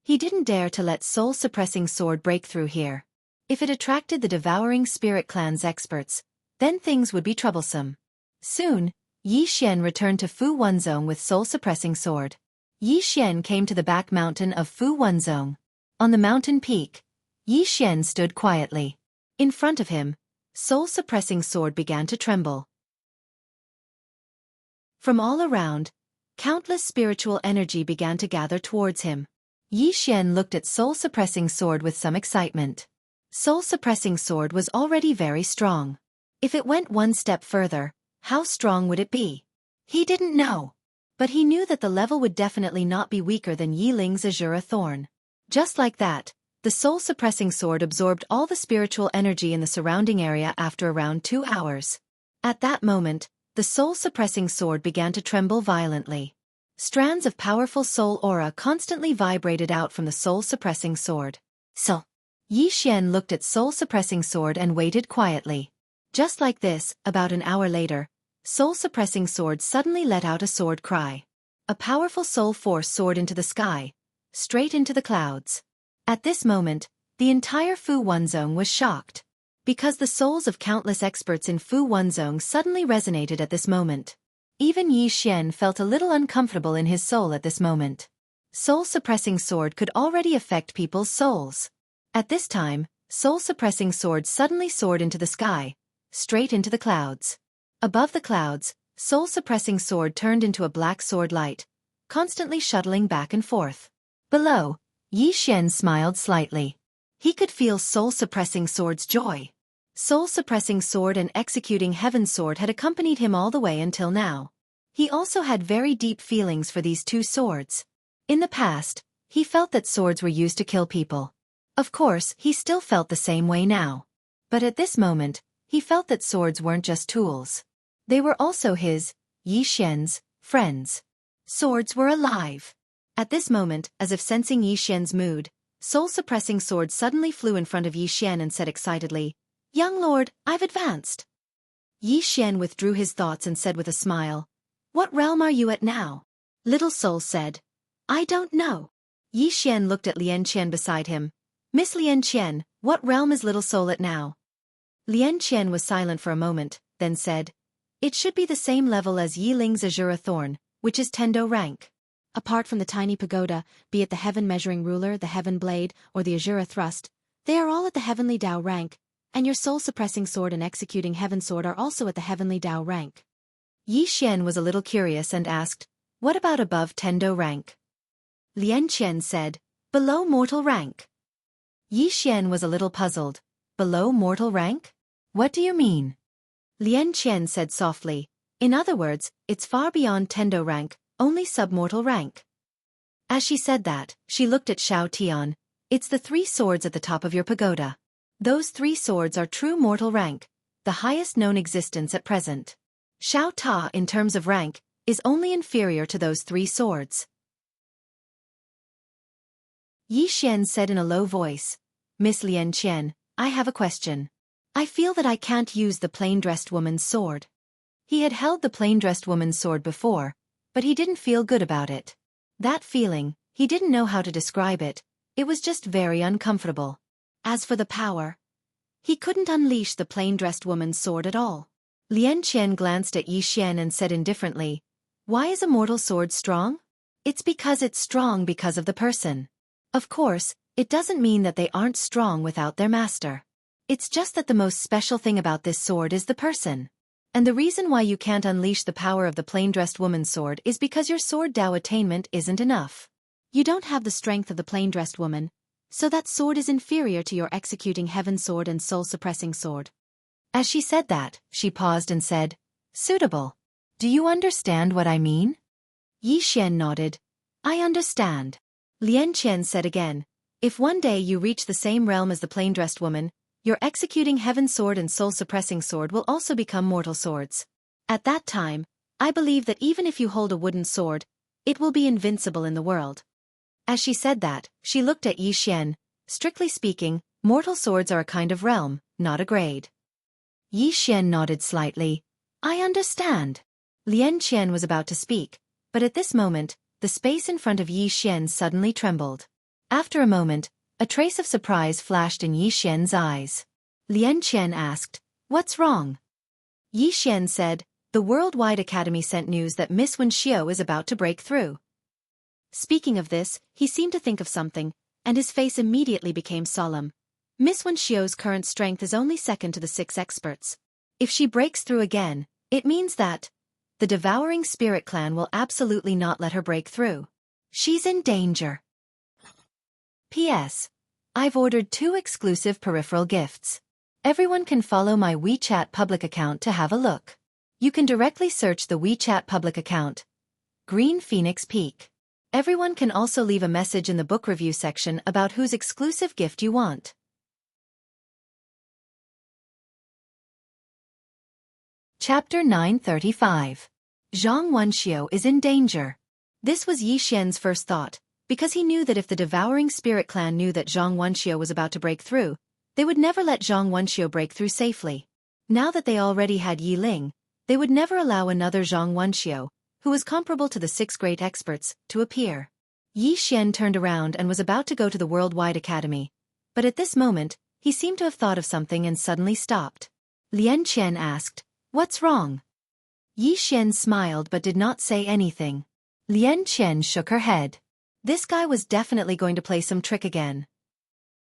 He didn't dare to let soul-suppressing sword break through here. If it attracted the devouring spirit clan's experts, then things would be troublesome. Soon, Yi Xian returned to Fu Wan Zone with soul-suppressing sword. Yi Xian came to the back mountain of Fu Wan Zone. On the mountain peak, Yi Xian stood quietly. In front of him, soul-suppressing sword began to tremble. From all around, countless spiritual energy began to gather towards him. Yi Xian looked at soul-suppressing sword with some excitement. Soul-suppressing sword was already very strong. If it went one step further, how strong would it be? He didn't know. But he knew that the level would definitely not be weaker than Yi Ling's Azure Thorn. Just like that, the soul-suppressing sword absorbed all the spiritual energy in the surrounding area after around 2 hours. At that moment, the soul-suppressing sword began to tremble violently. Strands of powerful soul aura constantly vibrated out from the soul-suppressing sword. So, Yi Xian looked at soul-suppressing sword and waited quietly. Just like this, about an hour later, soul-suppressing sword suddenly let out a sword cry. A powerful soul force soared into the sky, straight into the clouds. At this moment, the entire Fu Wanzong was shocked. Because the souls of countless experts in Fu Wanzong suddenly resonated at this moment. Even Yi Xian felt a little uncomfortable in his soul at this moment. Soul-suppressing sword could already affect people's souls. At this time, soul-suppressing sword suddenly soared into the sky, straight into the clouds. Above the clouds, soul-suppressing sword turned into a black sword light, constantly shuttling back and forth. Below, Yi Xian smiled slightly. He could feel soul-suppressing sword's joy. Soul-suppressing sword and executing heaven sword had accompanied him all the way until now. He also had very deep feelings for these two swords. In the past, he felt that swords were used to kill people. Of course, he still felt the same way now. But at this moment, he felt that swords weren't just tools. They were also his, Yi Xian's, friends. Swords were alive. At this moment, as if sensing Yi Xian's mood, soul-suppressing sword suddenly flew in front of Yi Xian and said excitedly, "Young lord, I've advanced." Yi Xian withdrew his thoughts and said with a smile, "What realm are you at now?" Little soul said, "I don't know." Yi Xian looked at Lian Qian beside him. "Miss Lian Qian, what realm is little soul at now?" Lian Qian was silent for a moment, then said, "It should be the same level as Yi Ling's Azura Thorn, which is Tendo rank." Apart from the tiny pagoda, be it the heaven measuring ruler, the heaven blade, or the Azura thrust, they are all at the heavenly Tao rank, and your soul-suppressing sword and executing heaven sword are also at the heavenly Tao rank. Yi Xian was a little curious and asked, "What about above Tendo rank?" Lian Qian said, "Below mortal rank." Yi Xian was a little puzzled. "Below mortal rank? What do you mean?" Lian Qian said softly, "In other words, it's far beyond Tendo rank, only submortal rank." As she said that, she looked at Xiao Tian. "It's the three swords at the top of your pagoda. Those three swords are true mortal rank, the highest known existence at present. Xiao Ta, in terms of rank, is only inferior to those three swords." Yi Xian said in a low voice, "Miss Lian Qian, I have a question. I feel that I can't use the plain-dressed woman's sword." He had held the plain-dressed woman's sword before, but he didn't feel good about it. That feeling, he didn't know how to describe it, it was just very uncomfortable. As for the power, he couldn't unleash the plain-dressed woman's sword at all. Lian Qian glanced at Yi Xian and said indifferently, "Why is a mortal sword strong? It's strong because of the person. Of course, it doesn't mean that they aren't strong without their master. It's just that the most special thing about this sword is the person. And the reason why you can't unleash the power of the plain-dressed woman's sword is because your sword Dao attainment isn't enough. You don't have the strength of the plain-dressed woman, so that sword is inferior to your executing heaven sword and soul-suppressing sword." As she said that, she paused and said, "Suitable. Do you understand what I mean?" Yi Xian nodded. "I understand." Lian Qian said again, "If one day you reach the same realm as the plain-dressed woman, your executing heaven sword and soul-suppressing sword will also become mortal swords. At that time, I believe that even if you hold a wooden sword, it will be invincible in the world." As she said that, she looked at Yi Xian. "Strictly speaking, mortal swords are a kind of realm, not a grade." Yi Xian nodded slightly. "I understand." Lian Qian was about to speak, but at this moment, the space in front of Yi Xian suddenly trembled. After a moment, a trace of surprise flashed in Yi Xian's eyes. Lian Qian asked, "What's wrong?" Yi Xian said, "The Worldwide Academy sent news that Miss Wen Xiao is about to break through." Speaking of this, he seemed to think of something, and his face immediately became solemn. Miss Wen Xiao's current strength is only second to the 6 experts. If she breaks through again, it means that the Devouring Spirit Clan will absolutely not let her break through. She's in danger. P.S. I've ordered 2 exclusive peripheral gifts. Everyone can follow my WeChat public account to have a look. You can directly search the WeChat public account, Green Phoenix Peak. Everyone can also leave a message in the book review section about whose exclusive gift you want. Chapter 935. Zhang Wenxiu is in danger. This was Yi Xian's first thought, because he knew that if the Devouring Spirit Clan knew that Zhang Wenxiu was about to break through, they would never let Zhang Wenxiu break through safely. Now that they already had Yi Ling, they would never allow another Zhang Wenxiu, who was comparable to the 6 great experts, to appear. Yi Xian turned around and was about to go to the Worldwide Academy. But at this moment, he seemed to have thought of something and suddenly stopped. Lian Qian asked, "What's wrong?" Yi Xian smiled but did not say anything. Lian Qian shook her head. This guy was definitely going to play some trick again.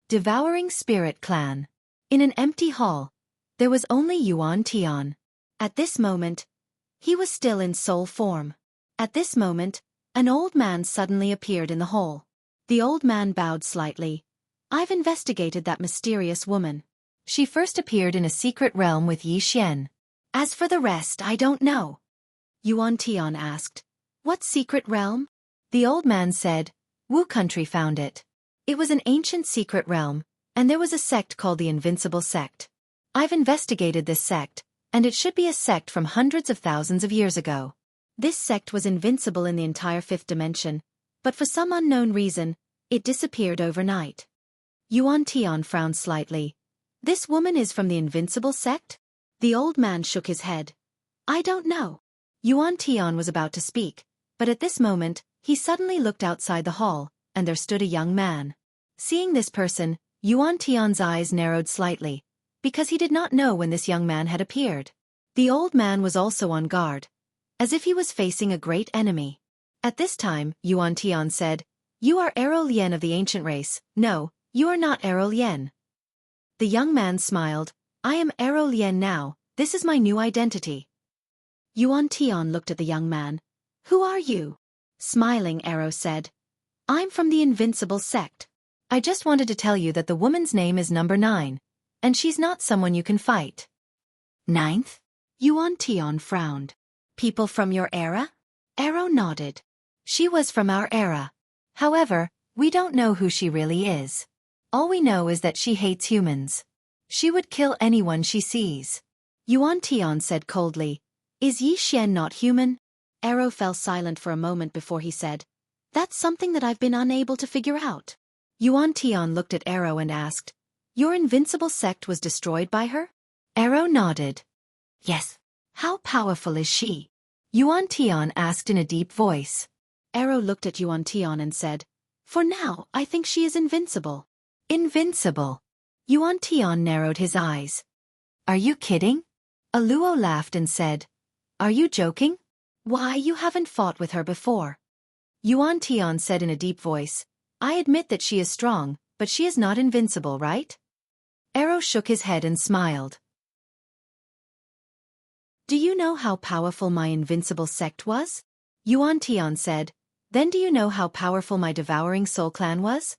Devouring Spirit Clan. In an empty hall, there was only Yuan Tian. At this moment, he was still in soul form. At this moment, an old man suddenly appeared in the hall. The old man bowed slightly. "I've investigated that mysterious woman. She first appeared in a secret realm with Yi Xian. As for the rest, I don't know." Yuan Tian asked, "What secret realm?" The old man said, "Wu country found it. It was an ancient secret realm, and there was a sect called the Invincible Sect. I've investigated this sect, and it should be a sect from hundreds of thousands of years ago. This sect was invincible in the entire fifth dimension, but for some unknown reason, it disappeared overnight." Yuan Tian frowned slightly. "This woman is from the Invincible Sect?" The old man shook his head. "I don't know." Yuan Tian was about to speak, but at this moment, he suddenly looked outside the hall, and there stood a young man. Seeing this person, Yuan Tian's eyes narrowed slightly, because he did not know when this young man had appeared. The old man was also on guard, as if he was facing a great enemy. At this time, Yuan Tian said, "You are Ero Lien of the ancient race." "No, you are not Ero Lien." The young man smiled. "I am Ero Lien now, this is my new identity." Yuan Tian looked at the young man. "Who are you?" Smiling, Ero said, "I'm from the Invincible Sect. I just wanted to tell you that the woman's name is number 9, and she's not someone you can fight." "Ninth?" Yuan Tian frowned. "People from your era?" Ero nodded. "She was from our era. However, we don't know who she really is. All we know is that she hates humans. She would kill anyone she sees." Yuan Tian said coldly, "Is Yi Xian not human?" Ero fell silent for a moment before he said, "That's something that I've been unable to figure out." Yuan Tian looked at Ero and asked, "Your Invincible Sect was destroyed by her?" Ero nodded. "Yes." "How powerful is she?" Yuan Tian asked in a deep voice. Ero looked at Yuan Tian and said, "For now, I think she is invincible." "Invincible?" Yuan Tian narrowed his eyes. "Are you kidding?" Aluo laughed and said, "Are you joking? Why, you haven't fought with her before." Yuan Tian said in a deep voice, "I admit that she is strong, but she is not invincible, right?" Ero shook his head and smiled. "Do you know how powerful my Invincible Sect was?" Yuan Tian said. "Then do you know how powerful my Devouring Soul Clan was?"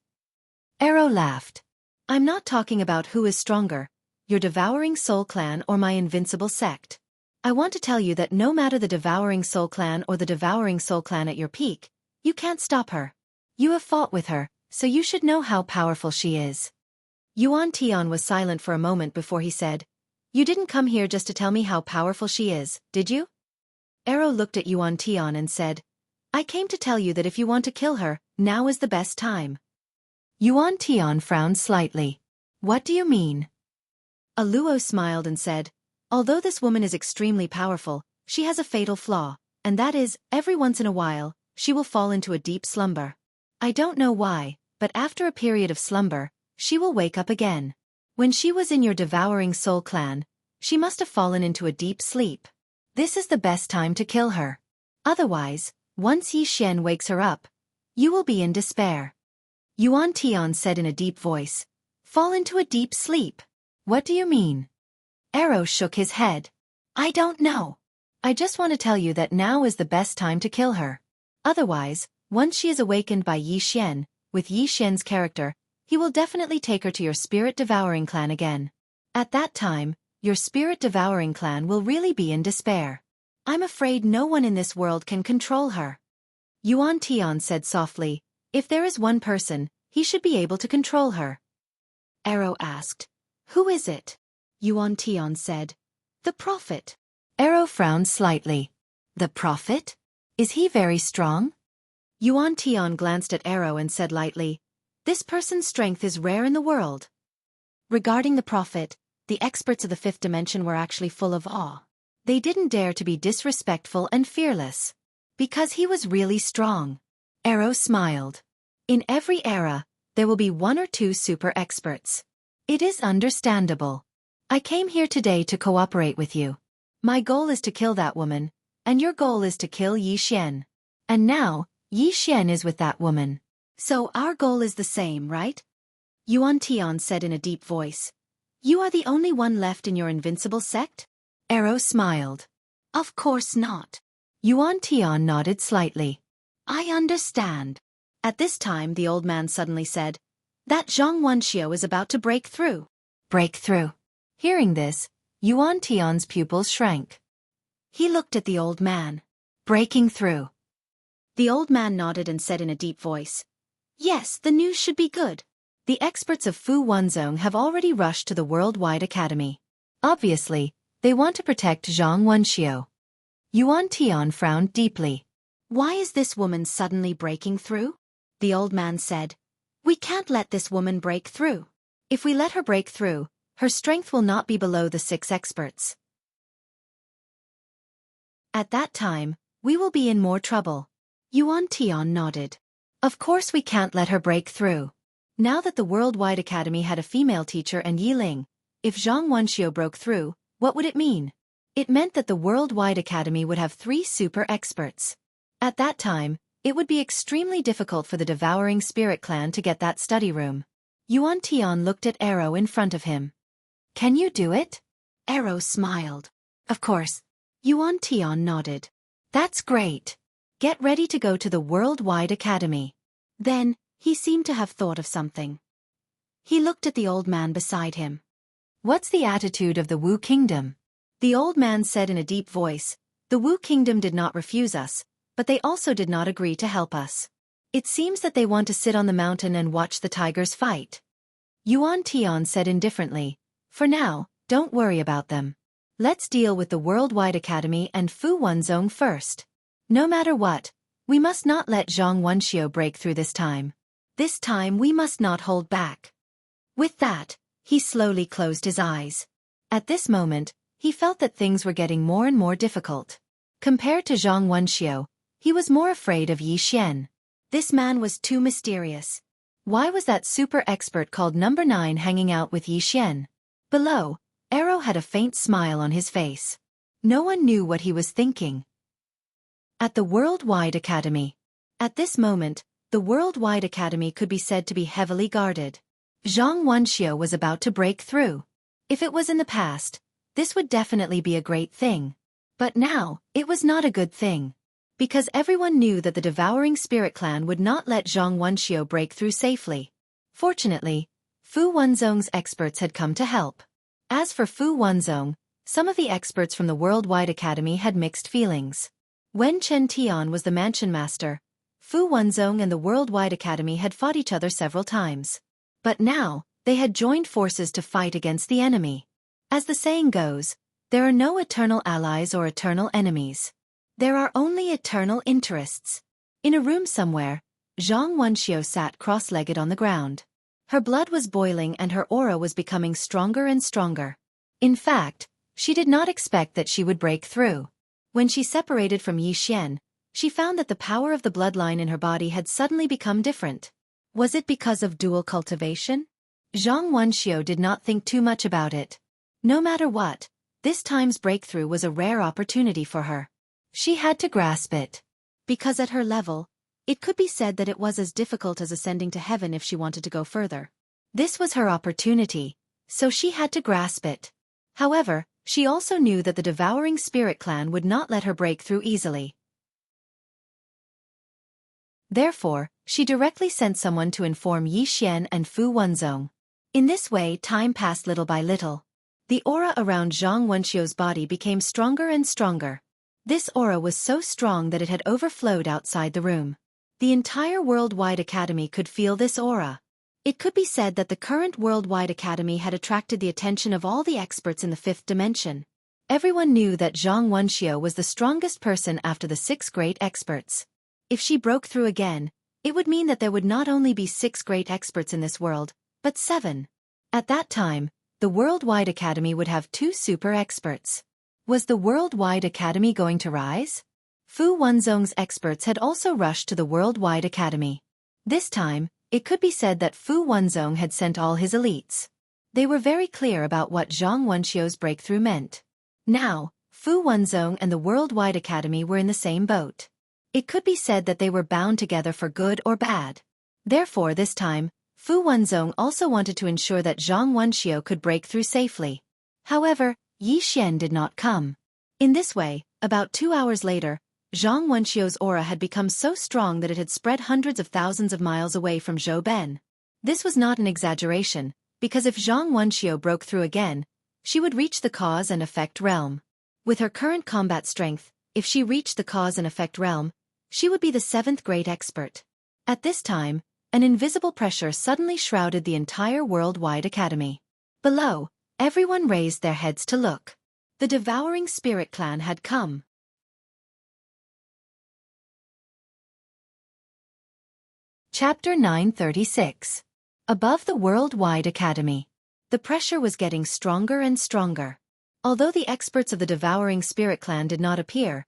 Ero laughed. "I'm not talking about who is stronger, your Devouring Soul Clan or my Invincible Sect. I want to tell you that no matter the Devouring Soul Clan or the Devouring Soul Clan at your peak, you can't stop her. You have fought with her, so you should know how powerful she is." Yuan Tian was silent for a moment before he said, "You didn't come here just to tell me how powerful she is, did you?" Ero looked at Yuan Tian and said, "I came to tell you that if you want to kill her, now is the best time." Yuan Tian frowned slightly. "What do you mean?" Aluo smiled and said, "Although this woman is extremely powerful, she has a fatal flaw, and that is, every once in a while, she will fall into a deep slumber. I don't know why, but after a period of slumber, she will wake up again. When she was in your Devouring Soul Clan, she must have fallen into a deep sleep. This is the best time to kill her. Otherwise, once Yi Xian wakes her up, you will be in despair." Yuan Tian said in a deep voice, "Fall into a deep sleep? What do you mean?" Ero shook his head. "I don't know. I just want to tell you that now is the best time to kill her. Otherwise, once she is awakened by Yi Xian, with Yi Xian's character, he will definitely take her to your Spirit Devouring Clan again. At that time, your Spirit Devouring Clan will really be in despair. I'm afraid no one in this world can control her." Yuan Tian said softly, "If there is one person, he should be able to control her." Ero asked, "Who is it?" Yuan Tian said, "The Prophet." Ero frowned slightly. "The Prophet? Is he very strong?" Yuan Tian glanced at Ero and said lightly, "This person's strength is rare in the world." Regarding the Prophet, the experts of the fifth dimension were actually full of awe. They didn't dare to be disrespectful and fearless. Because he was really strong. Arrow smiled. In every era, there will be one or two super experts. It is understandable. I came here today to cooperate with you. My goal is to kill that woman, and your goal is to kill Yi Xian. And now, Yi Xian is with that woman. So our goal is the same, right? Yuan Tian said in a deep voice. You are the only one left in your invincible sect? Arrow smiled. Of course not. Yuan Tian nodded slightly. I understand. At this time the old man suddenly said, that Zhang Wenxiu is about to break through. Break through. Hearing this, Yuan Tian's pupils shrank. He looked at the old man. Breaking through. The old man nodded and said in a deep voice, yes, the news should be good. The experts of Fu Wenzong have already rushed to the Worldwide Academy. Obviously, they want to protect Zhang Wenxiu. Yuan Tian frowned deeply. Why is this woman suddenly breaking through? The old man said. We can't let this woman break through. If we let her break through, her strength will not be below the 6 experts. At that time, we will be in more trouble. Yuan Tian nodded. Of course we can't let her break through. Now that the Worldwide Academy had a female teacher and Yi Ling, if Zhang Wenxiu broke through, what would it mean? It meant that the Worldwide Academy would have 3 super experts. At that time, it would be extremely difficult for the Devouring Spirit clan to get that study room. Yuan Tian looked at Arrow in front of him. Can you do it? Arrow smiled. Of course. Yuan Tian nodded. That's great. Get ready to go to the Worldwide Academy. Then, he seemed to have thought of something. He looked at the old man beside him. What's the attitude of the Wu Kingdom? The old man said in a deep voice, the Wu Kingdom did not refuse us, but they also did not agree to help us. It seems that they want to sit on the mountain and watch the tigers fight. Yuan Tian said indifferently, for now, don't worry about them. Let's deal with the Worldwide Academy and Fu Wenzong first. No matter what, we must not let Zhang Wenxiu break through this time. This time we must not hold back. With that, he slowly closed his eyes. At this moment, he felt that things were getting more and more difficult. Compared to Zhang Wenxiu, he was more afraid of Yi Xian. This man was too mysterious. Why was that super expert called Number 9 hanging out with Yi Xian? Below, Arrow had a faint smile on his face. No one knew what he was thinking. At the Worldwide Academy. At this moment, the Worldwide Academy could be said to be heavily guarded. Zhang Wenxiu was about to break through. If it was in the past, this would definitely be a great thing. But now, it was not a good thing. Because everyone knew that the Devouring Spirit clan would not let Zhang Wenxiu break through safely. Fortunately, Fu Wenzong's experts had come to help. As for Fu Wenzong, some of the experts from the Worldwide Academy had mixed feelings. When Chen Tian was the mansion master, Fu Wenzong and the Worldwide Academy had fought each other several times. But now, they had joined forces to fight against the enemy. As the saying goes, there are no eternal allies or eternal enemies. There are only eternal interests. In a room somewhere, Zhang Wenxiu sat cross-legged on the ground. Her blood was boiling and her aura was becoming stronger and stronger. In fact, she did not expect that she would break through. When she separated from Yi Xian, she found that the power of the bloodline in her body had suddenly become different. Was it because of dual cultivation? Zhang Wenxiu did not think too much about it. No matter what, this time's breakthrough was a rare opportunity for her. She had to grasp it. Because at her level, it could be said that it was as difficult as ascending to heaven if she wanted to go further. This was her opportunity, so she had to grasp it. However, she also knew that the Devouring Spirit clan would not let her break through easily. Therefore, she directly sent someone to inform Yi Xian and Fu Wenzong. In this way, time passed little by little. The aura around Zhang Wenxiu's body became stronger and stronger. This aura was so strong that it had overflowed outside the room. The entire Worldwide Academy could feel this aura. It could be said that the current Worldwide Academy had attracted the attention of all the experts in the 5th dimension. Everyone knew that Zhang Wenxiu was the strongest person after the 6 great experts. If she broke through again, it would mean that there would not only be 6 great experts in this world, but 7. At that time, the Worldwide Academy would have 2 super experts. Was the Worldwide Academy going to rise? Fu Wenzong's experts had also rushed to the Worldwide Academy. This time, it could be said that Fu Wenzong had sent all his elites. They were very clear about what Zhang Wenxiu's breakthrough meant. Now, Fu Wenzong and the Worldwide Academy were in the same boat. It could be said that they were bound together for good or bad. Therefore this time, Fu Wenzong also wanted to ensure that Zhang Wenxiu could break through safely. However, Yi Xian did not come. In this way, about 2 hours later, Zhang Wenxiu's aura had become so strong that it had spread hundreds of thousands of miles away from Zhou Ben. This was not an exaggeration, because if Zhang Wenxiu broke through again, she would reach the cause and effect realm. With her current combat strength, if she reached the cause and effect realm, she would be the 7th great expert. At this time, an invisible pressure suddenly shrouded the entire Worldwide Academy. Below, everyone raised their heads to look. The devouring spirit clan had come. Chapter 936. Above the Worldwide Academy. The pressure was getting stronger and stronger. Although the experts of the devouring spirit clan did not appear,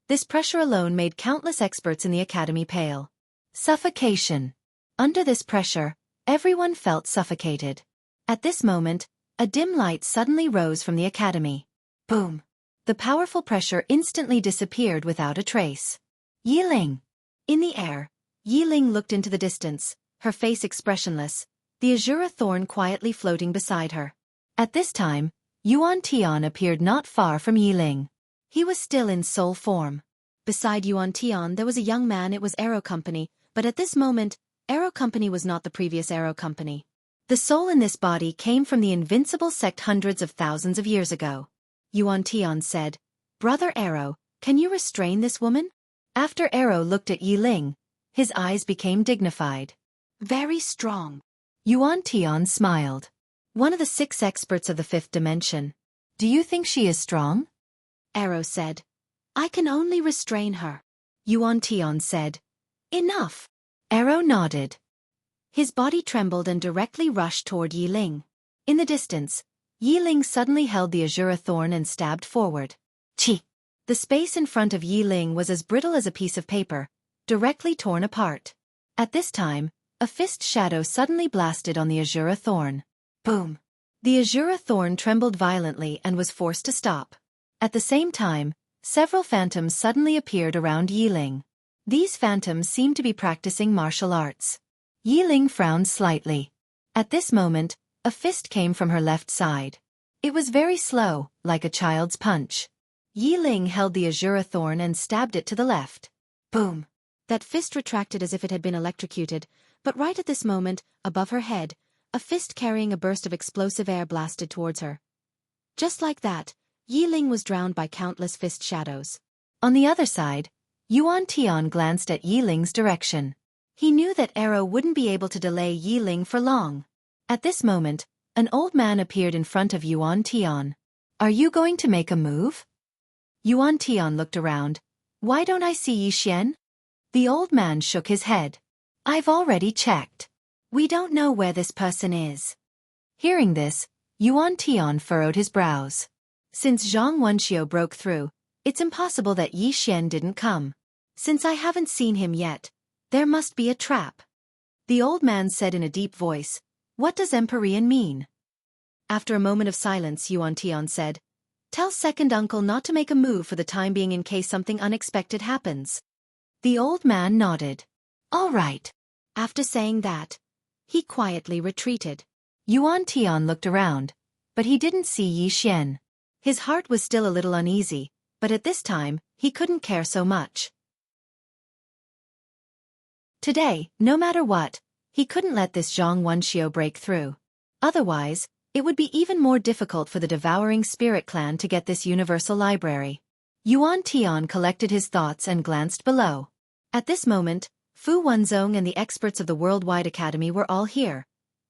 this pressure alone made countless experts in the academy pale. Suffocation. Under this pressure, everyone felt suffocated. At this moment, a dim light suddenly rose from the academy. Boom! The powerful pressure instantly disappeared without a trace. Yi Ling. In the air, Yi Ling looked into the distance, her face expressionless, the azure thorn quietly floating beside her. At this time, Yuan Tian appeared not far from Yi Ling. He was still in soul form. Beside Yuan Tian there was a young man. It was Arrow Company, but at this moment, Arrow Company was not the previous Arrow Company. The soul in this body came from the invincible sect hundreds of thousands of years ago. Yuan Tian said, "Brother Arrow, can you restrain this woman?" After Arrow looked at Yi Ling, his eyes became dignified. "Very strong." Yuan Tian smiled. "One of the 6 experts of the 5th dimension. Do you think she is strong?" Arrow said, "I can only restrain her." Yuan Tian said, "Enough." Arrow nodded. His body trembled and directly rushed toward Yi Ling. In the distance, Yi Ling suddenly held the azure thorn and stabbed forward. Chi! The space in front of Yi Ling was as brittle as a piece of paper, directly torn apart. At this time, a fist shadow suddenly blasted on the azure thorn. Boom! The azure thorn trembled violently and was forced to stop. At the same time, several phantoms suddenly appeared around Yi Ling. These phantoms seemed to be practicing martial arts. Yi Ling frowned slightly. At this moment, a fist came from her left side. It was very slow, like a child's punch. Yi Ling held the azure thorn and stabbed it to the left. Boom! That fist retracted as if it had been electrocuted, but right at this moment, above her head, a fist carrying a burst of explosive air blasted towards her. Just like that, Yi Ling was drowned by countless fist shadows. On the other side, Yuan Tian glanced at Yi Ling's direction. He knew that Arrow wouldn't be able to delay Yi Ling for long. At this moment, an old man appeared in front of Yuan Tian. "Are you going to make a move?" Yuan Tian looked around. "Why don't I see Yi Xian?" The old man shook his head. "I've already checked. We don't know where this person is." Hearing this, Yuan Tian furrowed his brows. Since Zhang Wenxiu broke through, it's impossible that Yi Xian didn't come. Since I haven't seen him yet, there must be a trap. The old man said in a deep voice, "What does Empyrean mean?" After a moment of silence, Yuan Tian said, "Tell second uncle not to make a move for the time being in case something unexpected happens." The old man nodded. "All right." After saying that, he quietly retreated. Yuan Tian looked around, but he didn't see Yi Xian. His heart was still a little uneasy, but at this time, he couldn't care so much. Today, no matter what, he couldn't let this Zhang Wenxiu break through. Otherwise, it would be even more difficult for the devouring spirit clan to get this universal library. Yuan Tian collected his thoughts and glanced below. At this moment, Fu Wenzong and the experts of the Worldwide Academy were all here.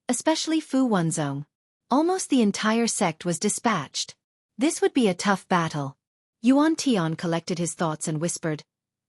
Especially Fu Wenzong. Almost the entire sect was dispatched. This would be a tough battle. Yuan Tian collected his thoughts and whispered,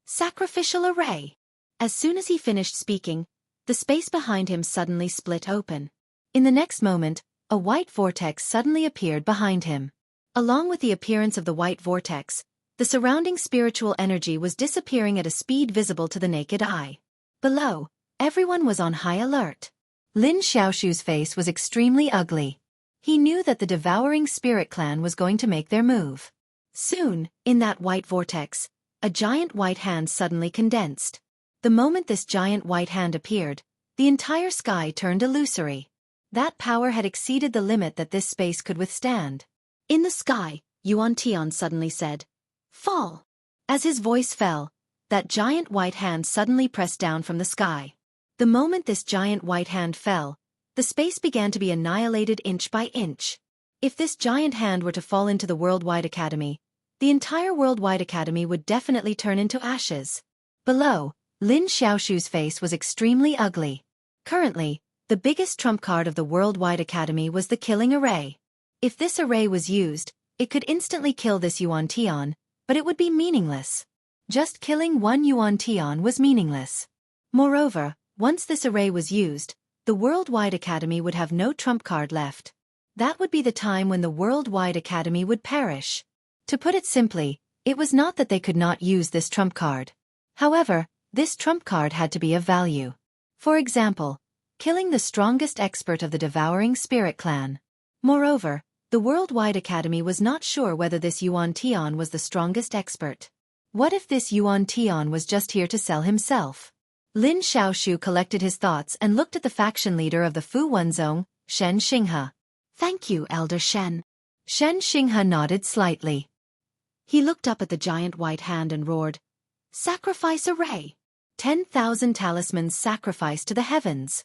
"Sacrificial array." As soon as he finished speaking, the space behind him suddenly split open. In the next moment, a white vortex suddenly appeared behind him. Along with the appearance of the white vortex, The surrounding spiritual energy was disappearing at a speed visible to the naked eye. Below, everyone was on high alert. Lin Xiaoshu's face was extremely ugly. He knew that the devouring spirit clan was going to make their move. Soon, in that white vortex, a giant white hand suddenly condensed. The moment this giant white hand appeared, the entire sky turned illusory. That power had exceeded the limit that this space could withstand. In the sky, Yuan Tian suddenly said, "Fall." As his voice fell, that giant white hand suddenly pressed down from the sky. The moment this giant white hand fell, the space began to be annihilated inch by inch. If this giant hand were to fall into the Worldwide Academy, the entire Worldwide Academy would definitely turn into ashes. Below, Lin Xiaoshu's face was extremely ugly. Currently, the biggest trump card of the Worldwide Academy was the killing array. If this array was used, it could instantly kill this Yuan Tian, but it would be meaningless. Just killing one Yuan Tian was meaningless. Moreover, once this array was used, the Worldwide Academy would have no trump card left. That would be the time when the Worldwide Academy would perish. To put it simply, it was not that they could not use this trump card. However, this trump card had to be of value. For example, killing the strongest expert of the devouring spirit clan. Moreover, the Worldwide Academy was not sure whether this Yuan Tian was the strongest expert. What if this Yuan Tian was just here to sell himself? Lin Xiaoshu collected his thoughts and looked at the faction leader of the Fu Wenzong, Shen Xinghe. "Thank you, Elder Shen." Shen Xinghe nodded slightly. He looked up at the giant white hand and roared, "Sacrifice array! 10,000 talismans sacrificed to the heavens."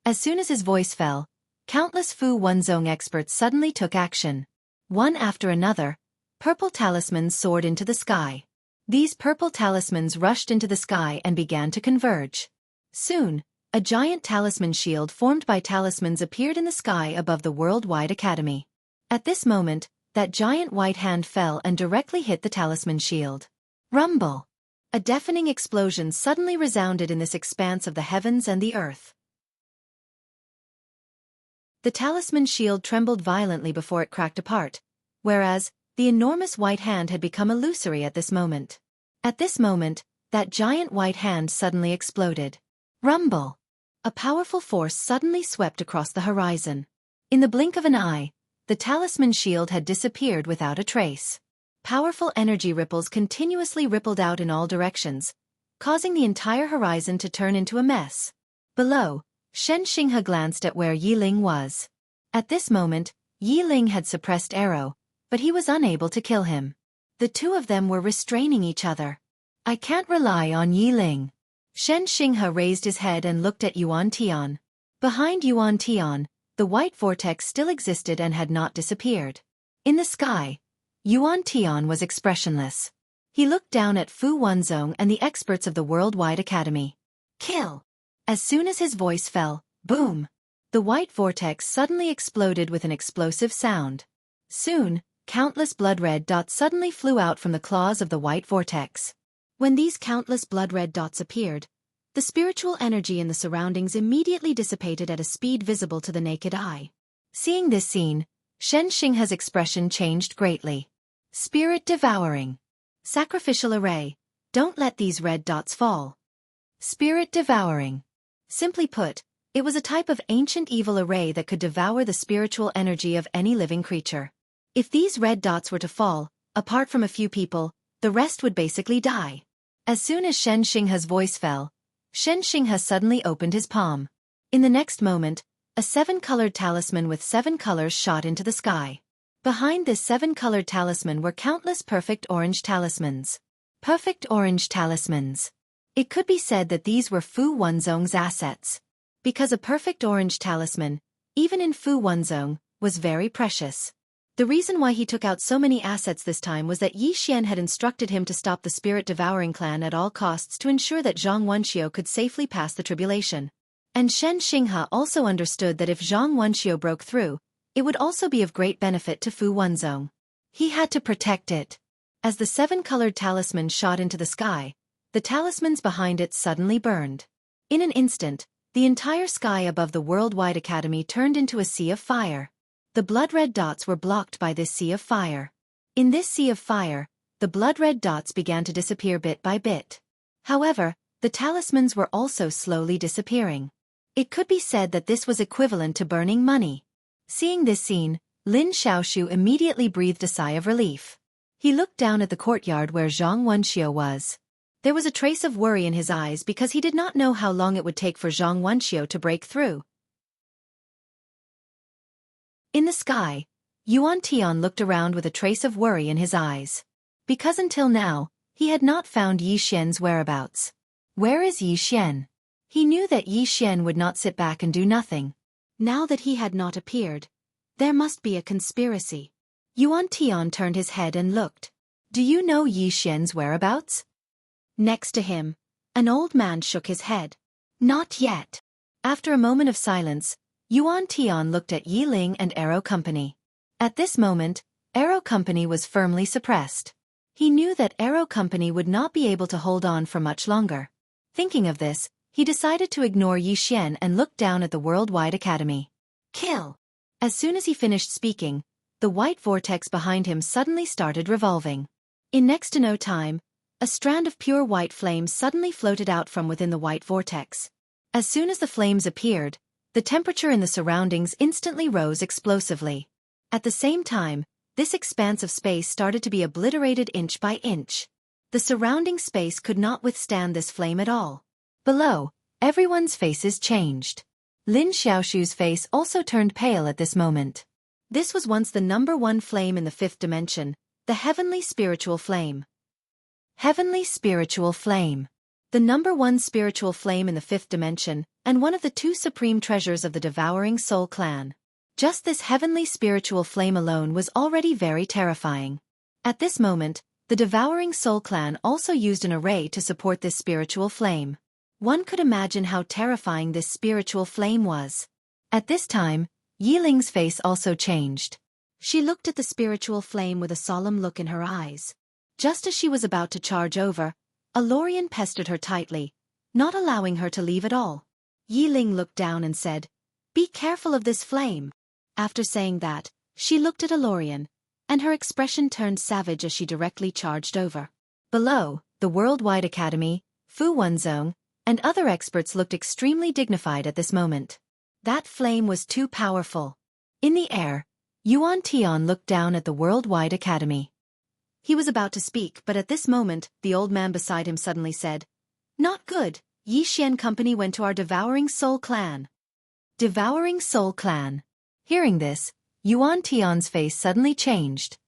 As soon as his voice fell, countless Fu Wenzong experts suddenly took action. One after another, purple talismans soared into the sky. These purple talismans rushed into the sky and began to converge. Soon, a giant talisman shield formed by talismans appeared in the sky above the Worldwide Academy. At this moment, that giant white hand fell and directly hit the talisman shield. Rumble! A deafening explosion suddenly resounded in this expanse of the heavens and the earth. The talisman shield trembled violently before it cracked apart, whereas, the enormous white hand had become illusory at this moment. At this moment, that giant white hand suddenly exploded. Rumble! A powerful force suddenly swept across the horizon. In the blink of an eye, the talisman shield had disappeared without a trace. Powerful energy ripples continuously rippled out in all directions, causing the entire horizon to turn into a mess. Below, Shen Xinghe glanced at where Yi Ling was. At this moment, Yi Ling had suppressed arrow, but he was unable to kill him. The two of them were restraining each other. "I can't rely on Yi Ling." Shen Xinghe raised his head and looked at Yuan Tian. Behind Yuan Tian, the white vortex still existed and had not disappeared. In the sky, Yuan Tian was expressionless. He looked down at Fu Wenzong and the experts of the Worldwide Academy. "Kill!" As soon as his voice fell, boom! The white vortex suddenly exploded with an explosive sound. Soon, countless blood-red dots suddenly flew out from the claws of the white vortex. When these countless blood-red dots appeared, the spiritual energy in the surroundings immediately dissipated at a speed visible to the naked eye. Seeing this scene, Shen Xinghe's expression changed greatly. Spirit devouring. Sacrificial array. Don't let these red dots fall. Spirit devouring. Simply put, it was a type of ancient evil array that could devour the spiritual energy of any living creature. If these red dots were to fall, apart from a few people, the rest would basically die. As soon as Shen Xinghe's voice fell, Shen Xinghe suddenly opened his palm. In the next moment, a 7-colored talisman with 7 colors shot into the sky. Behind this 7-colored talisman were countless perfect orange talismans. Perfect orange talismans. It could be said that these were Fu Wenzong's assets. Because a perfect orange talisman, even in Fu Wenzong, was very precious. The reason why he took out so many assets this time was that Yi Xian had instructed him to stop the spirit-devouring clan at all costs to ensure that Zhang Wenxiu could safely pass the tribulation. And Shen Xinghe also understood that if Zhang Wenxiu broke through, it would also be of great benefit to Fu Wenzong. He had to protect it. As the 7-colored talisman shot into the sky, the talismans behind it suddenly burned. In an instant, the entire sky above the Worldwide Academy turned into a sea of fire. The blood-red dots were blocked by this sea of fire. In this sea of fire, the blood-red dots began to disappear bit by bit. However, the talismans were also slowly disappearing. It could be said that this was equivalent to burning money. Seeing this scene, Lin Xiaoshu immediately breathed a sigh of relief. He looked down at the courtyard where Zhang Wenxiu was. There was a trace of worry in his eyes because he did not know how long it would take for Zhang Wenxiu to break through. In the sky, Yuan Tian looked around with a trace of worry in his eyes. Because until now, he had not found Yi Xian's whereabouts. Where is Yi Xian? He knew that Yi Xian would not sit back and do nothing. Now that he had not appeared, there must be a conspiracy. Yuan Tian turned his head and looked. Do you know Yi Xian's whereabouts? Next to him, an old man shook his head. Not yet. After a moment of silence, Yuan Tian looked at Yi Ling and Arrow Company. At this moment, Arrow Company was firmly suppressed. He knew that Arrow Company would not be able to hold on for much longer. Thinking of this, he decided to ignore Yi Xian and look down at the Worldwide Academy. Kill! As soon as he finished speaking, the white vortex behind him suddenly started revolving. In next to no time, a strand of pure white flames suddenly floated out from within the white vortex. As soon as the flames appeared, the temperature in the surroundings instantly rose explosively. At the same time, this expanse of space started to be obliterated inch by inch. The surrounding space could not withstand this flame at all. Below, everyone's faces changed. Lin Xiaoshu's face also turned pale at this moment. This was once the #1 flame in the 5th dimension, the heavenly spiritual flame. Heavenly spiritual flame. The #1 spiritual flame in the 5th dimension, and one of the 2 supreme treasures of the Devouring Soul clan. Just this heavenly spiritual flame alone was already very terrifying. At this moment, the Devouring Soul clan also used an array to support this spiritual flame. One could imagine how terrifying this spiritual flame was. At this time, Yi Ling's face also changed. She looked at the spiritual flame with a solemn look in her eyes. Just as she was about to charge over, a Lorian pestered her tightly, not allowing her to leave at all. Yi Ling looked down and said, "Be careful of this flame." After saying that, she looked at a Lorian, and her expression turned savage as she directly charged over. Below, the Worldwide Academy, Fu Wenzong, and other experts looked extremely dignified at this moment. That flame was too powerful. In the air, Yuan Tian looked down at the Worldwide Academy. He was about to speak, but at this moment, the old man beside him suddenly said, "Not good, Yi Xian Company went to our Devouring Soul clan." Devouring Soul clan. Hearing this, Yuan Tian's face suddenly changed.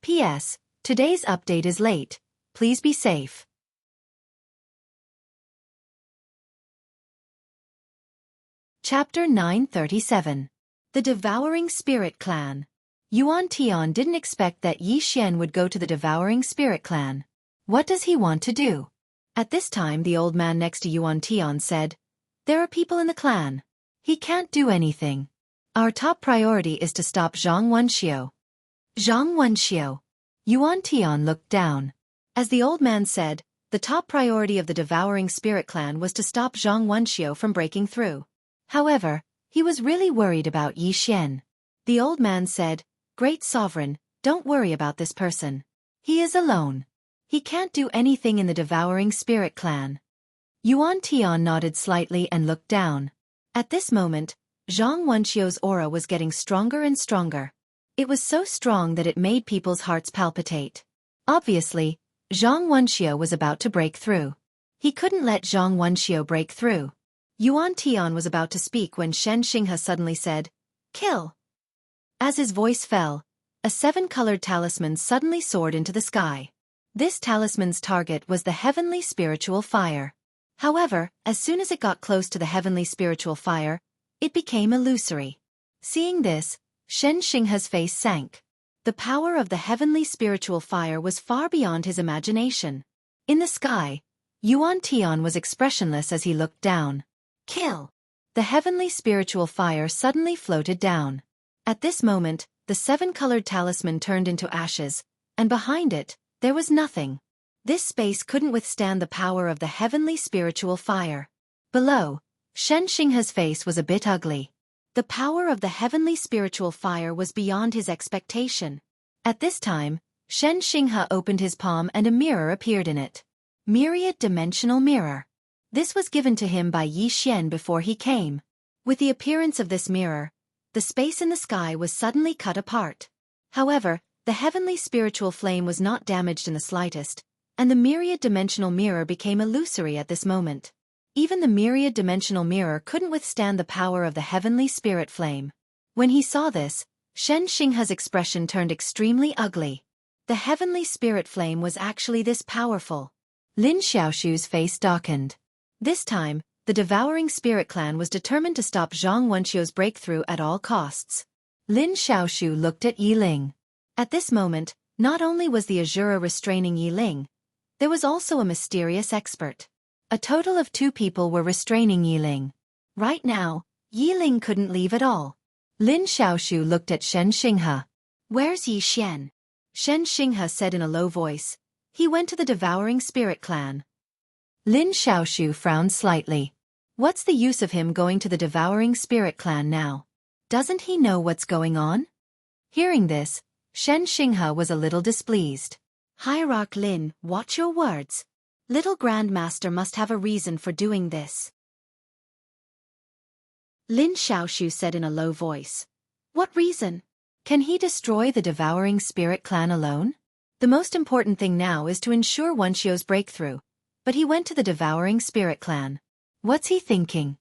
P.S. Today's update is late. Please be safe. Chapter 937. The Devouring Spirit Clan. Yuan Tian didn't expect that Yi Xian would go to the Devouring Spirit Clan. What does he want to do? At this time the old man next to Yuan Tian said, "There are people in the clan. He can't do anything. Our top priority is to stop Zhang Wenxiu." Zhang Wenxiu. Yuan Tian looked down. As the old man said, the top priority of the Devouring Spirit Clan was to stop Zhang Wenxiu from breaking through. However, he was really worried about Yi Xian. The old man said, "Great Sovereign, don't worry about this person. He is alone. He can't do anything in the Devouring Spirit Clan." Yuan Tian nodded slightly and looked down. At this moment, Zhang Wenxiu's aura was getting stronger and stronger. It was so strong that it made people's hearts palpitate. Obviously, Zhang Wenxiu was about to break through. He couldn't let Zhang Wenxiu break through. Yuan Tian was about to speak when Shen Xinghe suddenly said, "Kill." As his voice fell, a 7-colored talisman suddenly soared into the sky. This talisman's target was the heavenly spiritual fire. However, as soon as it got close to the heavenly spiritual fire, it became illusory. Seeing this, Shen Xinghe's face sank. The power of the heavenly spiritual fire was far beyond his imagination. In the sky, Yuan Tian was expressionless as he looked down. "Kill." The heavenly spiritual fire suddenly floated down. At this moment, the 7-colored talisman turned into ashes, and behind it, there was nothing. This space couldn't withstand the power of the heavenly spiritual fire. Below, Shen Xinghe's face was a bit ugly. The power of the heavenly spiritual fire was beyond his expectation. At this time, Shen Xinghe opened his palm and a mirror appeared in it. Myriad-dimensional mirror. This was given to him by Yi Xian before he came. With the appearance of this mirror, the space in the sky was suddenly cut apart. However, the heavenly spiritual flame was not damaged in the slightest, and the myriad-dimensional mirror became illusory at this moment. Even the myriad-dimensional mirror couldn't withstand the power of the heavenly spirit flame. When he saw this, Shen Xinghe's expression turned extremely ugly. The heavenly spirit flame was actually this powerful. Lin Xiaoshu's face darkened. This time, the devouring spirit clan was determined to stop Zhang Wenxiu's breakthrough at all costs. Lin Xiaoshu looked at Yi Ling. At this moment, not only was the Azura restraining Yi Ling, there was also a mysterious expert. A total of 2 people were restraining Yi Ling. Right now, Yi Ling couldn't leave at all. Lin Xiaoshu looked at Shen Xinghe. Where's Yi Xian? Shen Xinghe said in a low voice. He went to the devouring spirit clan. Lin Xiaoshu frowned slightly. What's the use of him going to the devouring spirit clan now? Doesn't he know what's going on? Hearing this, Shen Xinghe was a little displeased. Hierarch Lin, watch your words. Little Grandmaster must have a reason for doing this. Lin Xiaoshu said in a low voice. What reason? Can he destroy the devouring spirit clan alone? The most important thing now is to ensure Wenxiu's breakthrough. But he went to the devouring spirit clan. What's he thinking?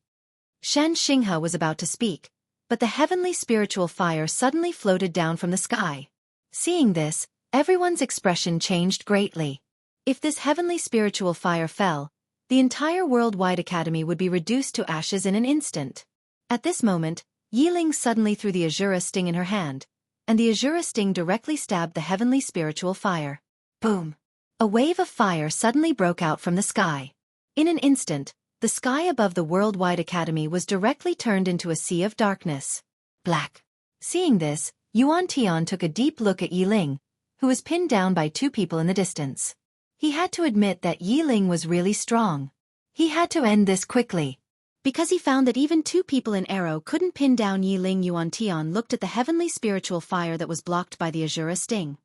Shen Xinghe was about to speak, but the heavenly spiritual fire suddenly floated down from the sky. Seeing this, everyone's expression changed greatly. If this heavenly spiritual fire fell, the entire worldwide academy would be reduced to ashes in an instant. At this moment, Yi Ling suddenly threw the Azura sting in her hand, and the Azura sting directly stabbed the heavenly spiritual fire. Boom! A wave of fire suddenly broke out from the sky. In an instant, the sky above the worldwide academy was directly turned into a sea of darkness. Black. Seeing this, Yuan Tian took a deep look at Yi Ling, who was pinned down by 2 people in the distance. He had to admit that Yi Ling was really strong. He had to end this quickly. Because he found that even 2 people in arrow couldn't pin down Yi Ling, Yuan Tian looked at the heavenly spiritual fire that was blocked by the Azura sting.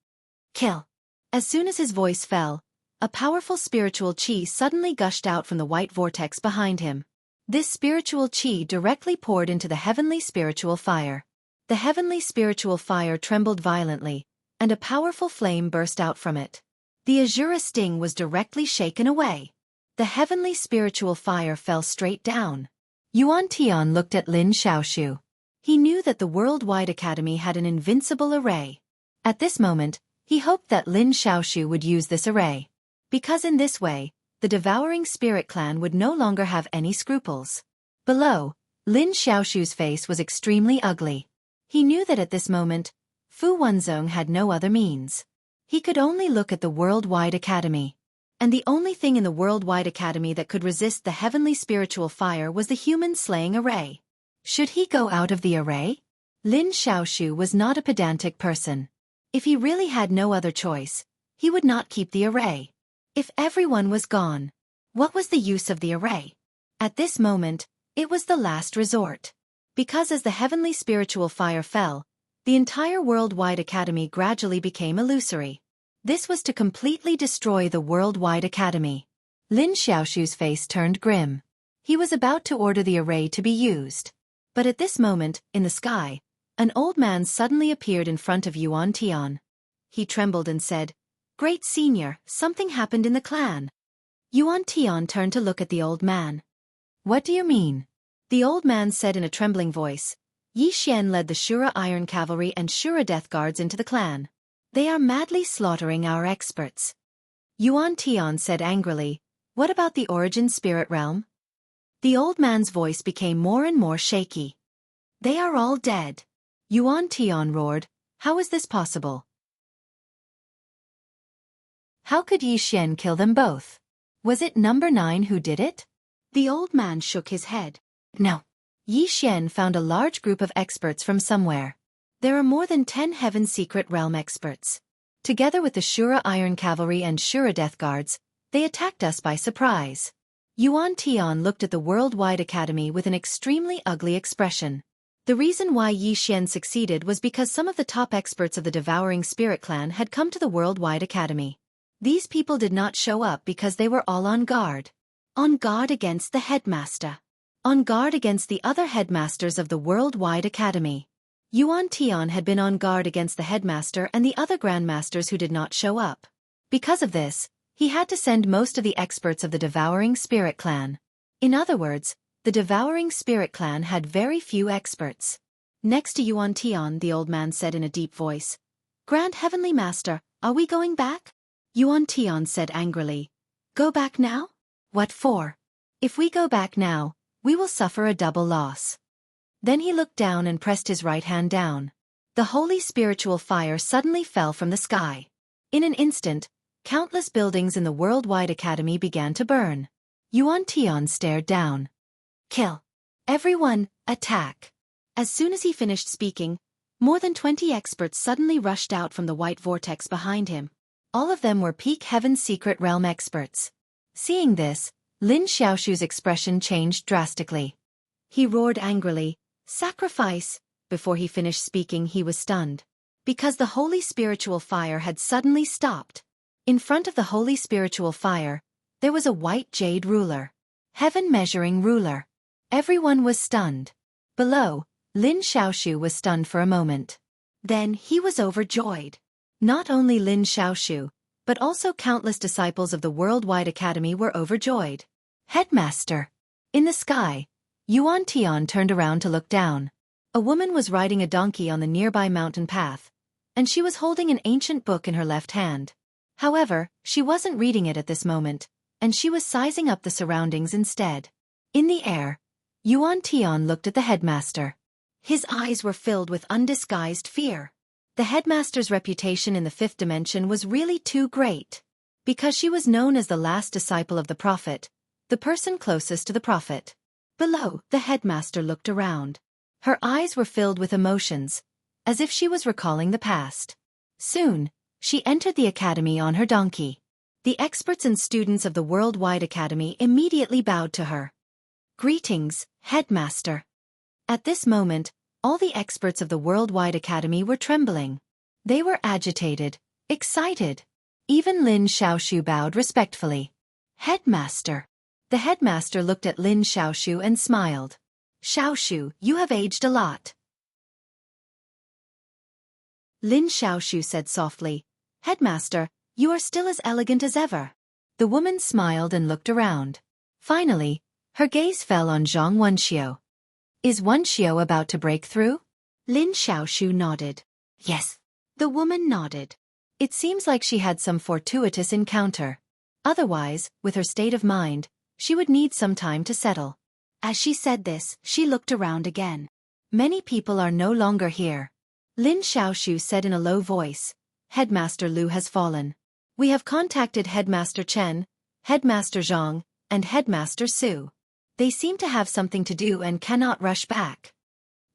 Kill. As soon as his voice fell, a powerful spiritual chi suddenly gushed out from the white vortex behind him. This spiritual chi directly poured into the heavenly spiritual fire. The heavenly spiritual fire trembled violently, and a powerful flame burst out from it. The Azura sting was directly shaken away. The heavenly spiritual fire fell straight down. Yuan Tian looked at Lin Xiaoshu. He knew that the Worldwide Academy had an invincible array. At this moment, he hoped that Lin Xiaoshu would use this array. Because in this way, the devouring spirit clan would no longer have any scruples. Below, Lin Xiaoshu's face was extremely ugly. He knew that at this moment, Fu Wenzong had no other means. He could only look at the Worldwide Academy. And the only thing in the Worldwide Academy that could resist the heavenly spiritual fire was the human-slaying array. Should he go out of the array? Lin Xiaoshu was not a pedantic person. If he really had no other choice, he would not keep the array. If everyone was gone, what was the use of the array? At this moment, it was the last resort. Because as the heavenly spiritual fire fell, the entire Worldwide Academy gradually became illusory. This was to completely destroy the Worldwide Academy. Lin Xiaoshu's face turned grim. He was about to order the array to be used. But at this moment, in the sky, an old man suddenly appeared in front of Yuan Tian. He trembled and said, "Great Senior, something happened in the clan." Yuan Tian turned to look at the old man. "What do you mean?" The old man said in a trembling voice. Yi Xian led the Shura Iron Cavalry and Shura Death Guards into the clan. They are madly slaughtering our experts. Yuan Tian said angrily, "What about the Origin Spirit Realm?" The old man's voice became more and more shaky. "They are all dead." Yuan Tian roared, "How is this possible? How could Yi Xian kill them both? Was it number 9 who did it?" The old man shook his head. "No. Yi Xian found a large group of experts from somewhere. There are more than 10 Heaven Secret Realm experts. Together with the Shura Iron Cavalry and Shura Death Guards, they attacked us by surprise." Yuan Tian looked at the Worldwide Academy with an extremely ugly expression. The reason why Yi Xian succeeded was because some of the top experts of the Devouring Spirit clan had come to the Worldwide Academy. These people did not show up because they were all on guard. On guard against the headmaster. On guard against the other headmasters of the Worldwide Academy. Yuan Tian had been on guard against the headmaster and the other grandmasters who did not show up. Because of this, he had to send most of the experts of the Devouring Spirit clan. In other words, the Devouring Spirit clan had very few experts. Next to Yuan Tian, the old man said in a deep voice, "Grand Heavenly Master, are we going back?" Yuan Tian said angrily, "Go back now? What for? If we go back now, we will suffer a double loss." Then he looked down and pressed his right hand down. The holy spiritual fire suddenly fell from the sky. In an instant, countless buildings in the Worldwide Academy began to burn. Yuan Tian stared down. "Kill. Everyone, attack." As soon as he finished speaking, more than 20 experts suddenly rushed out from the white vortex behind him. All of them were peak Heaven's Secret Realm experts. Seeing this, Lin Xiaoshu's expression changed drastically. He roared angrily, "Sacrifice!" Before he finished speaking, he was stunned. Because the holy spiritual fire had suddenly stopped. In front of the holy spiritual fire, there was a white jade ruler. Heaven measuring ruler. Everyone was stunned. Below, Lin Xiaoshu was stunned for a moment. Then he was overjoyed. Not only Lin Xiaoshu, but also countless disciples of the Worldwide Academy were overjoyed. Headmaster! In the sky, Yuan Tian turned around to look down. A woman was riding a donkey on the nearby mountain path, and she was holding an ancient book in her left hand. However, she wasn't reading it at this moment, and she was sizing up the surroundings instead. In the air, Yuan Tian looked at the headmaster. His eyes were filled with undisguised fear. The headmaster's reputation in the fifth dimension was really too great. Because she was known as the last disciple of the prophet, the person closest to the prophet. Below, the headmaster looked around. Her eyes were filled with emotions, as if she was recalling the past. Soon, she entered the academy on her donkey. The experts and students of the Worldwide Academy immediately bowed to her. "Greetings, headmaster." At this moment, all the experts of the Worldwide Academy were trembling. They were agitated, excited. Even Lin Xiaoshu bowed respectfully. "Headmaster." The headmaster looked at Lin Xiaoshu and smiled. "Xiaoshu, you have aged a lot." Lin Xiaoshu said softly, "Headmaster, you are still as elegant as ever." The woman smiled and looked around. Finally, her gaze fell on Zhang Wenxiu. "Is Wenxiu about to break through?" Lin Xiaoshu nodded. "Yes." The woman nodded. It seems like she had some fortuitous encounter. Otherwise, with her state of mind, she would need some time to settle. As she said this, she looked around again. Many people are no longer here. Lin Xiaoshu said in a low voice, "Headmaster Lu has fallen. We have contacted Headmaster Chen, Headmaster Zhang, and Headmaster Su. They seem to have something to do and cannot rush back."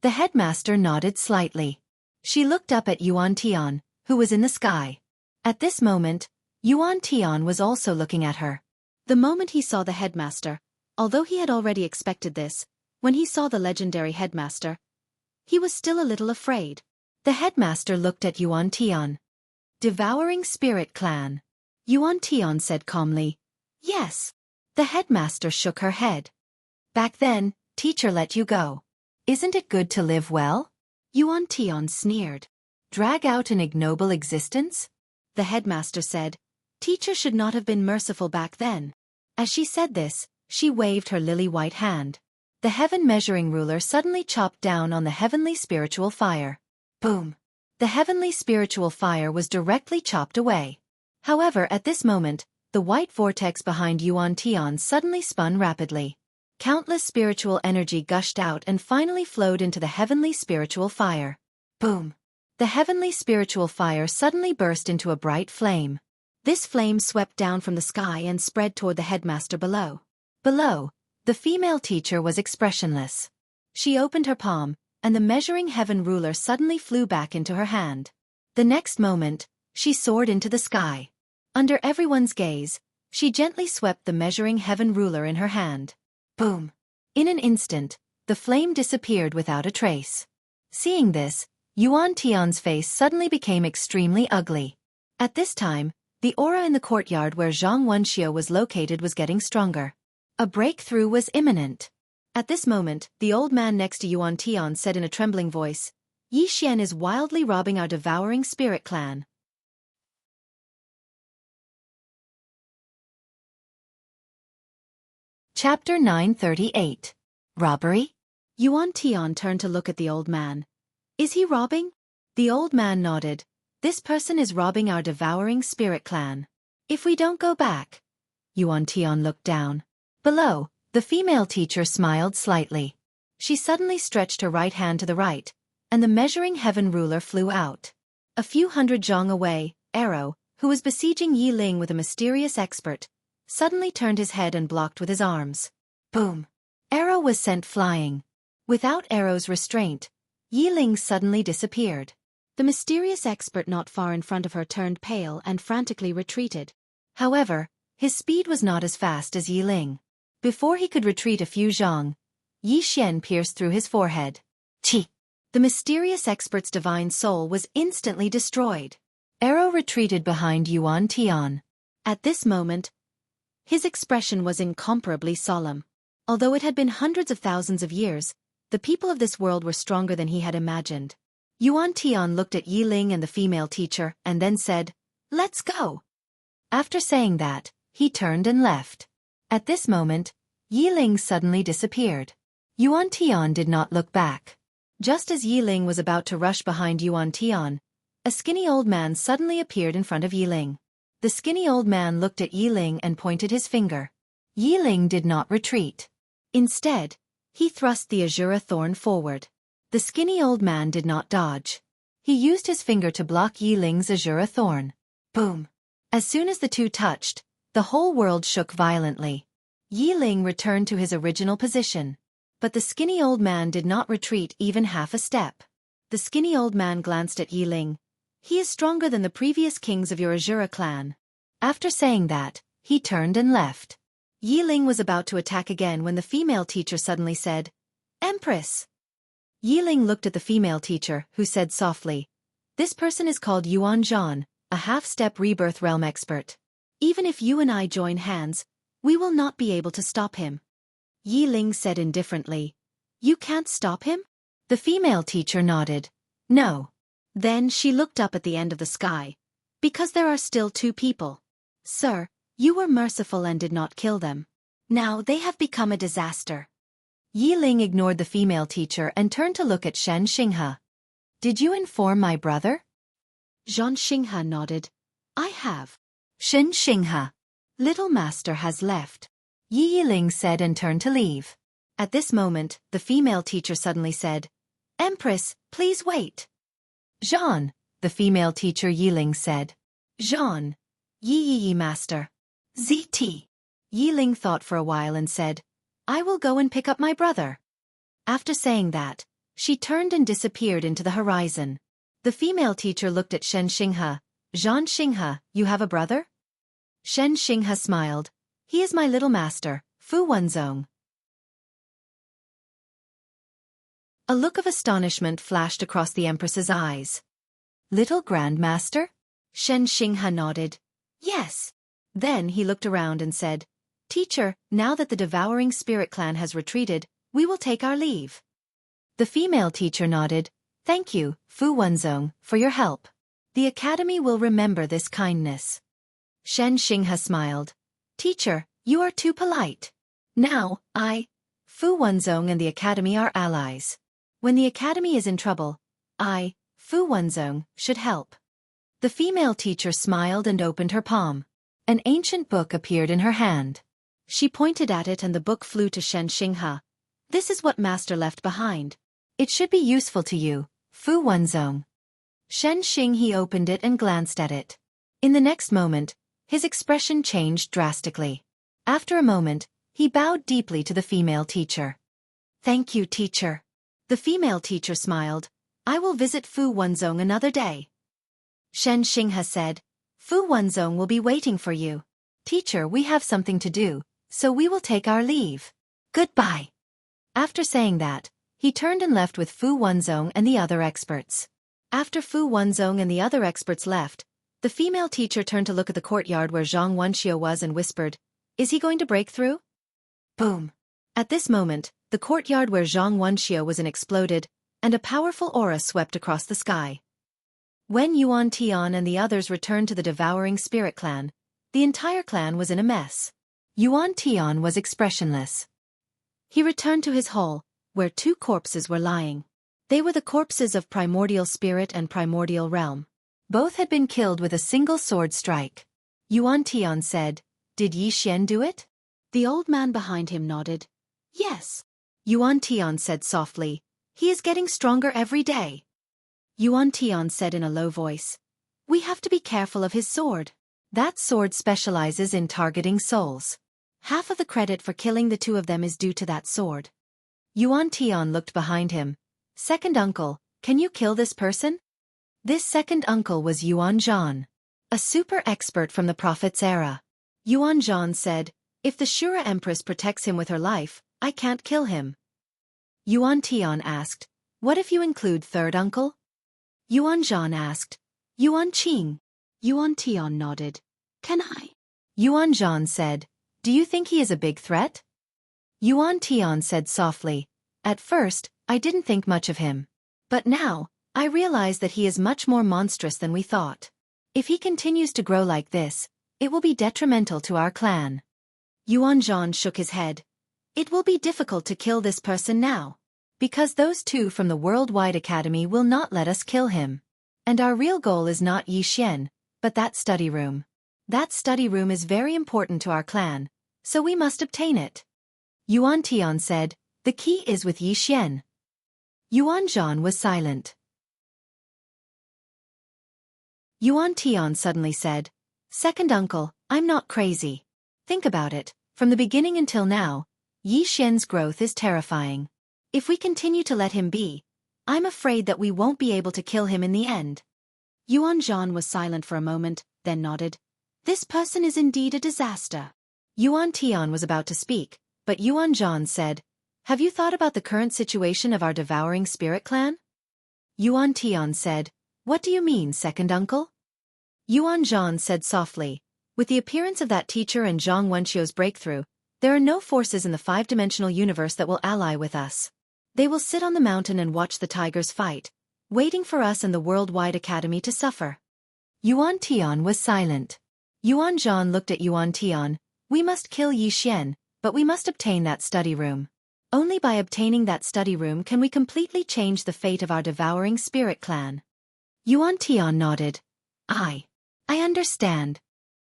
The headmaster nodded slightly. She looked up at Yuan Tian, who was in the sky. At this moment, Yuan Tian was also looking at her. The moment he saw the headmaster, although he had already expected this, when he saw the legendary headmaster, he was still a little afraid. The headmaster looked at Yuan Tian. "Devouring Spirit Clan." Yuan Tian said calmly, "Yes." The headmaster shook her head. "Back then, teacher let you go. Isn't it good to live well?" Yuan Tian sneered. "Drag out an ignoble existence?" The headmaster said, "Teacher should not have been merciful back then." As she said this, she waved her lily-white hand. The heaven measuring ruler suddenly chopped down on the heavenly spiritual fire. Boom! The heavenly spiritual fire was directly chopped away. However, at this moment, the white vortex behind Yuan Tian suddenly spun rapidly. Countless spiritual energy gushed out and finally flowed into the heavenly spiritual fire. Boom! The heavenly spiritual fire suddenly burst into a bright flame. This flame swept down from the sky and spread toward the headmaster below. Below, the female teacher was expressionless. She opened her palm, and the measuring heaven ruler suddenly flew back into her hand. The next moment, she soared into the sky. Under everyone's gaze, she gently swept the measuring heaven ruler in her hand. Boom! In an instant, the flame disappeared without a trace. Seeing this, Yuan Tian's face suddenly became extremely ugly. At this time, the aura in the courtyard where Zhang Wenxiu was located was getting stronger. A breakthrough was imminent. At this moment, the old man next to Yuan Tian said in a trembling voice, "Yi Xian is wildly robbing our devouring spirit clan." Chapter 938. Robbery? Yuan Tian turned to look at the old man. "Is he robbing?" The old man nodded. "This person is robbing our devouring spirit clan. If we don't go back." Yuan Tian looked down. Below, the female teacher smiled slightly. She suddenly stretched her right hand to the right, and the measuring heaven ruler flew out. A few hundred zhang away, Arrow, who was besieging Yi Ling with a mysterious expert, suddenly turned his head and blocked with his arms. Boom! Arrow was sent flying. Without Arrow's restraint, Yi Ling suddenly disappeared. The mysterious expert not far in front of her turned pale and frantically retreated. However, his speed was not as fast as Yi Ling. Before he could retreat a few zhang, Yi Xian pierced through his forehead. Chi! The mysterious expert's divine soul was instantly destroyed. Arrow retreated behind Yuan Tian. At this moment, his expression was incomparably solemn. Although it had been hundreds of thousands of years, the people of this world were stronger than he had imagined. Yuan Tian looked at Yi Ling and the female teacher and then said, "Let's go." After saying that, he turned and left. At this moment, Yi Ling suddenly disappeared. Yuan Tian did not look back. Just as Yi Ling was about to rush behind Yuan Tian, a skinny old man suddenly appeared in front of Yi Ling. The skinny old man looked at Yi Ling and pointed his finger. Yi Ling did not retreat. Instead, he thrust the azure thorn forward. The skinny old man did not dodge. He used his finger to block Yi Ling's azure thorn. Boom! As soon as the two touched, the whole world shook violently. Yi Ling returned to his original position. But the skinny old man did not retreat even half a step. The skinny old man glanced at Yi Ling. "He is stronger than the previous kings of your Azura clan." After saying that, he turned and left. Yi Ling was about to attack again when the female teacher suddenly said, "Empress." Yi Ling looked at the female teacher, who said softly, "This person is called Yuan Zhan, a half-step rebirth realm expert. Even if you and I join hands, we will not be able to stop him." Yi Ling said indifferently, "You can't stop him?" The female teacher nodded. "No." Then she looked up at the end of the sky. "Because there are still two people. Sir, you were merciful and did not kill them. Now they have become a disaster." Yi Ling ignored the female teacher and turned to look at Shen Xinghe. "Did you inform my brother?" Zhan Xinghe nodded. "I have." Shen Xinghe. "Little master has left," Yi Ling said and turned to leave. At this moment, the female teacher suddenly said, "Empress, please wait." "Zhan," the female teacher Yi Ling said. "Zhan." Yi master. "ZT." Yi Ling thought for a while and said, "I will go and pick up my brother." After saying that, she turned and disappeared into the horizon. The female teacher looked at Shen Xinghe. "Zhan Xinghe, you have a brother?" Shen Xinghe smiled. "He is my little master, Fu Wenzong." A look of astonishment flashed across the Empress's eyes. "Little Grandmaster?" Shen Xinghe nodded. "Yes." Then he looked around and said, "Teacher, now that the devouring spirit clan has retreated, we will take our leave." The female teacher nodded. "Thank you, Fu Wenzong, for your help. The academy will remember this kindness." Shen Xinghe smiled. "Teacher, you are too polite. Now, Fu Wenzong and the academy are allies. When the academy is in trouble, Fu Wenzong, should help." The female teacher smiled and opened her palm. An ancient book appeared in her hand. She pointed at it and the book flew to Shen Xinghe. "This is what master left behind. It should be useful to you, Fu Wenzong." Shen Xinghe opened it and glanced at it. In the next moment, his expression changed drastically. After a moment, he bowed deeply to the female teacher. "Thank you, teacher." The female teacher smiled. "I will visit Fu Wenzong another day." Shen Xinghe said, "Fu Wenzong will be waiting for you. Teacher, we have something to do, so we will take our leave. Goodbye." After saying that, he turned and left with Fu Wenzong and the other experts. After Fu Wenzong and the other experts left, the female teacher turned to look at the courtyard where Zhang Wenxiu was and whispered, "Is he going to break through?" Boom! At this moment, the courtyard where Zhang Wenxiu was in exploded, and a powerful aura swept across the sky. When Yuan Tian and the others returned to the Devouring Spirit clan, the entire clan was in a mess. Yuan Tian was expressionless. He returned to his hall, where two corpses were lying. They were the corpses of Primordial Spirit and Primordial Realm. Both had been killed with a single sword strike. Yuan Tian said, "Did Yi Xian do it?" The old man behind him nodded. "Yes." Yuan Tian said softly, "He is getting stronger every day." Yuan Tian said in a low voice, "We have to be careful of his sword. That sword specializes in targeting souls. Half of the credit for killing the two of them is due to that sword." Yuan Tian looked behind him. "Second uncle, can you kill this person?" This second uncle was Yuan Zhan, a super expert from the Prophet's era. Yuan Zhan said, "If the Shura Empress protects him with her life, I can't kill him." Yuan Tian asked, "What if you include third uncle?" Yuan Zhan asked, "Yuan Qing?" Yuan Tian nodded. "Can I?" Yuan Zhan said, "Do you think he is a big threat?" Yuan Tian said softly, "At first, I didn't think much of him. But now, I realize that he is much more monstrous than we thought. If he continues to grow like this, it will be detrimental to our clan." Yuan Zhan shook his head. "It will be difficult to kill this person now. Because those two from the Worldwide Academy will not let us kill him. And our real goal is not Yi Xian, but that study room. That study room is very important to our clan, so we must obtain it." Yuan Tian said, "The key is with Yi Xian." Yuan Zhan was silent. Yuan Tian suddenly said, "Second uncle, I'm not crazy. Think about it, from the beginning until now, Yi Xian's growth is terrifying. If we continue to let him be, I'm afraid that we won't be able to kill him in the end." Yuan Zhan was silent for a moment, then nodded. "This person is indeed a disaster." Yuan Tian was about to speak, but Yuan Zhan said, "Have you thought about the current situation of our Devouring Spirit clan?" Yuan Tian said, "What do you mean, second uncle?" Yuan Zhan said softly, "With the appearance of that teacher and Zhang Wenxiu's breakthrough, there are no forces in the five-dimensional universe that will ally with us. They will sit on the mountain and watch the tigers fight, waiting for us and the Worldwide Academy to suffer." Yuan Tian was silent. Yuan Zhan looked at Yuan Tian. "We must kill Yi Xian, but we must obtain that study room. Only by obtaining that study room can we completely change the fate of our Devouring Spirit clan." Yuan Tian nodded. I understand."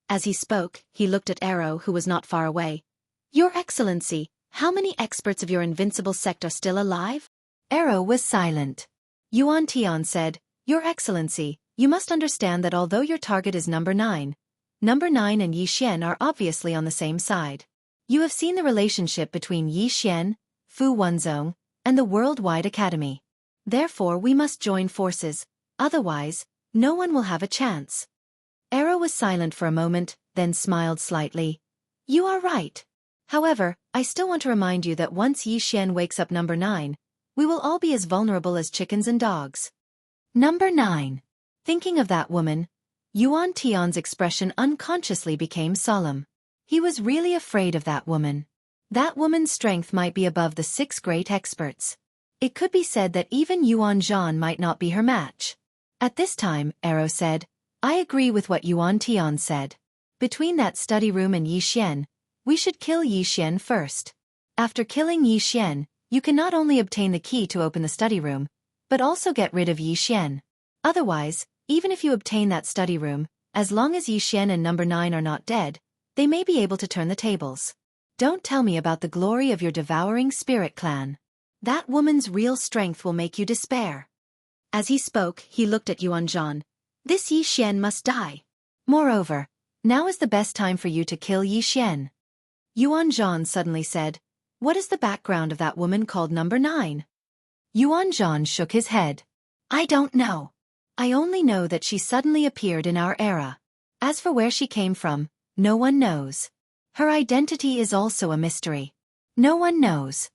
As he spoke, he looked at Arrow, who was not far away. "Your Excellency, how many experts of your invincible sect are still alive?" Arrow was silent. Yuan Tian said, "Your Excellency, you must understand that although your target is number 9 and Yi Xian are obviously on the same side. You have seen the relationship between Yi Xian, Fu Wenzong, and the Worldwide Academy. Therefore we must join forces, otherwise, no one will have a chance." Arrow was silent for a moment, then smiled slightly. "You are right. However, I still want to remind you that once Yi Xian wakes up number 9, we will all be as vulnerable as chickens and dogs." Number 9. Thinking of that woman, Yuan Tian's expression unconsciously became solemn. He was really afraid of that woman. That woman's strength might be above the 6 great experts. It could be said that even Yuan Zhan might not be her match. At this time, Arrow said, "I agree with what Yuan Tian said. Between that study room and Yi Xian, we should kill Yi Xian first. After killing Yi Xian, you can not only obtain the key to open the study room, but also get rid of Yi Xian. Otherwise, even if you obtain that study room, as long as Yi Xian and number 9 are not dead, they may be able to turn the tables. Don't tell me about the glory of your Devouring Spirit clan. That woman's real strength will make you despair." As he spoke, he looked at Yuan Zhan. "This Yi Xian must die. Moreover, now is the best time for you to kill Yi Xian." Yuan Zhan suddenly said, "What is the background of that woman called number 9? Yuan Zhan shook his head. "I don't know. I only know that she suddenly appeared in our era. As for where she came from, no one knows. Her identity is also a mystery. No one knows."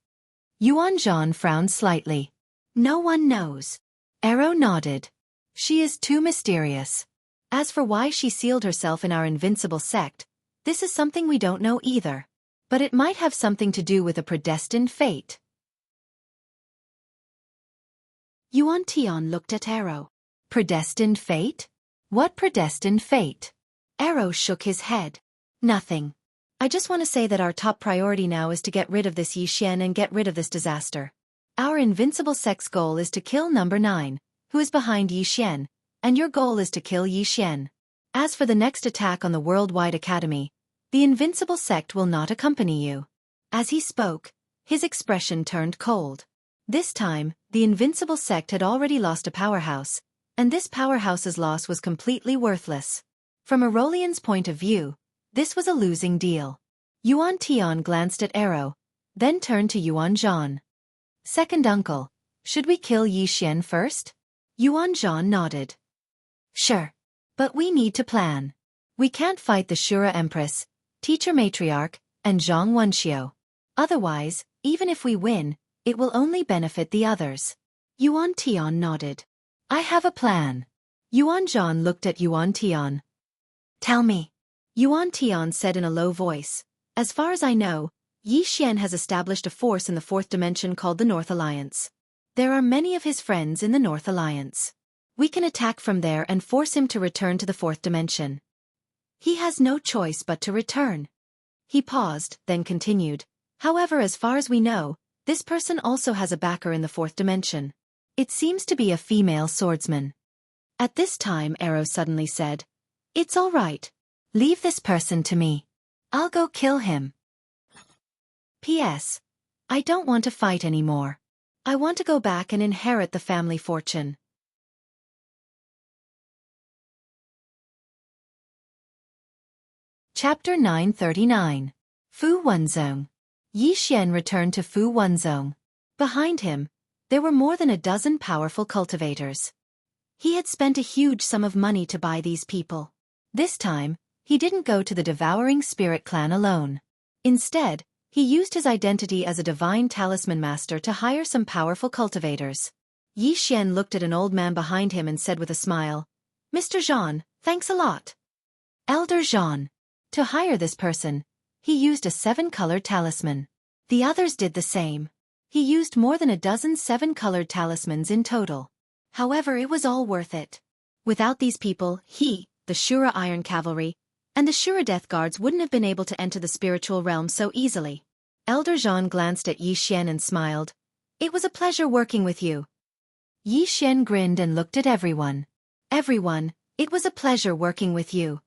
Yuan Zhan frowned slightly. No one knows. Arrow nodded. She is too mysterious. As for why she sealed herself in our invincible sect, this is something we don't know either. But it might have something to do with a predestined fate. Yuan Tian looked at Arrow. Predestined fate? What predestined fate? Arrow shook his head. Nothing. I just want to say that our top priority now is to get rid of this Yi Xian and get rid of this disaster. Our invincible sect's goal is to kill number 9, who is behind Yi Xian, and your goal is to kill Yi Xian. As for the next attack on the Worldwide Academy, the invincible sect will not accompany you. As he spoke, his expression turned cold. This time, the invincible sect had already lost a powerhouse, and this powerhouse's loss was completely worthless. From Aurelian's point of view, this was a losing deal. Yuan Tian glanced at Arrow, then turned to Yuan Zhan. Second uncle, should we kill Yi Xian first? Yuan Zhan nodded. Sure. But we need to plan. We can't fight the Shura Empress, Teacher Matriarch, and Zhang Wenxiu. Otherwise, even if we win, it will only benefit the others. Yuan Tian nodded. I have a plan. Yuan Zhan looked at Yuan Tian. Tell me. Yuan Tian said in a low voice. As far as I know, Yi Xian has established a force in the 4th dimension called the North Alliance. There are many of his friends in the North Alliance. We can attack from there and force him to return to the 4th dimension. He has no choice but to return. He paused, then continued. However, as far as we know, this person also has a backer in the 4th dimension. It seems to be a female swordsman. At this time, Arrow suddenly said, It's all right. Leave this person to me. I'll go kill him. P.S. I don't want to fight anymore. I want to go back and inherit the family fortune. Chapter 939. Fu Wenzong. Yi Xian returned to Fu Wenzong. Behind him, there were more than a dozen powerful cultivators. He had spent a huge sum of money to buy these people. This time, he didn't go to the Devouring Spirit clan alone. Instead, he used his identity as a divine talisman master to hire some powerful cultivators. Yi Xian looked at an old man behind him and said with a smile, Mr. Zhan, thanks a lot. Elder Zhan. To hire this person, he used a 7-colored talisman. The others did the same. He used more than a dozen 7-colored talismans in total. However, it was all worth it. Without these people, he, the Shura Iron Cavalry, and the Shura Death Guards wouldn't have been able to enter the spiritual realm so easily. Elder Zhan glanced at Yi Xian and smiled. It was a pleasure working with you. Yi Xian grinned and looked at everyone. Everyone, it was a pleasure working with you.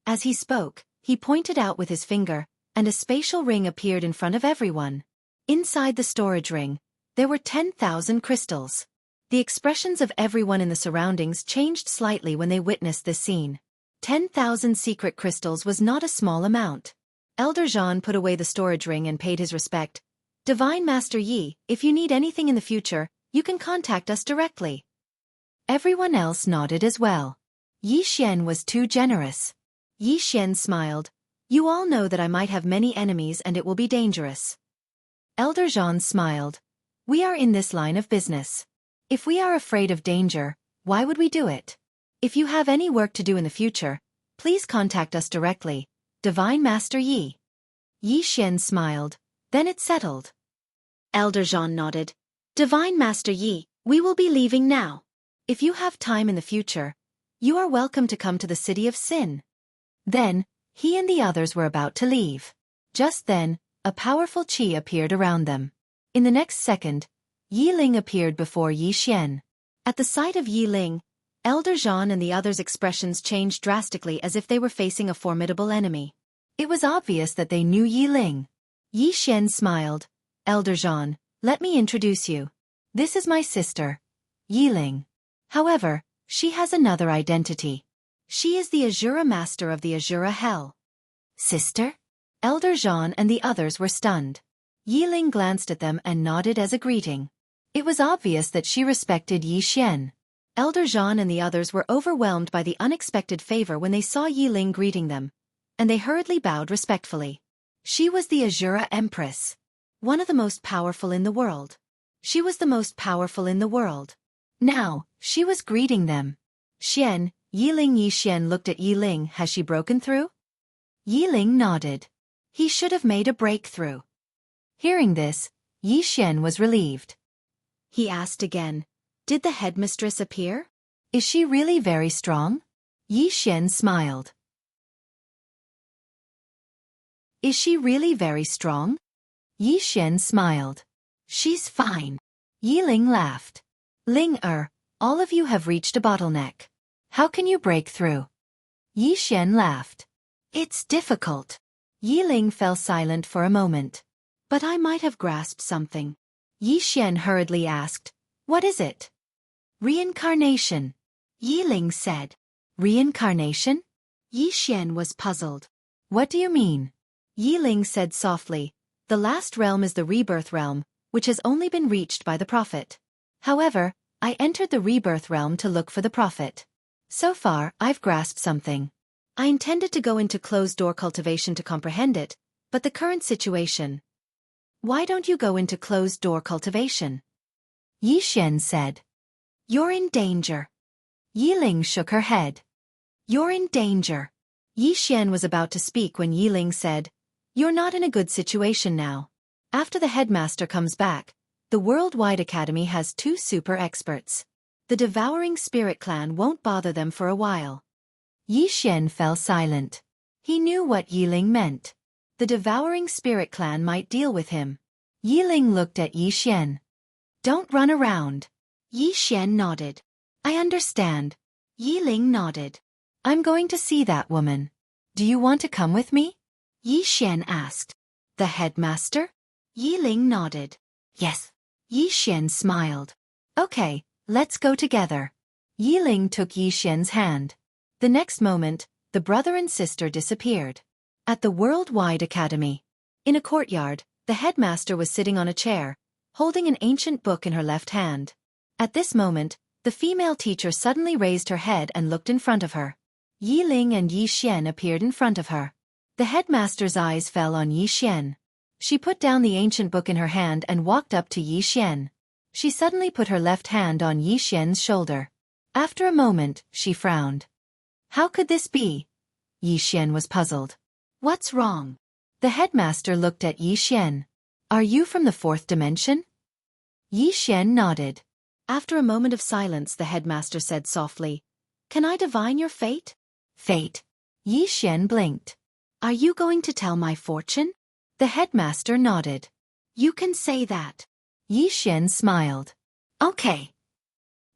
As he spoke, he pointed out with his finger, and a spatial ring appeared in front of everyone. Inside the storage ring, there were 10,000 crystals. The expressions of everyone in the surroundings changed slightly when they witnessed this scene. 10,000 secret crystals was not a small amount. Elder Zhan put away the storage ring and paid his respect. Divine Master Yi, if you need anything in the future, you can contact us directly. Everyone else nodded as well. Yi Xian was too generous. Yi Xian smiled. You all know that I might have many enemies and it will be dangerous. Elder Zhan smiled. We are in this line of business. If we are afraid of danger, why would we do it? If you have any work to do in the future, please contact us directly, Divine Master Yi. Yi Xian smiled. Then it settled. Elder Zhan nodded. Divine Master Yi, we will be leaving now. If you have time in the future, you are welcome to come to the city of Sin. Then, he and the others were about to leave. Just then, a powerful qi appeared around them. In the next second, Yi Ling appeared before Yi Xian. At the sight of Yi Ling, Elder Zhan and the others' expressions changed drastically as if they were facing a formidable enemy. It was obvious that they knew Yi Ling. Yi Xian smiled. Elder Zhan, let me introduce you. This is my sister, Yi Ling. However, she has another identity. She is the Azura Master of the Azura Hell. Sister? Elder Zhan and the others were stunned. Yi Ling glanced at them and nodded as a greeting. It was obvious that she respected Yi Xian. Elder Zhan and the others were overwhelmed by the unexpected favor when they saw Yi Ling greeting them, and they hurriedly bowed respectfully. She was the Azura Empress. One of the most powerful in the world. She was the most powerful in the world. Now, she was greeting them. Xian, Yiling. Yixian looked at Yiling. Has she broken through? Yiling nodded. He should have made a breakthrough. Hearing this, Yixian was relieved. He asked again, did the headmistress appear? Is she really very strong? Yixian smiled. Is she really very strong? Yixian smiled. She's fine. Yiling laughed. All of you have reached a bottleneck. How can you break through? Yixian laughed. It's difficult. Yiling fell silent for a moment. But I might have grasped something. Yixian hurriedly asked, what is it? Reincarnation. Yiling said. Reincarnation? Yixian was puzzled. What do you mean? Yiling said softly, the last realm is the rebirth realm, which has only been reached by the prophet. However, I entered the rebirth realm to look for the prophet. So far, I've grasped something. I intended to go into closed-door cultivation to comprehend it, but the current situation. Why don't you go into closed-door cultivation? Yixian said. You're in danger. Yiling shook her head. You're in danger. Yixian was about to speak when Yiling said, you're not in a good situation now. After the headmaster comes back, the Worldwide Academy has 2 super experts. The Devouring Spirit Clan won't bother them for a while. Yixian fell silent. He knew what Yiling meant. The Devouring Spirit Clan might deal with him. Yiling looked at Yixian. Don't run around. Yixian nodded. I understand. Yiling nodded. I'm going to see that woman. Do you want to come with me? Yixian asked. The headmaster? Yiling nodded. Yes. Yixian smiled. Okay, let's go together. Yiling took Yixian's hand. The next moment, the brother and sister disappeared. At the Worldwide Academy. In a courtyard, the headmaster was sitting on a chair, holding an ancient book in her left hand. At this moment, the female teacher suddenly raised her head and looked in front of her. Yiling and Yixian appeared in front of her. The headmaster's eyes fell on Yixian. She put down the ancient book in her hand and walked up to Yixian. She suddenly put her left hand on Yixian's shoulder. After a moment, she frowned. How could this be? Yixian was puzzled. What's wrong? The headmaster looked at Yixian. Are you from the 4th dimension? Yixian nodded. After a moment of silence, the headmaster said softly, can I divine your fate? Fate. Yixian blinked. Are you going to tell my fortune? The headmaster nodded. You can say that. Yixian smiled. Okay.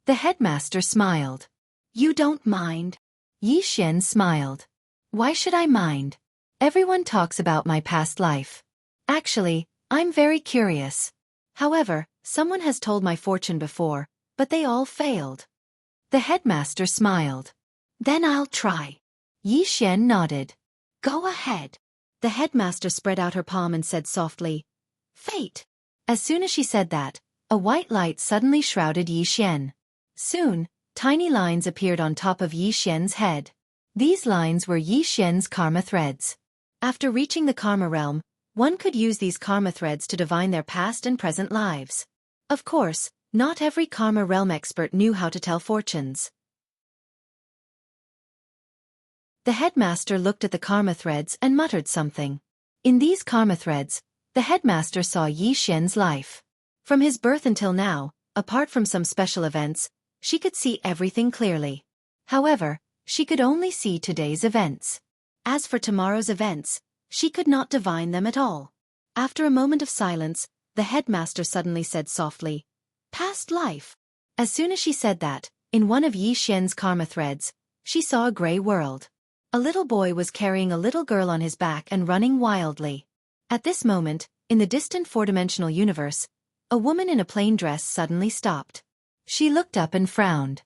The headmaster smiled. You don't mind? Yixian smiled. Why should I mind? Everyone talks about my past life. Actually, I'm very curious. However, someone has told my fortune before, but they all failed. The headmaster smiled. Then I'll try. Yixian nodded. Go ahead. The headmaster spread out her palm and said softly, Fate. As soon as she said that, a white light suddenly shrouded Yixian. Soon, tiny lines appeared on top of Yixian's head. These lines were Yixian's karma threads. After reaching the karma realm, one could use these karma threads to divine their past and present lives. Of course, not every karma realm expert knew how to tell fortunes. The headmaster looked at the karma threads and muttered something. In these karma threads, the headmaster saw Yixian's life. From his birth until now, apart from some special events, she could see everything clearly. However, she could only see today's events. As for tomorrow's events, she could not divine them at all. After a moment of silence, the headmaster suddenly said softly, Past life. As soon as she said that, in one of Yixian's karma threads, she saw a gray world. A little boy was carrying a little girl on his back and running wildly. At this moment, in the distant 4-dimensional universe, a woman in a plain dress suddenly stopped. She looked up and frowned.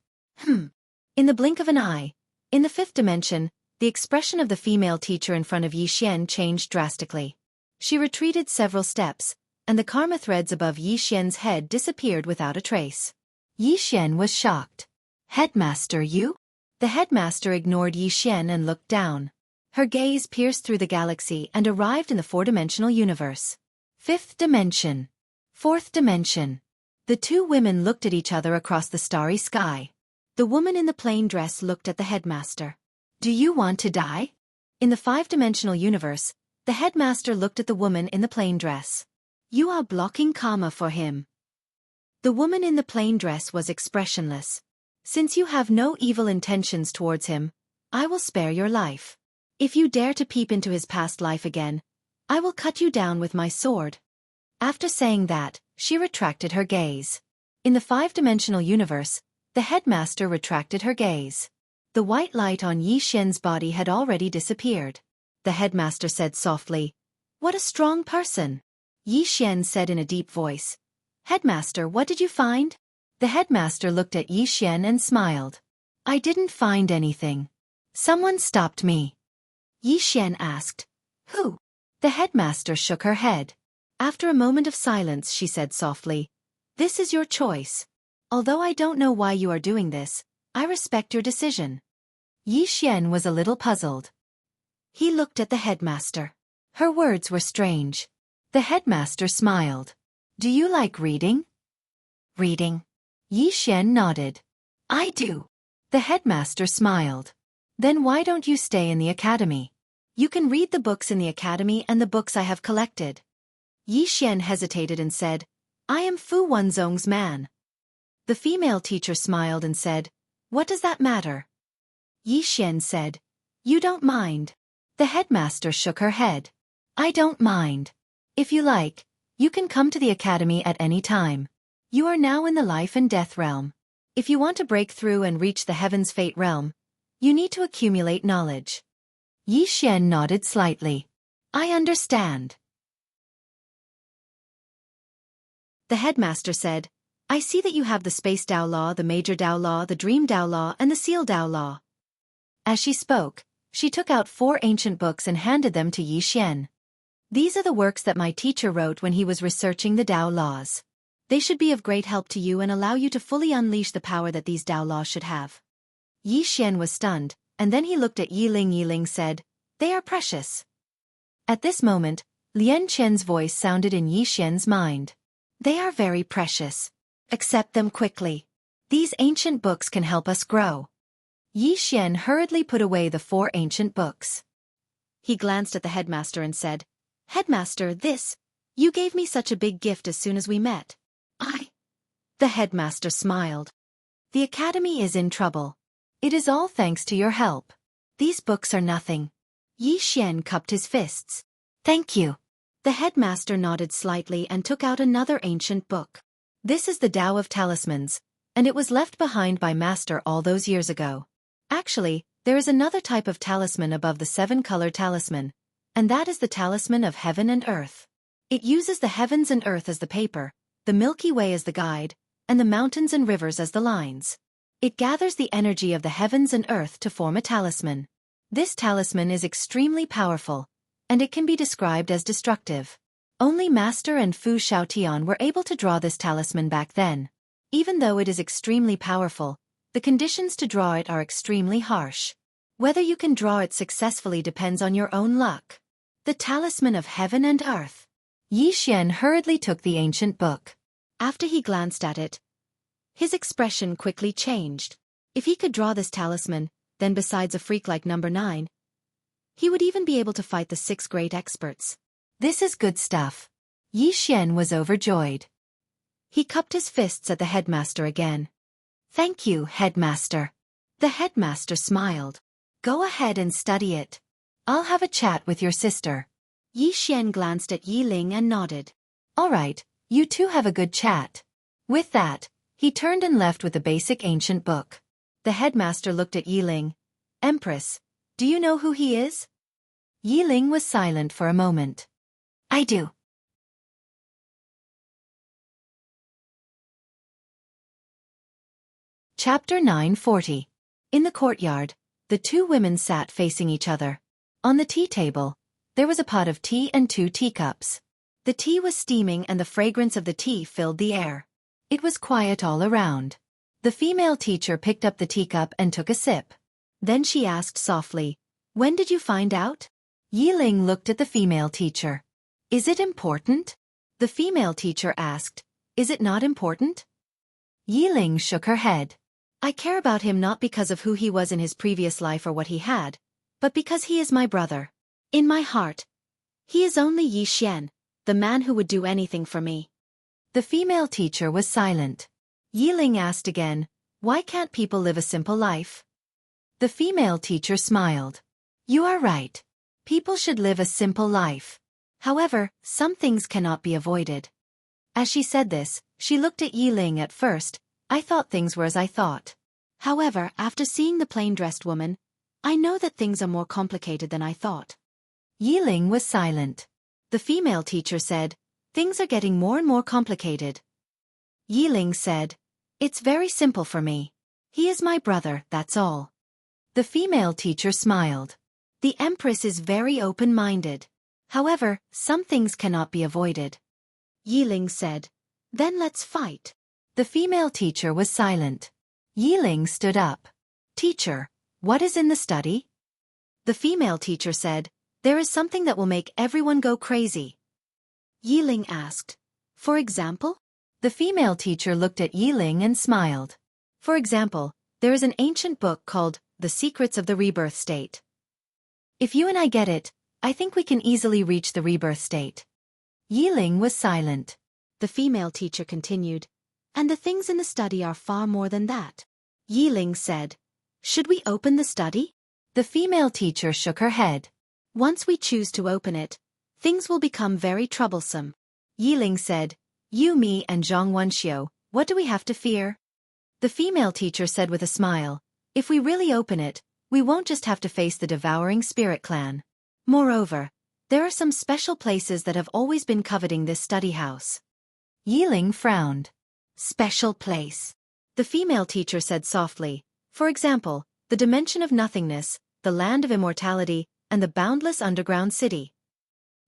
In the blink of an eye, in the 5th dimension, the expression of the female teacher in front of Yixian changed drastically. She retreated several steps, and the karma threads above Yixian's head disappeared without a trace. Yixian was shocked. Headmaster, you? The headmaster ignored Yixian and looked down. Her gaze pierced through the galaxy and arrived in the 4-dimensional universe. Fifth dimension. Fourth dimension. The two women looked at each other across the starry sky. The woman in the plain dress looked at the headmaster. Do you want to die? In the five-dimensional universe, the headmaster looked at the woman in the plain dress. You are blocking karma for him. The woman in the plain dress was expressionless. Since you have no evil intentions towards him, I will spare your life. If you dare to peep into his past life again, I will cut you down with my sword. After saying that, she retracted her gaze. In the five-dimensional universe, the headmaster retracted her gaze. The white light on Yi Xian's body had already disappeared. The headmaster said softly, "What a strong person." Yi Xian said in a deep voice, "Headmaster, what did you find?" The headmaster looked at Yi Xian and smiled. "I didn't find anything. Someone stopped me." Yi Xian asked, "Who?" The headmaster shook her head. After a moment of silence, she said softly, "This is your choice. Although I don't know why you are doing this, I respect your decision." Yi Xian was a little puzzled. He looked at the headmaster. Her words were strange. The headmaster smiled. "Do you like reading?" "Reading?" Yi Xian nodded. "I do." The headmaster smiled. "Then why don't you stay in the academy? You can read the books in the academy and the books I have collected." Yi Xian hesitated and said, "I am Fu Wenzong's man." The female teacher smiled and said, "What does that matter?" Yi Xian said, "You don't mind." The headmaster shook her head. "I don't mind. If you like, you can come to the academy at any time. You are now in the life and death realm. If you want to break through and reach the heaven's fate realm, you need to accumulate knowledge." Yi Xian nodded slightly. "I understand." The headmaster said, "I see that you have the Space Dao Law, the Major Dao Law, the Dream Dao Law, and the Seal Dao Law." As she spoke, she took out 4 ancient books and handed them to Yi Xian. "These are the works that my teacher wrote when he was researching the Dao laws. They should be of great help to you and allow you to fully unleash the power that these Dao laws should have." Yi Xian was stunned, and then he looked at Yi Ling. Yi Ling said, "They are precious." At this moment, Lian Chen's voice sounded in Yi Xian's mind. "They are very precious. Accept them quickly. These ancient books can help us grow." Yi Xian hurriedly put away the 4 ancient books. He glanced at the headmaster and said, "Headmaster, you gave me such a big gift as soon as we met." The headmaster smiled. "The academy is in trouble. It is all thanks to your help. These books are nothing." Yi Xian cupped his fists. "Thank you." The headmaster nodded slightly and took out another ancient book. "This is the Tao of Talismans, and it was left behind by Master all those years ago. Actually, there is another type of talisman above the 7-color talisman, and that is the talisman of heaven and earth. It uses the heavens and earth as the paper, the Milky Way as the guide, and the mountains and rivers as the lines. It gathers the energy of the heavens and earth to form a talisman. This talisman is extremely powerful, and it can be described as destructive. Only Master and Fu Shaotian were able to draw this talisman back then. Even though it is extremely powerful, the conditions to draw it are extremely harsh. Whether you can draw it successfully depends on your own luck. The talisman of heaven and earth." Yi Xian hurriedly took the ancient book. After he glanced at it, his expression quickly changed. If he could draw this talisman, then besides a freak like number 9, he would even be able to fight the 6 great experts. "This is good stuff." Yi Xian was overjoyed. He cupped his fists at the headmaster again. "Thank you, headmaster." The headmaster smiled. "Go ahead and study it. I'll have a chat with your sister." Yi Xian glanced at Yi Ling and nodded. "All right, you two have a good chat." With that, he turned and left with the basic ancient book. The headmaster looked at Yi Ling. "Empress, do you know who he is?" Yi Ling was silent for a moment. "I do." Chapter 940. In the courtyard, the two women sat facing each other. On the tea table, there was a pot of tea and 2 teacups. The tea was steaming and the fragrance of the tea filled the air. It was quiet all around. The female teacher picked up the teacup and took a sip. Then she asked softly, "When did you find out?" Yi Ling looked at the female teacher. "Is it important?" The female teacher asked, "Is it not important?" Yiling shook her head. "I care about him not because of who he was in his previous life or what he had, but because he is my brother. In my heart, he is only Yi Xian, the man who would do anything for me." The female teacher was silent. Yiling asked again, "Why can't people live a simple life?" The female teacher smiled. "You are right. People should live a simple life. However, some things cannot be avoided." As she said this, she looked at Yiling at first. "I thought things were as I thought. However, after seeing the plain-dressed woman, I know that things are more complicated than I thought." Yiling was silent. The female teacher said, "Things are getting more and more complicated." Yiling said, "It's very simple for me. He is my brother, that's all." The female teacher smiled. "The Empress is very open-minded. However, some things cannot be avoided." Yiling said, "Then let's fight." The female teacher was silent. Yiling stood up. "Teacher, what is in the study?" The female teacher said, "There is something that will make everyone go crazy." Yiling asked, "For example?" The female teacher looked at Yiling and smiled. "For example, there is an ancient book called The Secrets of the Rebirth State. If you and I get it, I think we can easily reach the rebirth state." Yiling was silent. The female teacher continued, "And the things in the study are far more than that." Yiling said, "Should we open the study?" The female teacher shook her head. "Once we choose to open it, things will become very troublesome." Yiling said, "You, me and Zhang Wenxiu, what do we have to fear?" The female teacher said with a smile, "If we really open it, we won't just have to face the devouring spirit clan. Moreover, there are some special places that have always been coveting this study house." Yiling frowned. "Special place?" The female teacher said softly, "For example, the dimension of nothingness, the land of immortality, and the boundless underground city."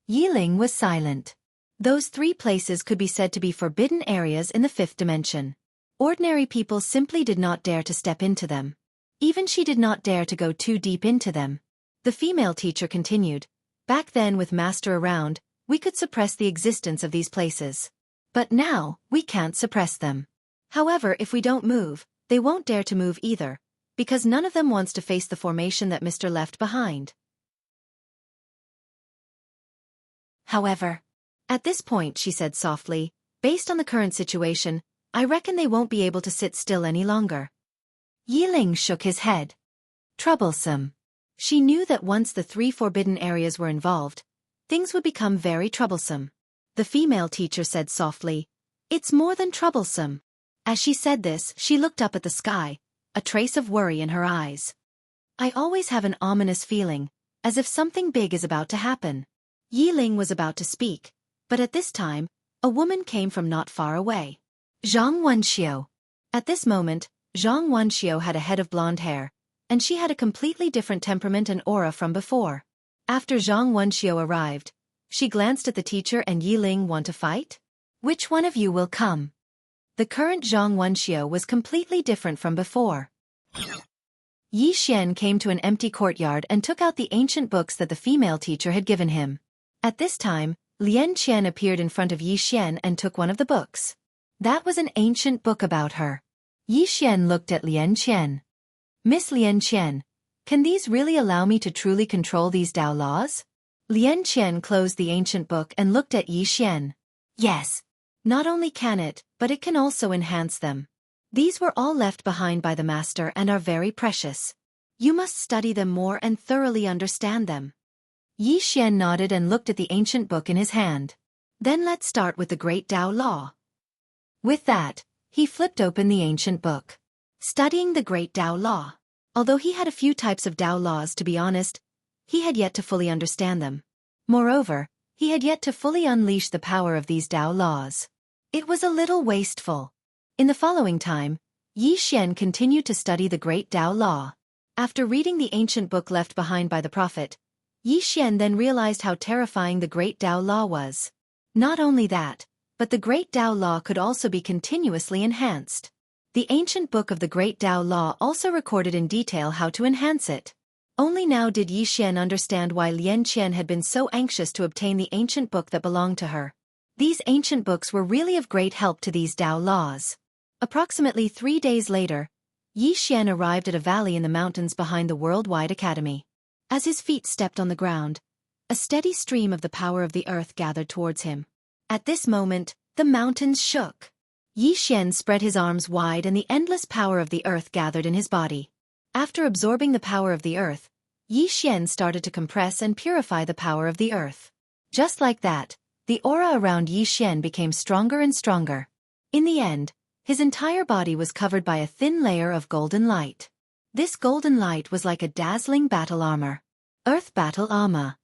Yiling was silent. Those three places could be said to be forbidden areas in the fifth dimension. Ordinary people simply did not dare to step into them. Even she did not dare to go too deep into them. The female teacher continued, "Back then with Master around, we could suppress the existence of these places. But now, we can't suppress them. However, if we don't move, they won't dare to move either, because none of them wants to face the formation that Mr. left behind." "However, at this point," she said softly, "based on the current situation, I reckon they won't be able to sit still any longer." Yiling shook his head. Troublesome. She knew that once the three forbidden areas were involved, things would become very troublesome. The female teacher said softly, "It's more than troublesome." As she said this, she looked up at the sky, a trace of worry in her eyes. "I always have an ominous feeling, as if something big is about to happen." Yiling was about to speak, but at this time, a woman came from not far away. Zhang Wenxiu. At this moment, Zhang Wenxiu had a head of blonde hair, and she had a completely different temperament and aura from before. After Zhang Wenxiu arrived, she glanced at the teacher and Yiling. "Want to fight? Which one of you will come?" The current Zhang Wenxiu was completely different from before. Yi Xian came to an empty courtyard and took out the ancient books that the female teacher had given him. At this time, Lian Qian appeared in front of Yi Xian and took one of the books. That was an ancient book about her. Yi Xian looked at Lian Qian. "Miss Lian Qian, can these really allow me to truly control these Tao laws?" Lian Qian closed the ancient book and looked at Yi Xian. "Yes. Not only can it, but it can also enhance them. These were all left behind by the master and are very precious. You must study them more and thoroughly understand them." Yi Xian nodded and looked at the ancient book in his hand. "Then let's start with the Great Tao Law." With that, he flipped open the ancient book. Studying the Great Tao Law. Although he had a few types of Tao laws, to be honest, he had yet to fully understand them. Moreover, he had yet to fully unleash the power of these Tao laws. It was a little wasteful. In the following time, Yi Xian continued to study the Great Tao Law. After reading the ancient book left behind by the prophet, Yi Xian then realized how terrifying the Great Tao Law was. Not only that, but the Great Tao Law could also be continuously enhanced. The ancient book of the Great Tao Law also recorded in detail how to enhance it. Only now did Yi Xian understand why Lian Qian had been so anxious to obtain the ancient book that belonged to her. These ancient books were really of great help to these Tao laws. Approximately 3 days later, Yi Xian arrived at a valley in the mountains behind the Worldwide Academy. As his feet stepped on the ground, a steady stream of the power of the earth gathered towards him. At this moment, the mountains shook. Yi Xian spread his arms wide and the endless power of the earth gathered in his body. After absorbing the power of the earth, Yi Xian started to compress and purify the power of the earth. Just like that, the aura around Yi Xian became stronger and stronger. In the end, his entire body was covered by a thin layer of golden light. This golden light was like a dazzling battle armor. Earth Battle Armor.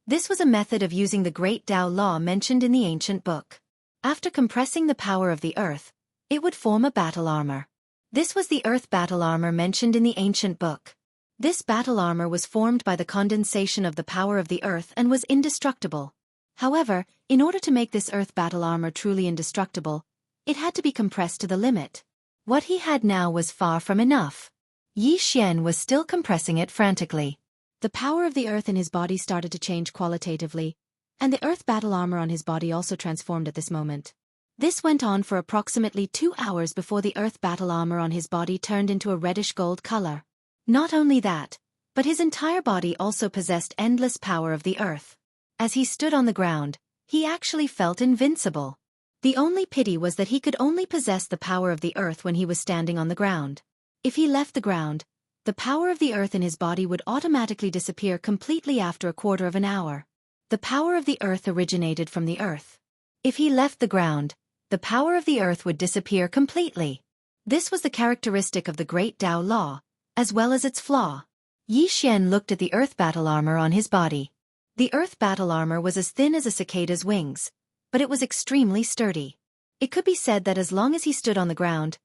This was a method of using the great Tao law mentioned in the ancient book. After compressing the power of the earth, it would form a battle armor. This was the earth battle armor mentioned in the ancient book. This battle armor was formed by the condensation of the power of the earth and was indestructible. However, in order to make this earth battle armor truly indestructible, it had to be compressed to the limit. What he had now was far from enough. Yi Xian was still compressing it frantically. The power of the earth in his body started to change qualitatively, and the earth battle armor on his body also transformed at this moment. This went on for approximately 2 hours before the earth battle armor on his body turned into a reddish gold color. Not only that, but his entire body also possessed endless power of the earth. As he stood on the ground, he actually felt invincible. The only pity was that he could only possess the power of the earth when he was standing on the ground. If he left the ground, the power of the earth in his body would automatically disappear completely after a quarter of an hour. The power of the earth originated from the earth. If he left the ground, the power of the earth would disappear completely. This was the characteristic of the great Tao law, as well as its flaw. Yi Xian looked at the earth battle armor on his body. The earth battle armor was as thin as a cicada's wings, but it was extremely sturdy. It could be said that as long as he stood on the ground,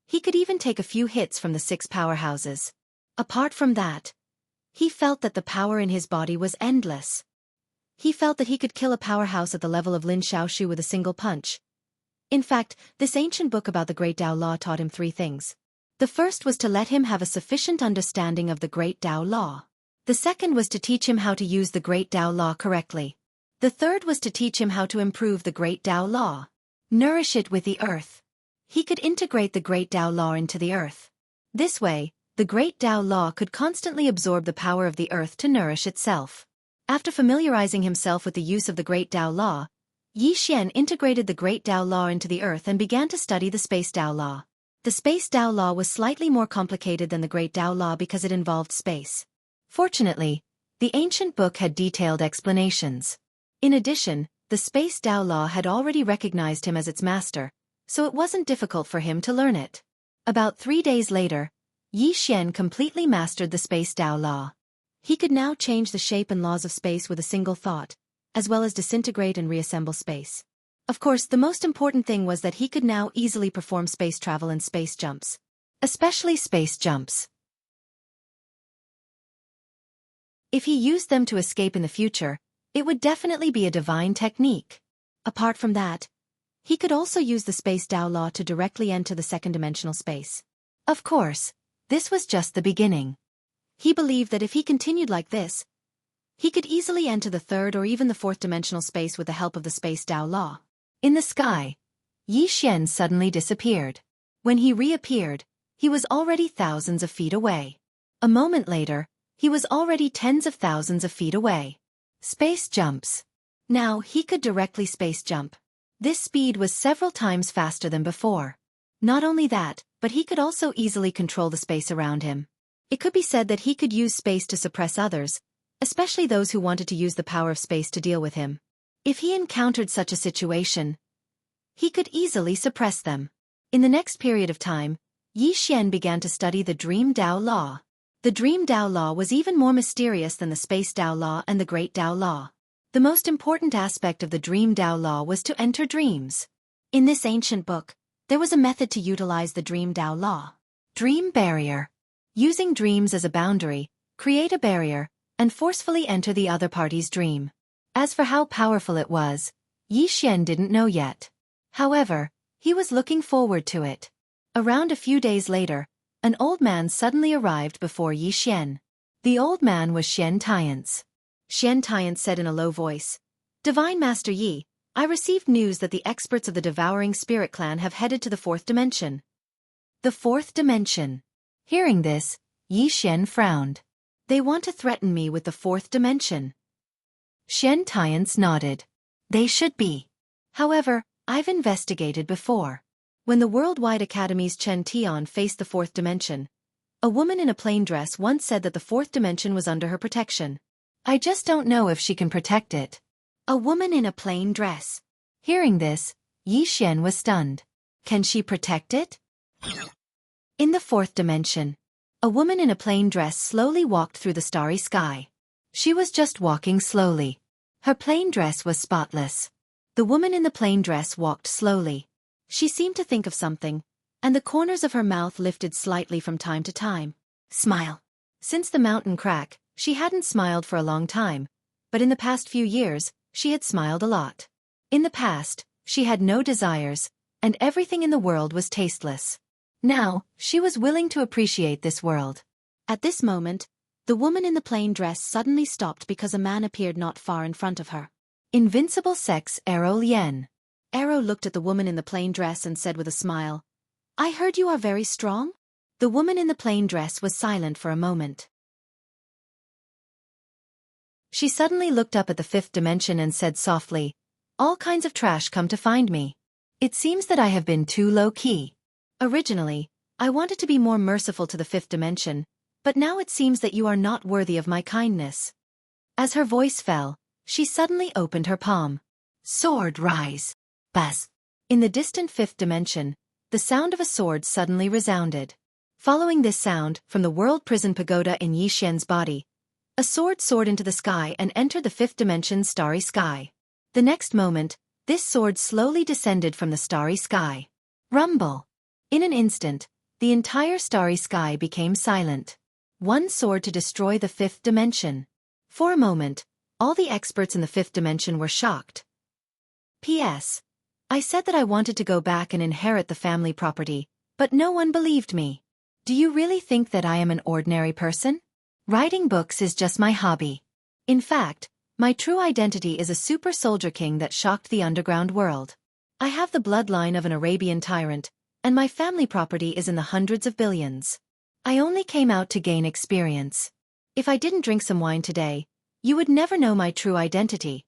he could even take a few hits from the 6 powerhouses. Apart from that, he felt that the power in his body was endless. He felt that he could kill a powerhouse at the level of Lin Shaoxu with a single punch. In fact, this ancient book about the great Tao law taught him 3 things. The first was to let him have a sufficient understanding of the great Tao law. The second was to teach him how to use the great Tao law correctly. The third was to teach him how to improve the great Tao law. Nourish it with the earth. He could integrate the great Tao law into the earth. This way, the great Tao law could constantly absorb the power of the earth to nourish itself. After familiarizing himself with the use of the great Tao law, Yi Xian integrated the great Tao law into the earth and began to study the space Tao law. The space Tao law was slightly more complicated than the great Tao law because it involved space. Fortunately, the ancient book had detailed explanations. In addition, the space Tao law had already recognized him as its master, so it wasn't difficult for him to learn it. About 3 days later, Yi Xian completely mastered the space Tao law. He could now change the shape and laws of space with a single thought, as well as disintegrate and reassemble space. Of course, the most important thing was that he could now easily perform space travel and space jumps. Especially space jumps. If he used them to escape in the future, it would definitely be a divine technique. Apart from that, he could also use the space Tao law to directly enter the second-dimensional space. Of course, this was just the beginning. He believed that if he continued like this, he could easily enter the third or even the fourth-dimensional space with the help of the space Tao law. In the sky, Yi Xian suddenly disappeared. When he reappeared, he was already thousands of feet away. A moment later, he was already tens of thousands of feet away. Space jumps. Now he could directly space jump. This speed was several times faster than before. Not only that, but he could also easily control the space around him. It could be said that he could use space to suppress others, especially those who wanted to use the power of space to deal with him. If he encountered such a situation, he could easily suppress them. In the next period of time, Yi Xian began to study the Dream Tao Law. The Dream Tao Law was even more mysterious than the Space Tao Law and the Great Tao Law. The most important aspect of the Dream Tao Law was to enter dreams. In this ancient book, there was a method to utilize the Dream Tao Law. Dream Barrier. Using dreams as a boundary, create a barrier, and forcefully enter the other party's dream. As for how powerful it was, Yi Xian didn't know yet. However, he was looking forward to it. Around a few days later, an old man suddenly arrived before Yi Xian. The old man was Xian Tiance. Xian Tian said in a low voice. Divine Master Yi, I received news that the experts of the Devouring Spirit Clan have headed to the fourth dimension. The fourth dimension. Hearing this, Yi Xian frowned. They want to threaten me with the fourth dimension. Xian Tian nodded. They should be. However, I've investigated before. When the Worldwide Academy's Chen Tian faced the fourth dimension, a woman in a plain dress once said that the fourth dimension was under her protection. I just don't know if she can protect it. A woman in a plain dress. Hearing this, Yi Xian was stunned. Can she protect it? In the fourth dimension, a woman in a plain dress slowly walked through the starry sky. She was just walking slowly. Her plain dress was spotless. The woman in the plain dress walked slowly. She seemed to think of something, and the corners of her mouth lifted slightly from time to time. Smile. Since the mountain crack, she hadn't smiled for a long time, but in the past few years, she had smiled a lot. In the past, she had no desires, and everything in the world was tasteless. Now, she was willing to appreciate this world. At this moment, the woman in the plain dress suddenly stopped because a man appeared not far in front of her. Invincible Sex Arrow Lien. Arrow looked at the woman in the plain dress and said with a smile, I heard you are very strong? The woman in the plain dress was silent for a moment. She suddenly looked up at the fifth dimension and said softly, All kinds of trash come to find me. It seems that I have been too low-key. Originally, I wanted to be more merciful to the fifth dimension, but now it seems that you are not worthy of my kindness. As her voice fell, she suddenly opened her palm. Sword rise. Buzz. In the distant fifth dimension, the sound of a sword suddenly resounded. Following this sound, from the world prison pagoda in Yi Xian's body, a sword soared into the sky and entered the fifth dimension's starry sky. The next moment, this sword slowly descended from the starry sky. Rumble. In an instant, the entire starry sky became silent. One sword to destroy the fifth dimension. For a moment, all the experts in the fifth dimension were shocked. P.S. I said that I wanted to go back and inherit the family property, but no one believed me. Do you really think that I am an ordinary person? Writing books is just my hobby. In fact, my true identity is a super soldier king that shocked the underground world. I have the bloodline of an Arabian tyrant, and my family property is in the hundreds of billions. I only came out to gain experience. If I didn't drink some wine today, you would never know my true identity.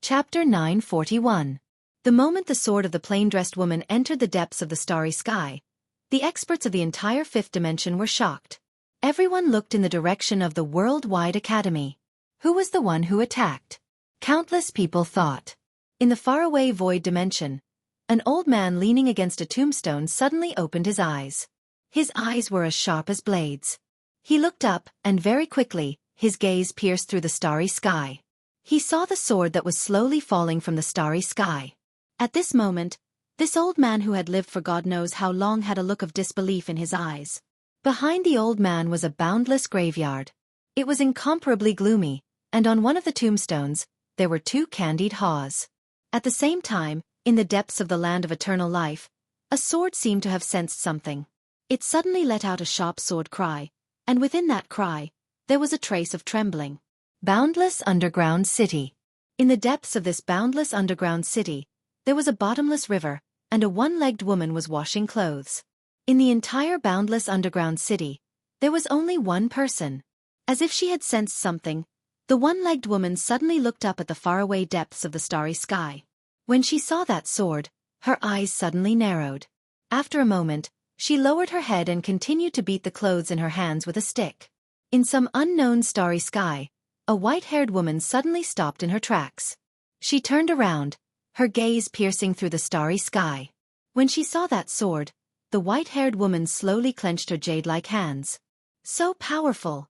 Chapter 941. The moment the sword of the plain-dressed woman entered the depths of the starry sky, the experts of the entire fifth dimension were shocked. Everyone looked in the direction of the Worldwide Academy. Who was the one who attacked? Countless people thought. In the faraway void dimension, an old man leaning against a tombstone suddenly opened his eyes. His eyes were as sharp as blades. He looked up, and very quickly, his gaze pierced through the starry sky. He saw the sword that was slowly falling from the starry sky. At this moment, this old man who had lived for God knows how long had a look of disbelief in his eyes. Behind the old man was a boundless graveyard. It was incomparably gloomy, and on one of the tombstones, there were two candied haws. At the same time, in the depths of the land of eternal life, a sword seemed to have sensed something. It suddenly let out a sharp sword cry, and within that cry, there was a trace of trembling. Boundless underground city. In the depths of this boundless underground city, there was a bottomless river, and a one-legged woman was washing clothes. In the entire boundless underground city, there was only one person. As if she had sensed something, the one-legged woman suddenly looked up at the faraway depths of the starry sky. When she saw that sword, her eyes suddenly narrowed. After a moment, she lowered her head and continued to beat the clothes in her hands with a stick. In some unknown starry sky, a white-haired woman suddenly stopped in her tracks. She turned around, her gaze piercing through the starry sky. When she saw that sword, the white-haired woman slowly clenched her jade-like hands. So powerful!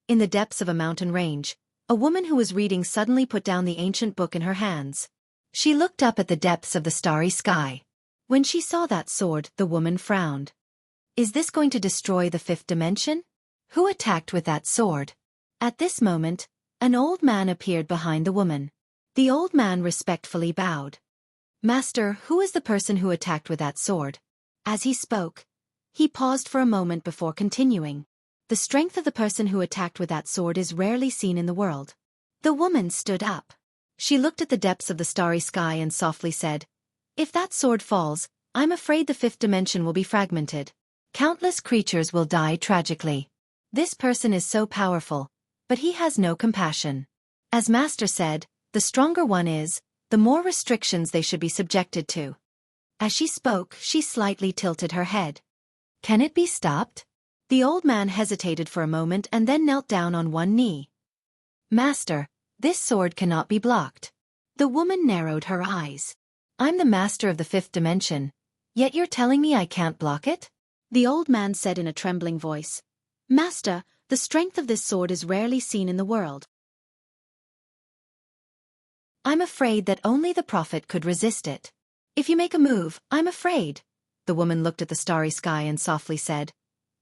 In the depths of a mountain range, a woman who was reading suddenly put down the ancient book in her hands. She looked up at the depths of the starry sky. When she saw that sword, the woman frowned. Is this going to destroy the fifth dimension? Who attacked with that sword? At this moment, an old man appeared behind the woman. The old man respectfully bowed. Master, who is the person who attacked with that sword? As he spoke, He paused for a moment before continuing. The strength of the person who attacked with that sword is rarely seen in the world. The woman stood up. She looked at the depths of the starry sky and softly said, "If that sword falls, I'm afraid the fifth dimension will be fragmented. Countless creatures will die tragically. This person is so powerful, but he has no compassion. As Master said, the stronger one is, the more restrictions they should be subjected to." As she spoke, she slightly tilted her head. "Can it be stopped?" The old man hesitated for a moment and then knelt down on one knee. "Master, this sword cannot be blocked." The woman narrowed her eyes. "I'm the master of the fifth dimension, yet you're telling me I can't block it?" The old man said in a trembling voice, "Master, the strength of this sword is rarely seen in the world. I'm afraid that only the prophet could resist it. If you make a move, I'm afraid." The woman looked at the starry sky and softly said,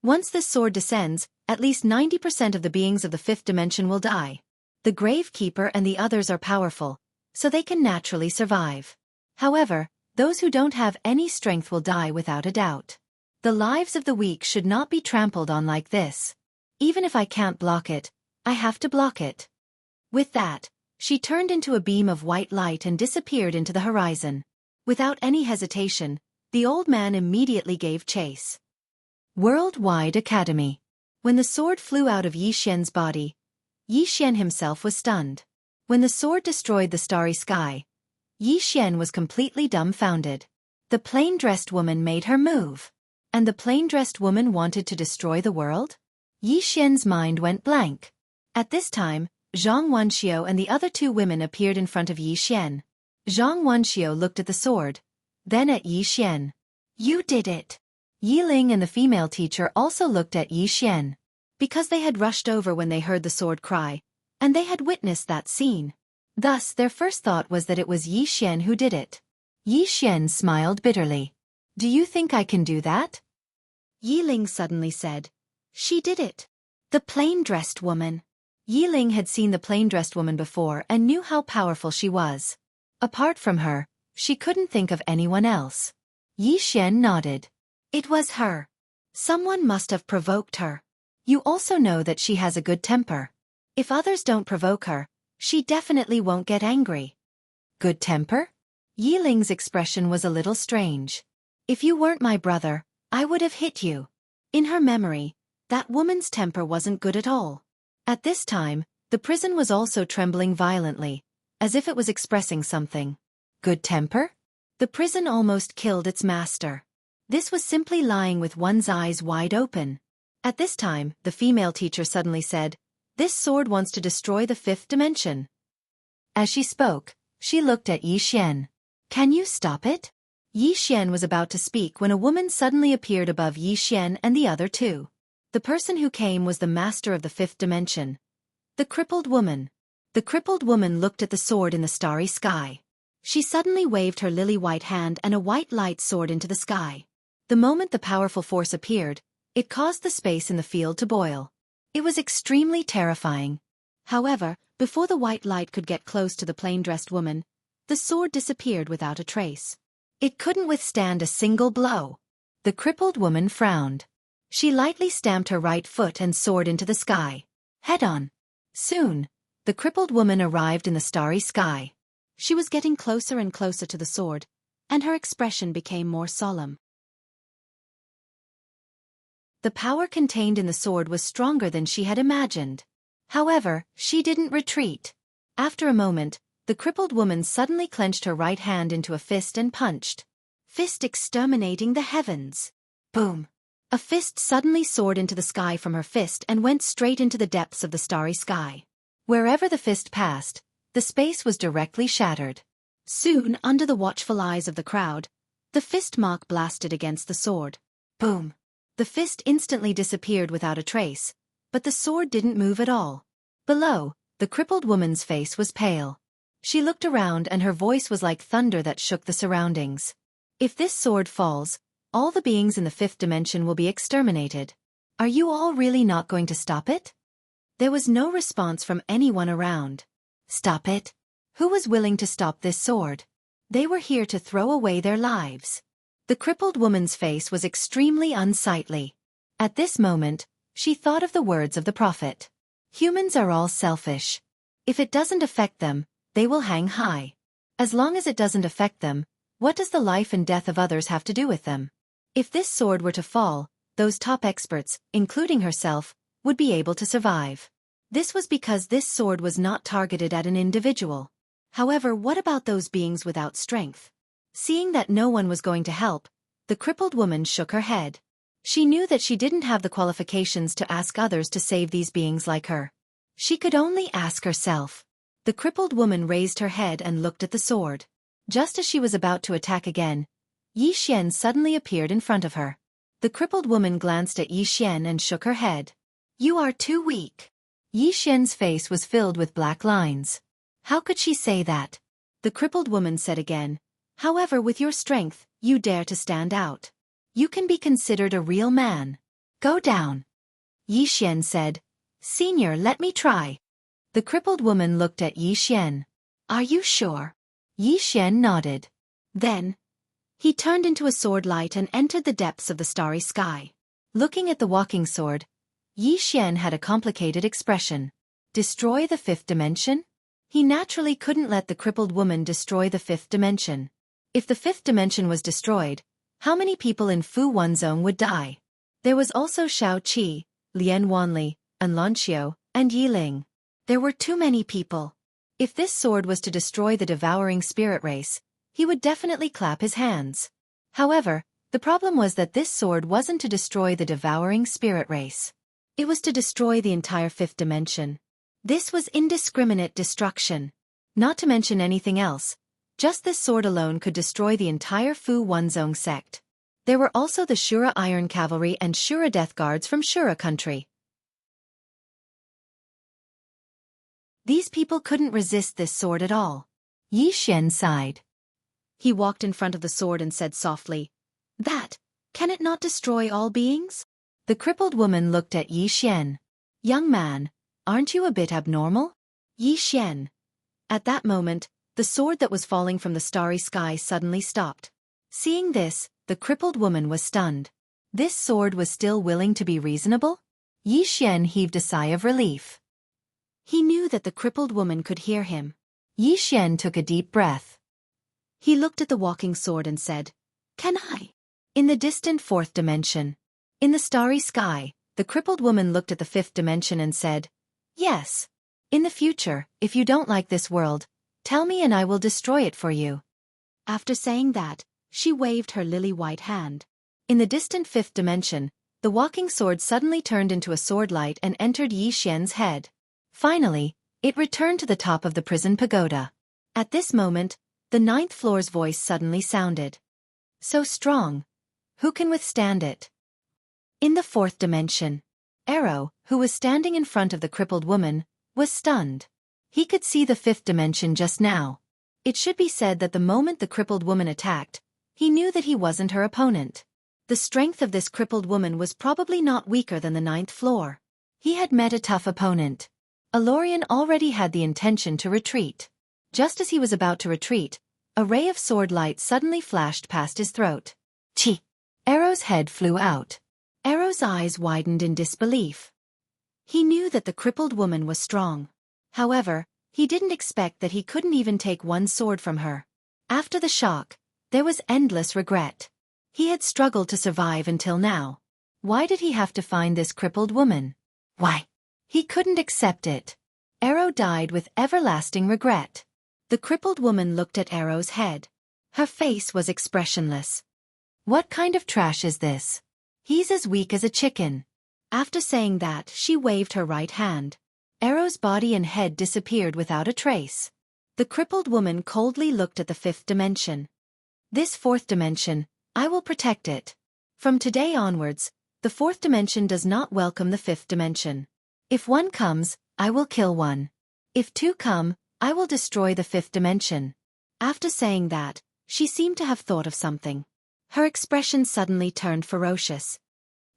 "Once this sword descends, at least 90% of the beings of the fifth dimension will die. The Gravekeeper and the others are powerful, so they can naturally survive. However, those who don't have any strength will die without a doubt. The lives of the weak should not be trampled on like this. Even if I can't block it, I have to block it." With that, she turned into a beam of white light and disappeared into the horizon. Without any hesitation, the old man immediately gave chase. Worldwide Academy. When the sword flew out of Yi Xian's body, Yi Xian himself was stunned. When the sword destroyed the starry sky, Yi Xian was completely dumbfounded. The plain-dressed woman made her move. And the plain-dressed woman wanted to destroy the world? Yi Xian's mind went blank. At this time, Zhang Wanxiu and the other two women appeared in front of Yi Xian. Zhang Wanxiu looked at the sword, then at Yi Xian. "You did it." Yi Ling and the female teacher also looked at Yi Xian. Because they had rushed over when they heard the sword cry, and they had witnessed that scene. Thus their first thought was that it was Yi Xian who did it. Yi Xian smiled bitterly. "Do you think I can do that?" Yi Ling suddenly said, "She did it. The plain-dressed woman." Yi Ling had seen the plain-dressed woman before and knew how powerful she was. Apart from her, she couldn't think of anyone else. Yi Xian nodded. "It was her. Someone must have provoked her. You also know that she has a good temper. If others don't provoke her, she definitely won't get angry." Good temper? Yi Ling's expression was a little strange. "If you weren't my brother, I would have hit you." In her memory, that woman's temper wasn't good at all. At this time, the prison was also trembling violently, as if it was expressing something. Good temper? The prison almost killed its master. This was simply lying with one's eyes wide open. At this time, the female teacher suddenly said, "This sword wants to destroy the fifth dimension." As she spoke, she looked at Yi Xian. "Can you stop it?" Yi Xian was about to speak when a woman suddenly appeared above Yi Xian and the other two. The person who came was the master of the fifth dimension. The crippled woman. The crippled woman looked at the sword in the starry sky. She suddenly waved her lily-white hand and a white light soared into the sky. The moment the powerful force appeared, it caused the space in the field to boil. It was extremely terrifying. However, before the white light could get close to the plain-dressed woman, the sword disappeared without a trace. It couldn't withstand a single blow. The crippled woman frowned. She lightly stamped her right foot and soared into the sky. Head on. Soon, the crippled woman arrived in the starry sky. She was getting closer and closer to the sword, and her expression became more solemn. The power contained in the sword was stronger than she had imagined. However, she didn't retreat. After a moment, the crippled woman suddenly clenched her right hand into a fist and punched. Fist exterminating the heavens. Boom! A fist suddenly soared into the sky from her fist and went straight into the depths of the starry sky. Wherever the fist passed, the space was directly shattered. Soon, under the watchful eyes of the crowd, the fist mark blasted against the sword. Boom! The fist instantly disappeared without a trace, but the sword didn't move at all. Below, the crippled woman's face was pale. She looked around and her voice was like thunder that shook the surroundings. "If this sword falls, all the beings in the fifth dimension will be exterminated. Are you all really not going to stop it?" There was no response from anyone around. Stop it? Who was willing to stop this sword? They were here to throw away their lives. The crippled woman's face was extremely unsightly. At this moment, she thought of the words of the prophet. Humans are all selfish. If it doesn't affect them, they will hang high. As long as it doesn't affect them, what does the life and death of others have to do with them? If this sword were to fall, those top experts, including herself, would be able to survive. This was because this sword was not targeted at an individual. However, what about those beings without strength? Seeing that no one was going to help, the crippled woman shook her head. She knew that she didn't have the qualifications to ask others to save these beings like her. She could only ask herself. The crippled woman raised her head and looked at the sword. Just as she was about to attack again, Yi Xian suddenly appeared in front of her. The crippled woman glanced at Yi Xian and shook her head. You are too weak. Yi Xian's face was filled with black lines. How could she say that? The crippled woman said again. However, with your strength, you dare to stand out. You can be considered a real man. Go down. Yi Xian said. Senior, let me try. The crippled woman looked at Yi Xian. Are you sure? Yi Xian nodded. Then, he turned into a sword light and entered the depths of the starry sky. Looking at the walking sword, Yi Xian had a complicated expression. Destroy the fifth dimension? He naturally couldn't let the crippled woman destroy the fifth dimension. If the fifth dimension was destroyed, how many people in Fu Wanzong would die? There was also Xueqi, Lian Wanli, and Lanqiu, and Yi Ling. There were too many people. If this sword was to destroy the devouring spirit race, he would definitely clap his hands. However, the problem was that this sword wasn't to destroy the devouring spirit race. It was to destroy the entire fifth dimension. This was indiscriminate destruction. Not to mention anything else. Just this sword alone could destroy the entire Fu Wanzong sect. There were also the Shura Iron Cavalry and Shura Death Guards from Shura country. These people couldn't resist this sword at all. Yi Xian sighed. He walked in front of the sword and said softly, can it not destroy all beings? The crippled woman looked at Yi Xian. Young man, aren't you a bit abnormal? Yi Xian. At that moment, the sword that was falling from the starry sky suddenly stopped. Seeing this, the crippled woman was stunned. This sword was still willing to be reasonable? Yi Xian heaved a sigh of relief. He knew that the crippled woman could hear him. Yi Xian took a deep breath. He looked at the walking sword and said, Can I? In the distant fourth dimension. In the starry sky, the crippled woman looked at the fifth dimension and said, Yes. In the future, if you don't like this world, tell me and I will destroy it for you. After saying that, she waved her lily-white hand. In the distant fifth dimension, the walking sword suddenly turned into a sword light and entered Yi Xian's head. Finally, it returned to the top of the prison pagoda. At this moment, the ninth floor's voice suddenly sounded. So strong. Who can withstand it? In the fourth dimension, Arrow, who was standing in front of the crippled woman, was stunned. He could see the fifth dimension just now. It should be said that the moment the crippled woman attacked, he knew that he wasn't her opponent. The strength of this crippled woman was probably not weaker than the ninth floor. He had met a tough opponent. Alorian already had the intention to retreat. Just as he was about to retreat, a ray of sword light suddenly flashed past his throat. Chi! Arrow's head flew out. Arrow's eyes widened in disbelief. He knew that the crippled woman was strong. However, he didn't expect that he couldn't even take one sword from her. After the shock, there was endless regret. He had struggled to survive until now. Why did he have to find this crippled woman? Why? He couldn't accept it. Arrow died with everlasting regret. The crippled woman looked at Arrow's head. Her face was expressionless. What kind of trash is this? He's as weak as a chicken. After saying that, she waved her right hand. Arrow's body and head disappeared without a trace. The crippled woman coldly looked at the fifth dimension. This fourth dimension, I will protect it. From today onwards, the fourth dimension does not welcome the fifth dimension. If one comes, I will kill one. If two come, I will destroy the fifth dimension. After saying that, she seemed to have thought of something. Her expression suddenly turned ferocious.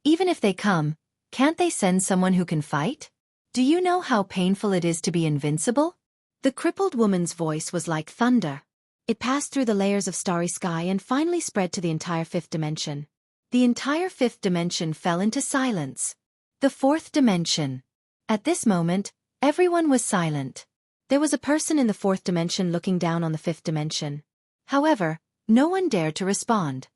Even if they come, can't they send someone who can fight? Do you know how painful it is to be invincible? The crippled woman's voice was like thunder. It passed through the layers of starry sky and finally spread to the entire fifth dimension. The entire fifth dimension fell into silence. The fourth dimension. At this moment, everyone was silent. There was a person in the fourth dimension looking down on the fifth dimension. However, no one dared to respond.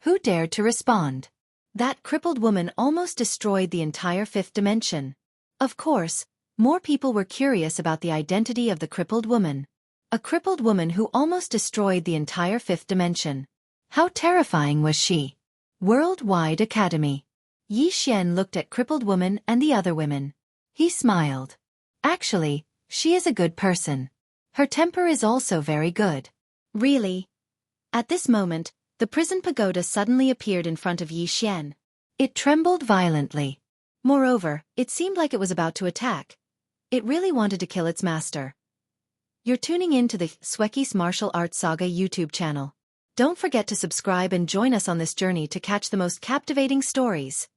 Who dared to respond? That crippled woman almost destroyed the entire fifth dimension. Of course, more people were curious about the identity of the crippled woman. A crippled woman who almost destroyed the entire fifth dimension. How terrifying was she? Worldwide Academy. Yi Xian looked at crippled woman and the other women. He smiled. Actually, she is a good person. Her temper is also very good. Really? At this moment, the prison pagoda suddenly appeared in front of Yi Xian. It trembled violently. Moreover, it seemed like it was about to attack. It really wanted to kill its master. You're tuning in to the Xueqi's Martial Arts Saga YouTube channel. Don't forget to subscribe and join us on this journey to catch the most captivating stories.